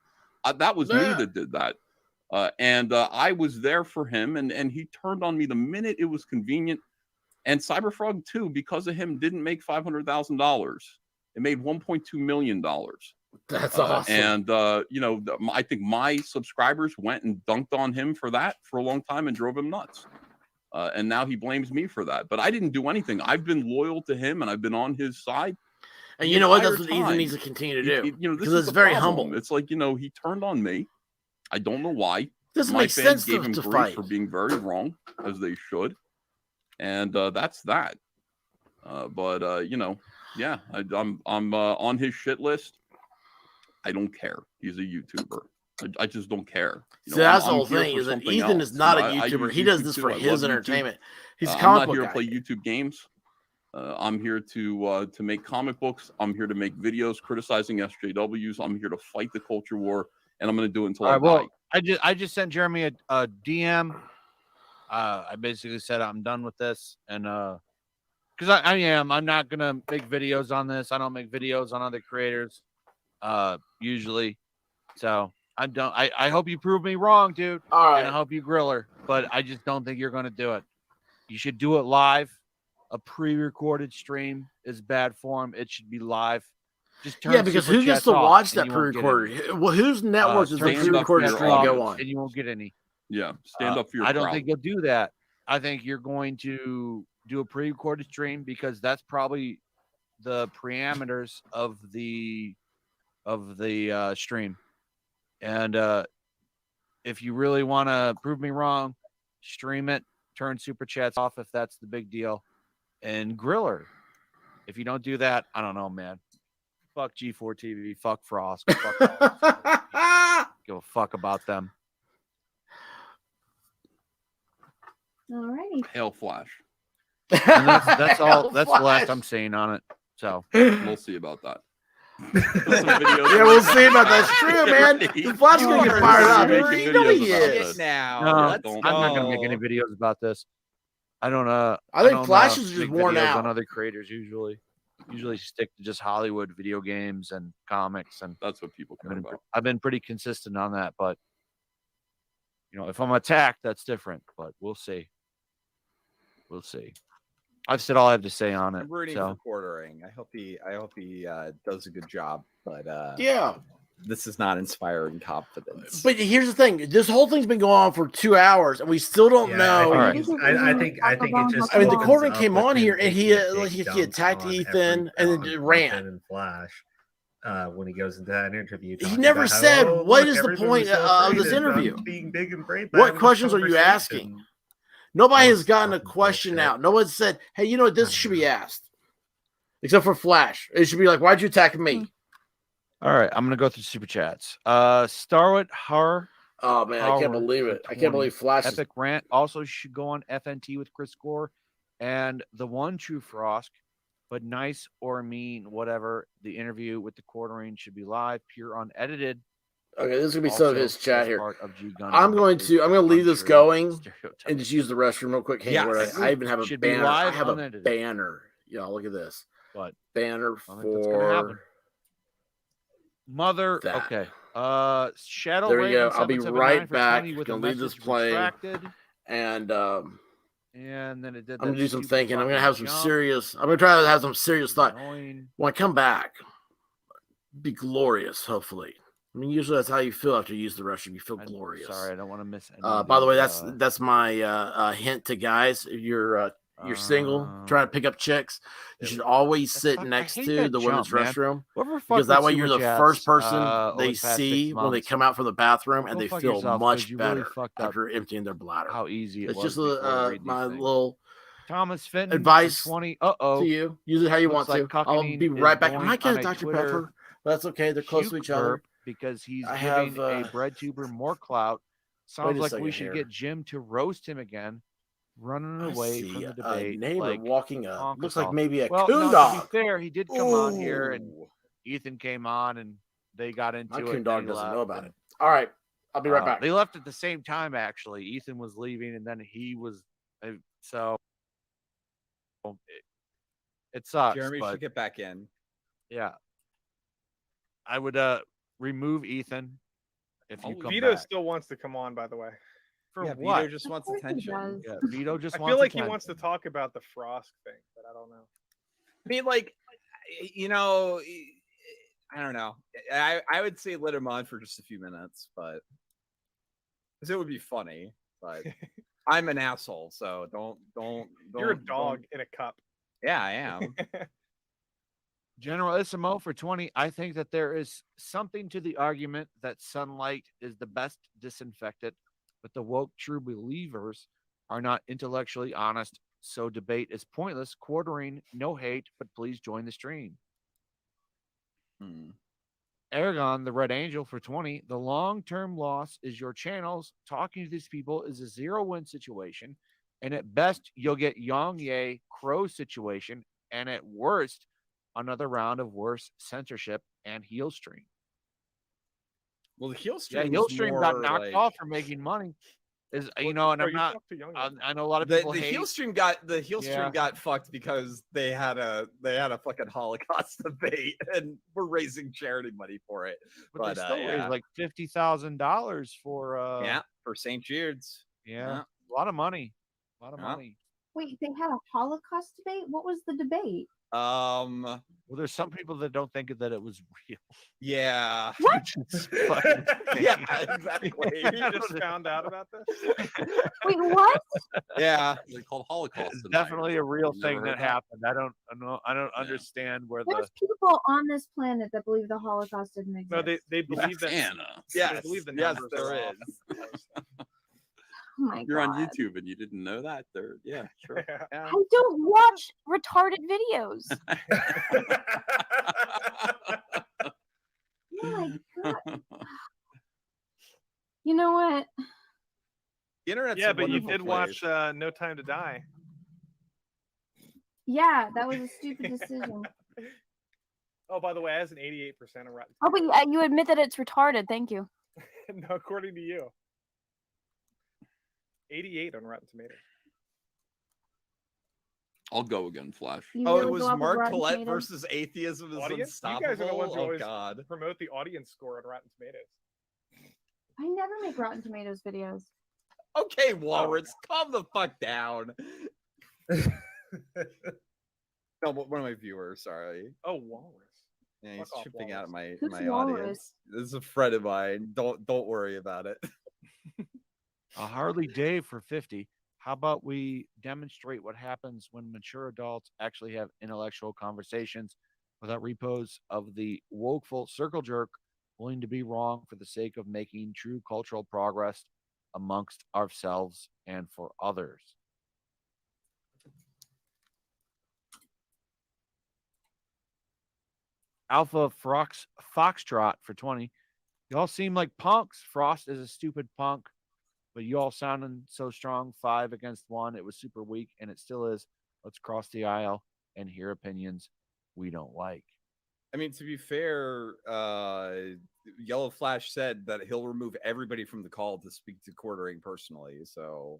That was me that did that. And I was there for him, and he turned on me the minute it was convenient. And Cyberfrog too, because of him, didn't make $500,000. It made $1.2 million. That's awesome. And I think my subscribers went and dunked on him for that for a long time and drove him nuts. And now he blames me for that. But I didn't do anything. I've been loyal to him, and I've been on his side. And you know what? That's what Ethan needs to continue to do. Because it's very humble. It's like, he turned on me. I don't know why. Doesn't My make fans sense gave him to grief fight for being very wrong, as they should. And that's that. Yeah, I'm on his shit list. I don't care. He's a YouTuber. I just don't care. So that's the whole thing, is that Ethan is not a YouTuber. He does this for his entertainment. He's a comic book guy. I'm not here to play YouTube games. I'm here to make comic books. I'm here to make videos criticizing SJWs. I'm here to fight the culture war, and I'm going to do it until I die. I just sent Jeremy a DM. I basically said I'm done with this, and because I'm not gonna make videos on this. I don't make videos on other creators usually, so I'm done. I hope you prove me wrong, dude. All right. And I hope you grill her, but I just don't think you're gonna do it. You should do it live. A pre-recorded stream is bad form. It should be live. Just turn because who gets to watch that pre-recorded? Well, whose network does the pre-recorded stream go on? And you won't get any. Yeah, stand up for your I don't crowd. think you'll do that. I think you're going to do a pre-recorded stream because that's probably the parameters of the stream. And if you really want to prove me wrong, stream it, turn super chats off if that's the big deal, and grill her. If you don't do that, I don't know, man. Fuck G4 TV. Fuck Frost. Fuck give a fuck about them. All righty. Hail Flash. And that's all. That's the last I'm saying on it. So we'll see about that. Yeah, we'll see about that. It's true, man. The Flash is gonna get fired up. You know he is. I'm not gonna make any videos about this. I don't. I think Flash is just worn out on other creators usually. Usually stick to just Hollywood video games and comics, and that's what people care about. I've been pretty consistent on that, but if I'm attacked, that's different. But we'll see. We'll see. I've said all I have to say on it. I'm rooting for Quartering. I hope he does a good job. But yeah, this is not inspiring confidence. But here's the thing: this whole thing's been going on for 2 hours, and we still don't know. I think it just. I mean, the Quartering came on here, and he attacked Ethan, and then ran. And Flash. When he goes into that interview, he never said, "What is the point of this interview? Being big and brave. What questions are you asking?" Nobody has gotten a question out. No one said, "Hey, this should be asked," except for Flash. It should be like, "Why'd you attack me?" All right, I'm gonna go through super chats. Starwood Har. Oh man, I can't believe it. I can't believe Flash. Epic Rant also should go on FNT with Chris Gore, and the one true Frost. But nice or mean, whatever. The interview with the Quartering should be live, pure unedited. Okay, this is gonna be some of his chat here. I'm gonna leave this going and just use the restroom real quick. I even have a banner. I have a banner. Y'all look at this. What banner for Mother? That. Okay. Shadow. There we go. I'll be right back. Gonna leave this playing. And then it did. I'm gonna do some thinking. I'm gonna have some serious. I'm gonna try to have some serious thought. When I come back, be glorious. Hopefully. I mean, usually that's how you feel after you use the restroom. You feel glorious. Sorry, I don't want to miss any. By the way, that's my hint to guys. If you're single, trying to pick up chicks, you should always sit next to the women's restroom, because that way you're the first person they see when they come out from the bathroom, and they feel much better after emptying their bladder. How easy it was. It's just my thing. little Thomas Fenton advice 20. to you. Use it how you want to. I'll be right back. I'm not getting Dr. Pepper. That's okay. They're close to each other. Because he's giving a bread tuber more clout. Sounds like we should get Jim to roast him again, running away from the debate. Neighbor walking up. Looks like maybe a coon dog. To be fair, he did come on here, and Ethan came on, and they got into it. My coon dog doesn't know about it. All right, I'll be right back. They left at the same time, actually. Ethan was leaving, and then he was. So it sucks. Jeremy should get back in. Yeah, I would remove Ethan if you come Vito back. still wants to come on, by the way. For Yeah, what? Vito just wants attention. Yeah, Vito just I wants feel like attention. he wants to talk about the Frost thing, but I don't know. I mean, like, you know, I don't know. I would say let him on for just a few minutes, but because it would be funny. But I'm an asshole, so don't. You're a dog in a cup. Yeah, I am. Generalissimo for 20. I think that there is something to the argument that sunlight is the best disinfectant, but the woke true believers are not intellectually honest, so debate is pointless. Quartering, no hate, but please join the stream. Aragon, the Red Angel for 20. The long-term loss is your channels. Talking to these people is a zero-win situation, and at best, you'll get Yang Ye Crow situation, and at worst, another round of worse censorship and heel stream. Well, the heel stream, heel stream got knocked off for making money. And I'm not. I know a lot of people the hate. heel stream got fucked because they had a fucking Holocaust debate and we're raising charity money for it. But they still raised like $50,000 for for St. Jude's. Yeah, a lot of money. A lot of money. Wait, they had a Holocaust debate? What was the debate? Well, there's some people that don't think that it was real. Yeah. What? Yeah, exactly. You just found out about this? Wait, what? Yeah, they called Holocaust. It's definitely a real thing that happened. I don't understand where There's people on this planet that believe the Holocaust didn't exist. No, they believe that. Anna. They believe the numbers there are is. off. Oh my You're God. on YouTube and you didn't know that? Yeah, sure. I don't watch retarded videos. Oh my God. You know what? The internet's Yeah, a but you wonderful did place. watch No Time to Die. Yeah, that was a stupid decision. Oh, by the way, it has an 88% of Rotten Oh, but you admit that it's retarded. Thank you. Tomatoes. No, according to you. 88 on Rotten Tomatoes. I'll go again, Flash. You Oh, really it was go off of Mark Rotten Collette Tomatoes? versus atheism is Audience? You unstoppable. guys are the ones who Oh always God. promote the audience score on Rotten Tomatoes. I never make Rotten Tomatoes videos. Okay, Walrus, calm the fuck down. No, one of my viewers, sorry. Oh, Walrus. Yeah, he's Fuck off, tripping out Walrus. Who's my Walrus? audience. This is a friend of mine. Don't worry about it. A Harley Dave for 50. How about we demonstrate what happens when mature adults actually have intellectual conversations without repos of the wokeful circle jerk willing to be wrong for the sake of making true cultural progress amongst ourselves and for others. Alpha Foxtrot for 20. Y'all seem like punks. Frost is a stupid punk, but you all sounding so strong. 5 against 1. It was super weak, and it still is. Let's cross the aisle and hear opinions we don't like. I mean, to be fair, Yellow Flash said that he'll remove everybody from the call to speak to Quartering personally. So,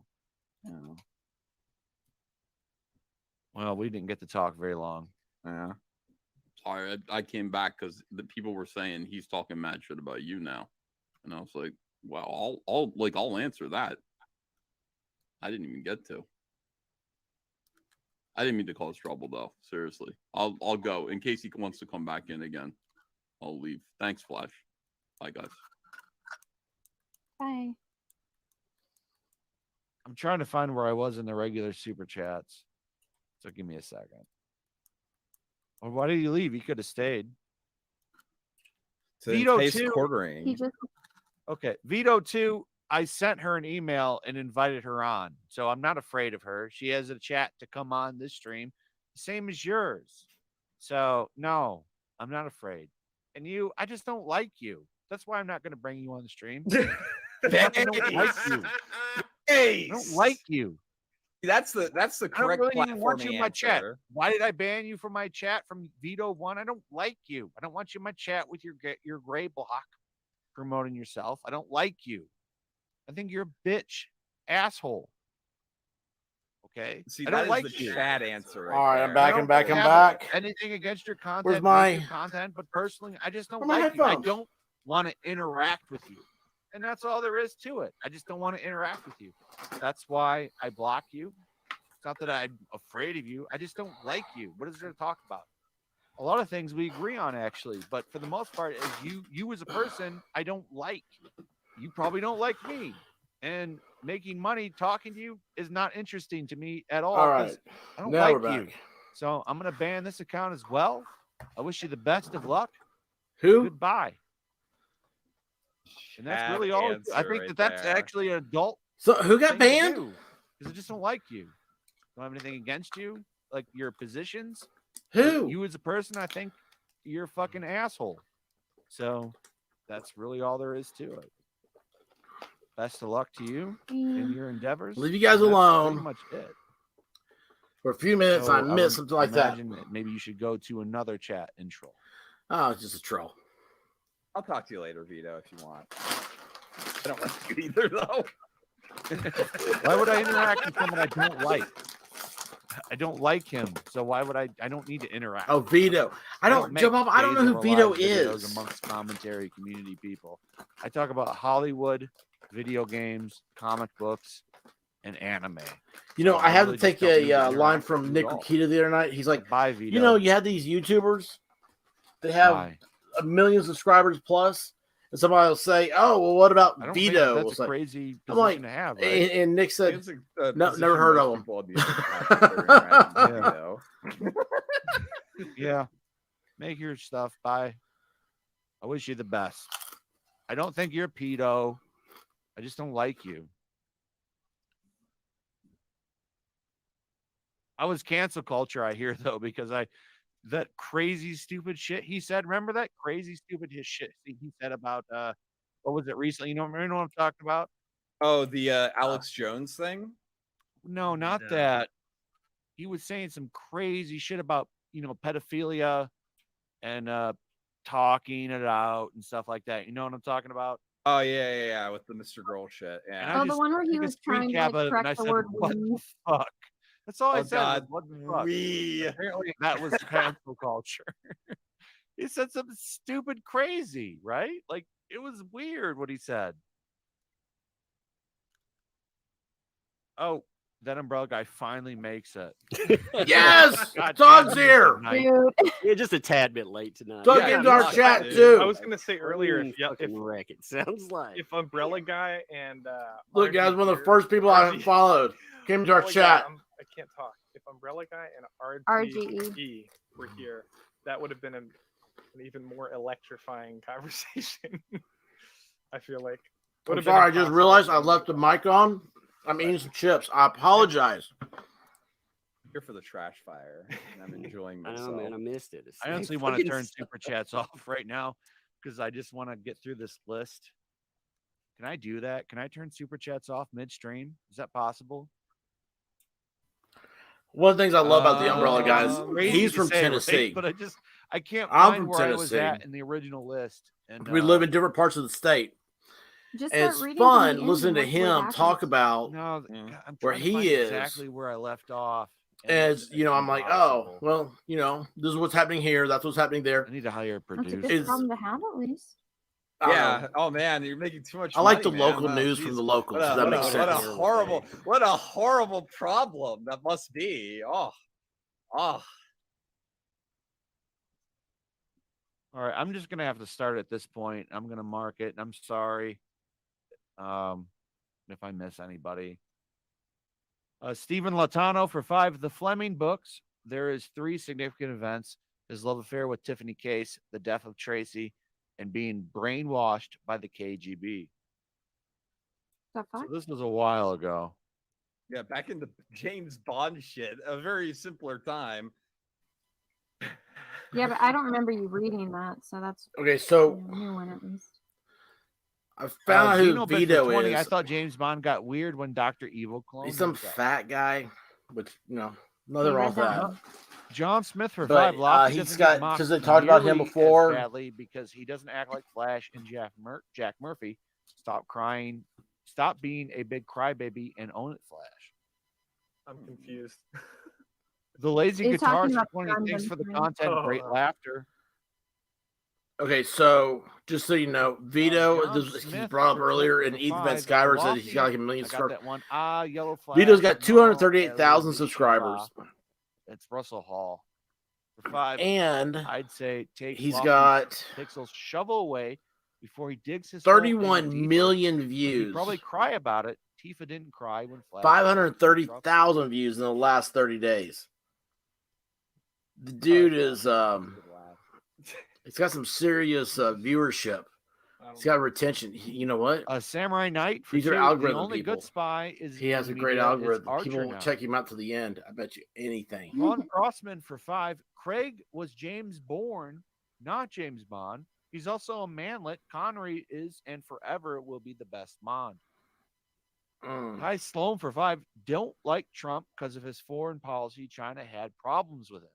Well, we didn't get to talk very long. yeah. Sorry, I came back because the people were saying he's talking mad shit about you now, and I was like, "Well, I'll answer that." I didn't even get to. I didn't mean to cause trouble though. Seriously, I'll go in case he wants to come back in again. I'll leave. Thanks, Flash. Bye, guys. Bye. I'm trying to find where I was in the regular super chats. So give me a second. Or why did you leave? You could have stayed. To Vito taste 2. Quartering. He just Okay. Vito 2. I sent her an email and invited her on. So I'm not afraid of her. She has a chat to come on this stream. Same as yours. So no, I'm not afraid. And you, I just don't like you. That's why I'm not going to bring you on the stream. I don't like you. I don't like you. That's the I don't correct really even want you platforming in my chat. answer. Why did I ban you from my chat from Vito 1? I don't like you. I don't want you in my chat with your gray block promoting yourself. I don't like you. I think you're a bitch asshole. Okay? See, I don't that is like the you. chat answer. All right, there. I'm back. I I'm back. I'm don't back. have anything against your content, Where's make my- your content, but personally, I just don't Where are my like you. I headphones? don't want to interact with you. And that's all there is to it. I just don't want to interact with you. That's why I block you. It's not that I'm afraid of you. I just don't like you. What is there to talk about? A lot of things we agree on, actually. But for the most part, as you as a person, I don't like. You probably don't like me. And making money talking to you is not interesting to me at all. All right. I don't Now like we're you. back. So I'm going to ban this account as well. I wish you the best of luck. Who? Goodbye. And that's really all. I think that's actually an adult. So who got banned? Because I just don't like you. Don't have anything against you. Like your positions. Who? You as a person, I think you're a fucking asshole. So that's really all there is to it. Best of luck to you in your endeavors. Leave you guys And that's alone. pretty much it. For a few minutes, So I missed something like that. Maybe you should go to another chat and troll. Oh, it's just a troll. I'll talk to you later, Vito, if you want. I don't like you either, though. Why would I interact with someone I don't like? I don't like him, so why would I? I don't need to interact. Oh, Vito. I don't make jump off. I don't know days who of Vito our lives videos is. amongst commentary community people. I talk about Hollywood, video games, comic books, and anime. You know, So I had to really take just don't need to a line interact from with Nick you at all. Rakita the other night. He's like, Bye, Vito. you know, you had these YouTubers. They have Bye. a million subscribers plus, and somebody will say, "Oh, well, what about I don't think Vito?" that's It's a like, crazy I'm position like, to have, right? and Nick said, It's a "No, position never heard of most people on the internet have to interacting with Vito. Yeah. Make your stuff. Bye. I wish you the best. I don't think you're a pedo. I just don't like you. I was cancel culture, I hear, though, because that crazy stupid shit he said. Remember that crazy stupid shit he said about what was it recently? You know what I'm talking about? Oh, the Alex Jones thing? No, not that. He was saying some crazy shit about, pedophilia and talking it out and stuff like that. You know what I'm talking about? Oh yeah, with the Mr. Girl shit. Yeah. Oh, the one where he was trying to correct the word what the fuck? That's all I said. God. Was, what the fuck? We. Apparently that was cancel culture. He said something stupid crazy, right? Like it was weird what he said. Oh, that umbrella guy finally makes it. "Yes, God Doug's damn it, here." Dude. Yeah, just a tad bit late tonight. Doug Yeah, into our not chat dude. too. I was gonna say earlier, if wreck it sounds like. if Umbrella Guy and Look, RG guys, one of the here- first people I RG followed came to our Umbrella Guy, chat. I can't talk. If Umbrella Guy and RGE. RGE were here, that would have been an even more electrifying conversation. I feel like. I'm Would have been sorry, I just impossible realized I to left the mic on. I'm eating some chips. I apologize. Here for the trash fire. And I'm enjoying I myself. know, man. I missed it. It's I honestly want to turn super chats off right now because I just want to get through this list. Can I do that? Can I turn super chats off midstream? Is that possible? One of the things I love about the Umbrella guy is Crazy he's to from say, right? Tennessee. But I can't I'm find from where I was Tennessee. at in the original list. And We live in different parts of the state. Just And start it's reading from the fun end listening to and what him talk happens. about no, I'm where trying to he find is. exactly where I left off. and As it's you know, I'm like, impossible. oh, well, this is what's happening here. That's what's happening there. I need to hire a That's a producer. good problem to have, at least. I don't Yeah. know. Oh man, you're making too much. I like money, the man. local Oh, news geez. from the locals. What a, That what makes a- sense. what a horrible problem that must be. Oh. All right, I'm just gonna have to start at this point. I'm gonna mark it. I'm sorry, if I miss anybody. Stephen Latano for 5 of the Fleming books. There is 3 significant events: his love affair with Tiffany Case, the death of Tracy, and being brainwashed by the KGB. The fuck? So this was a while ago. Yeah, back in the James Bond shit, a very simpler time. Yeah, but I don't remember you reading that, so that's Okay, so a new one at least. I found out Gino who Bit for Vito 20. is. I thought James Bond got weird when Dr. Evil cloned He's some himself. fat guy, which nothing You wrong read with that that. book? John Smith for But, 5. Lofty he's doesn't got- get mocked 'cause they talked about him nearly as before. badly because he doesn't act like Flash and Jack Murphy. Stop crying. Stop being a big crybaby and own it, Flash. I'm confused. The Lazy He's talking Guitars for about 20. John Thanks for the Benjamin. content. Great Oh. laughter. Okay, so just so you know, Vito, John this was he Smith brought up for earlier, for and Ethan Van 5. Skyver said he's Lofty, got like a million I got subscribers. that one. Yellow Flag. Vito's got No, 238,000Ellie, subscribers, It's Russell Hall. For 5, and I'd say take he's Lofty's got pixels, shovel away before he digs his hole any 31 deeper. million He'd views, probably cry about it. Tifa didn't cry when Flash. 530,000 views in the last 30 days. The dude is he's got some serious viewership. He's got retention. You know what? Samurai Knight. For These 2, are algorithm the only people. good spy is He has in a great media is algorithm. Archer People will now. check him out to the end. I bet you anything. Ron Crossman for 5. Craig was James Bourne, not James Bond. He's also a manlet. Connery is and forever will be the best Bond. Ty Sloan for 5. Don't like Trump because of his foreign policy. China had problems with it.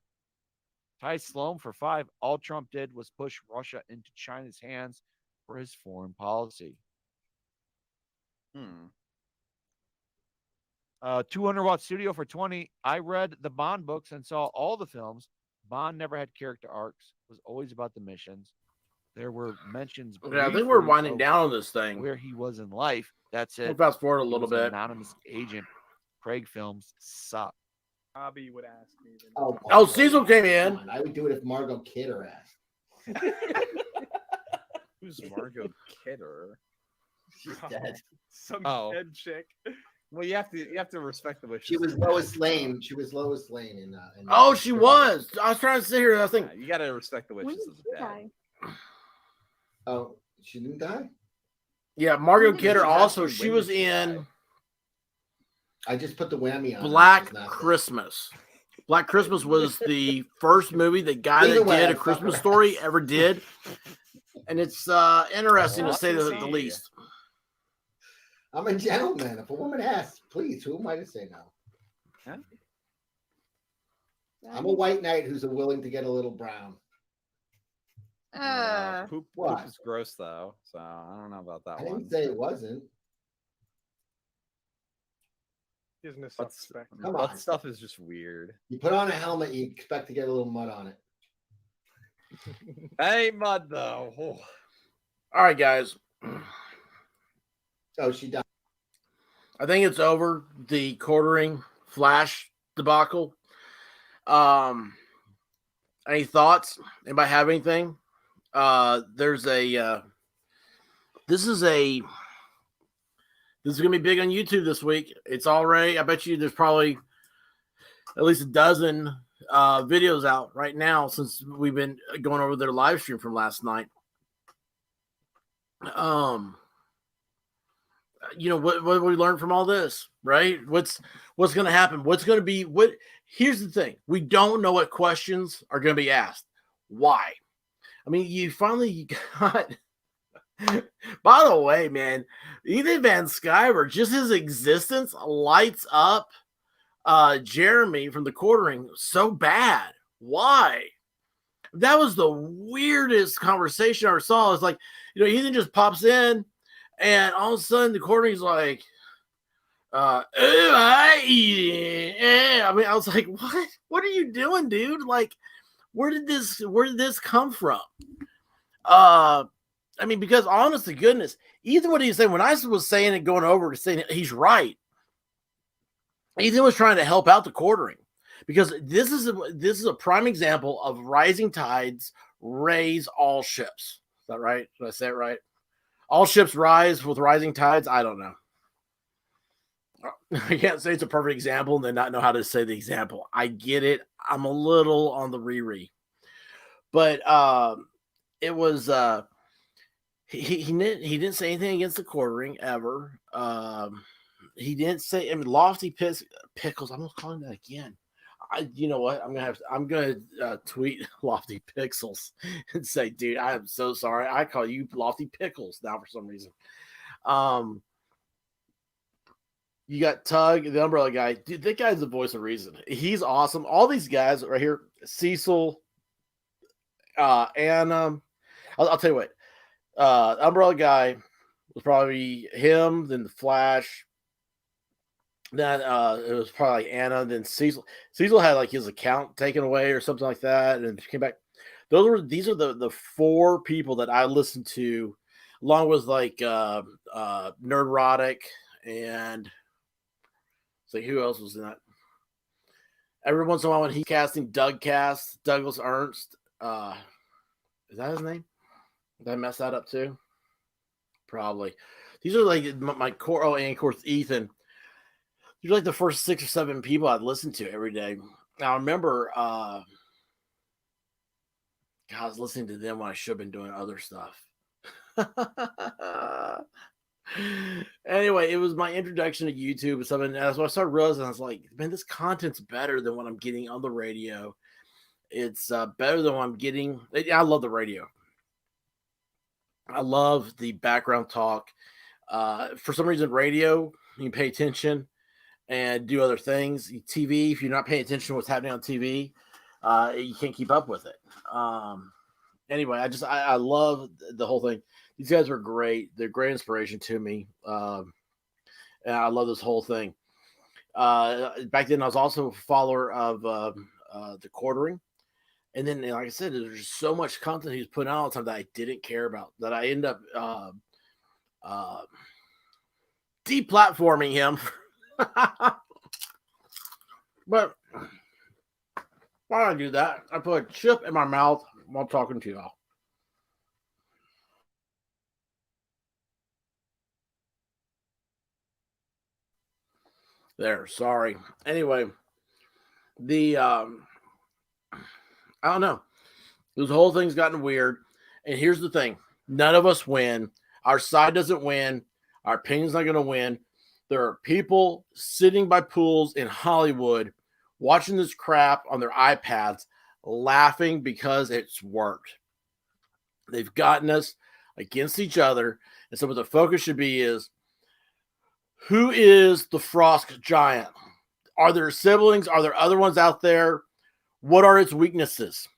Ty Sloan for 5. All Trump did was push Russia into China's hands for his foreign policy. 200-watt studio for 20. I read the Bond books and saw all the films. Bond never had character arcs. Was always about the missions. There were mentions. Okay, I think we're winding down on this thing. Where he was in life. That's it. We'll fast forward a He little was an bit. anonymous agent. Craig films suck. Bobby would ask me. Oh, Cecil came in. I would do it if Margot Kidder asked. Who's Margot Kidder? She's dead. Some Oh. dead chick. Well, you have to respect the wishes. She was Lois Lane. She was Lois Lane in. Oh, she was. I was trying to sit here and I think. Yeah, you got to respect the When wishes did of the she dead. die? Oh, she didn't die. Yeah, Margot She Kidder was also. actually She was when did she in I just put the whammy on. Black It's not good. Christmas. Black Christmas was the first movie the guy Either that way, did I A Christmas fucking- Story ever did. And it's interesting to say the least. I'm a gentleman. If a woman asks, please, who am I to say no? Huh? I'm a white knight who's willing to get a little brown. Poop What? is gross though, so I don't know about that I one. didn't say it wasn't. He has no Butt, self-respect. Come butt on. stuff is just weird. You put on a helmet, you expect to get a little mud on it. Hey, mud though. Oh. All right, guys. Oh, she died. I think it's over. The quartering Flash debacle. Any thoughts? Anybody have anything? There's a. This is gonna be big on YouTube this week. It's already. I bet you there's probably at least a dozen videos out right now since we've been going over their live stream from last night. You know what we learned from all this, right? What's going to happen? What's going to be what? Here's the thing: we don't know what questions are going to be asked. Why? I mean, you finally got. By the way, man, Ethan Van Skyver, just his existence lights up Jeremy from the quartering so bad. Why? That was the weirdest conversation I ever saw. It's like, you know, Ethan just pops in, and all of a sudden the quartering's like, I mean, I was like, what? What are you doing, dude? Like, where did this come from? I mean, because honest to goodness, Ethan, what he's saying, when I was saying it, going over to saying it, he's right. Ethan was trying to help out the quartering because this is a prime example of rising tides raise all ships. Is that right? Did I say it right? All ships rise with rising tides. I don't know. I can't say it's a perfect example and then not know how to say the example. I get it. I'm a little on the Riri, but it was he didn't say anything against the quartering ever. He didn't say. I mean, Lofty Pickles. I'm gonna call him that again. You know what? I'm gonna tweet Lofty Pixels and say, dude, I am so sorry. I call you Lofty Pickles now for some reason. You got Tug, the umbrella guy. Dude, that guy's the voice of reason. He's awesome. All these guys right here, Cecil, and I'll tell you what. Umbrella guy was probably him, then the Flash. Then it was probably like Anna, then Cecil. Cecil had like his account taken away or something like that, and came back. These are the 4 people that I listen to, along with like Nerdrotic and so who else was in that? Every once in a while when he's casting Douglas Ernst. Is that his name? Did I mess that up too? Probably. These are like my core. Oh, and of course Ethan. These are like the first 6 or 7 people I'd listen to every day. Now I remember I was listening to them when I should have been doing other stuff. Anyway, it was my introduction to YouTube and stuff, and that's when I started realizing I was like, man, this content's better than what I'm getting on the radio. It's better than what I'm getting. I love the radio. I love the background talk. For some reason, radio, you can pay attention and do other things. TV, if you're not paying attention to what's happening on TV, you can't keep up with it. Anyway, I love the whole thing. These guys are great. They're great inspiration to me. And I love this whole thing. Back then, I was also a follower of the Quartering. And then, like I said, there's just so much content he's putting out all the time that I didn't care about, that I end up deplatforming him. But why do I do that? I put a chip in my mouth while talking to y'all. There, sorry. Anyway, I don't know. This whole thing's gotten weird. And here's the thing. None of us win. Our side doesn't win. Our opinion's not going to win. There are people sitting by pools in Hollywood watching this crap on their iPads, laughing because it's worked. They've gotten us against each other. And so what the focus should be is, who is the Frost giant? Are there siblings? Are there other ones out there? What are its weaknesses?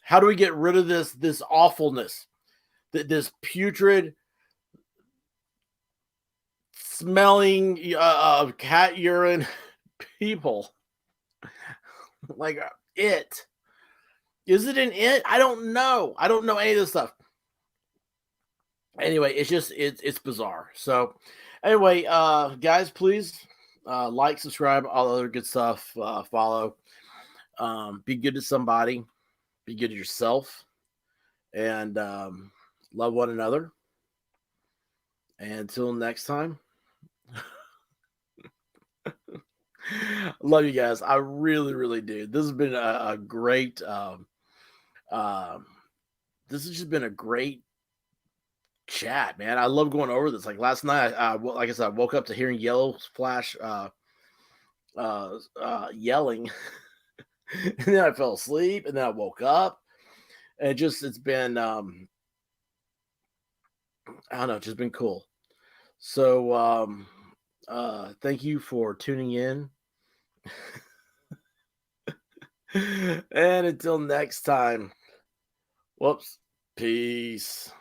How do we get rid of this awfulness, this putrid, smelling of cat urine people? Like it. Is it an it? I don't know. I don't know any of this stuff. Anyway, it's bizarre. So anyway, guys, please like, subscribe, all other good stuff. Follow. Be good to somebody. Be good to yourself. And love one another. And until next time. Love you guys. I really, really do. This has been a great this has just been a great chat, man. I love going over this. Like last night, like I said, I woke up to hearing Yellow Flash yelling. And then I fell asleep, and then I woke up. And it's been I don't know, it's just been cool. So thank you for tuning in. And until next time, whoops, peace.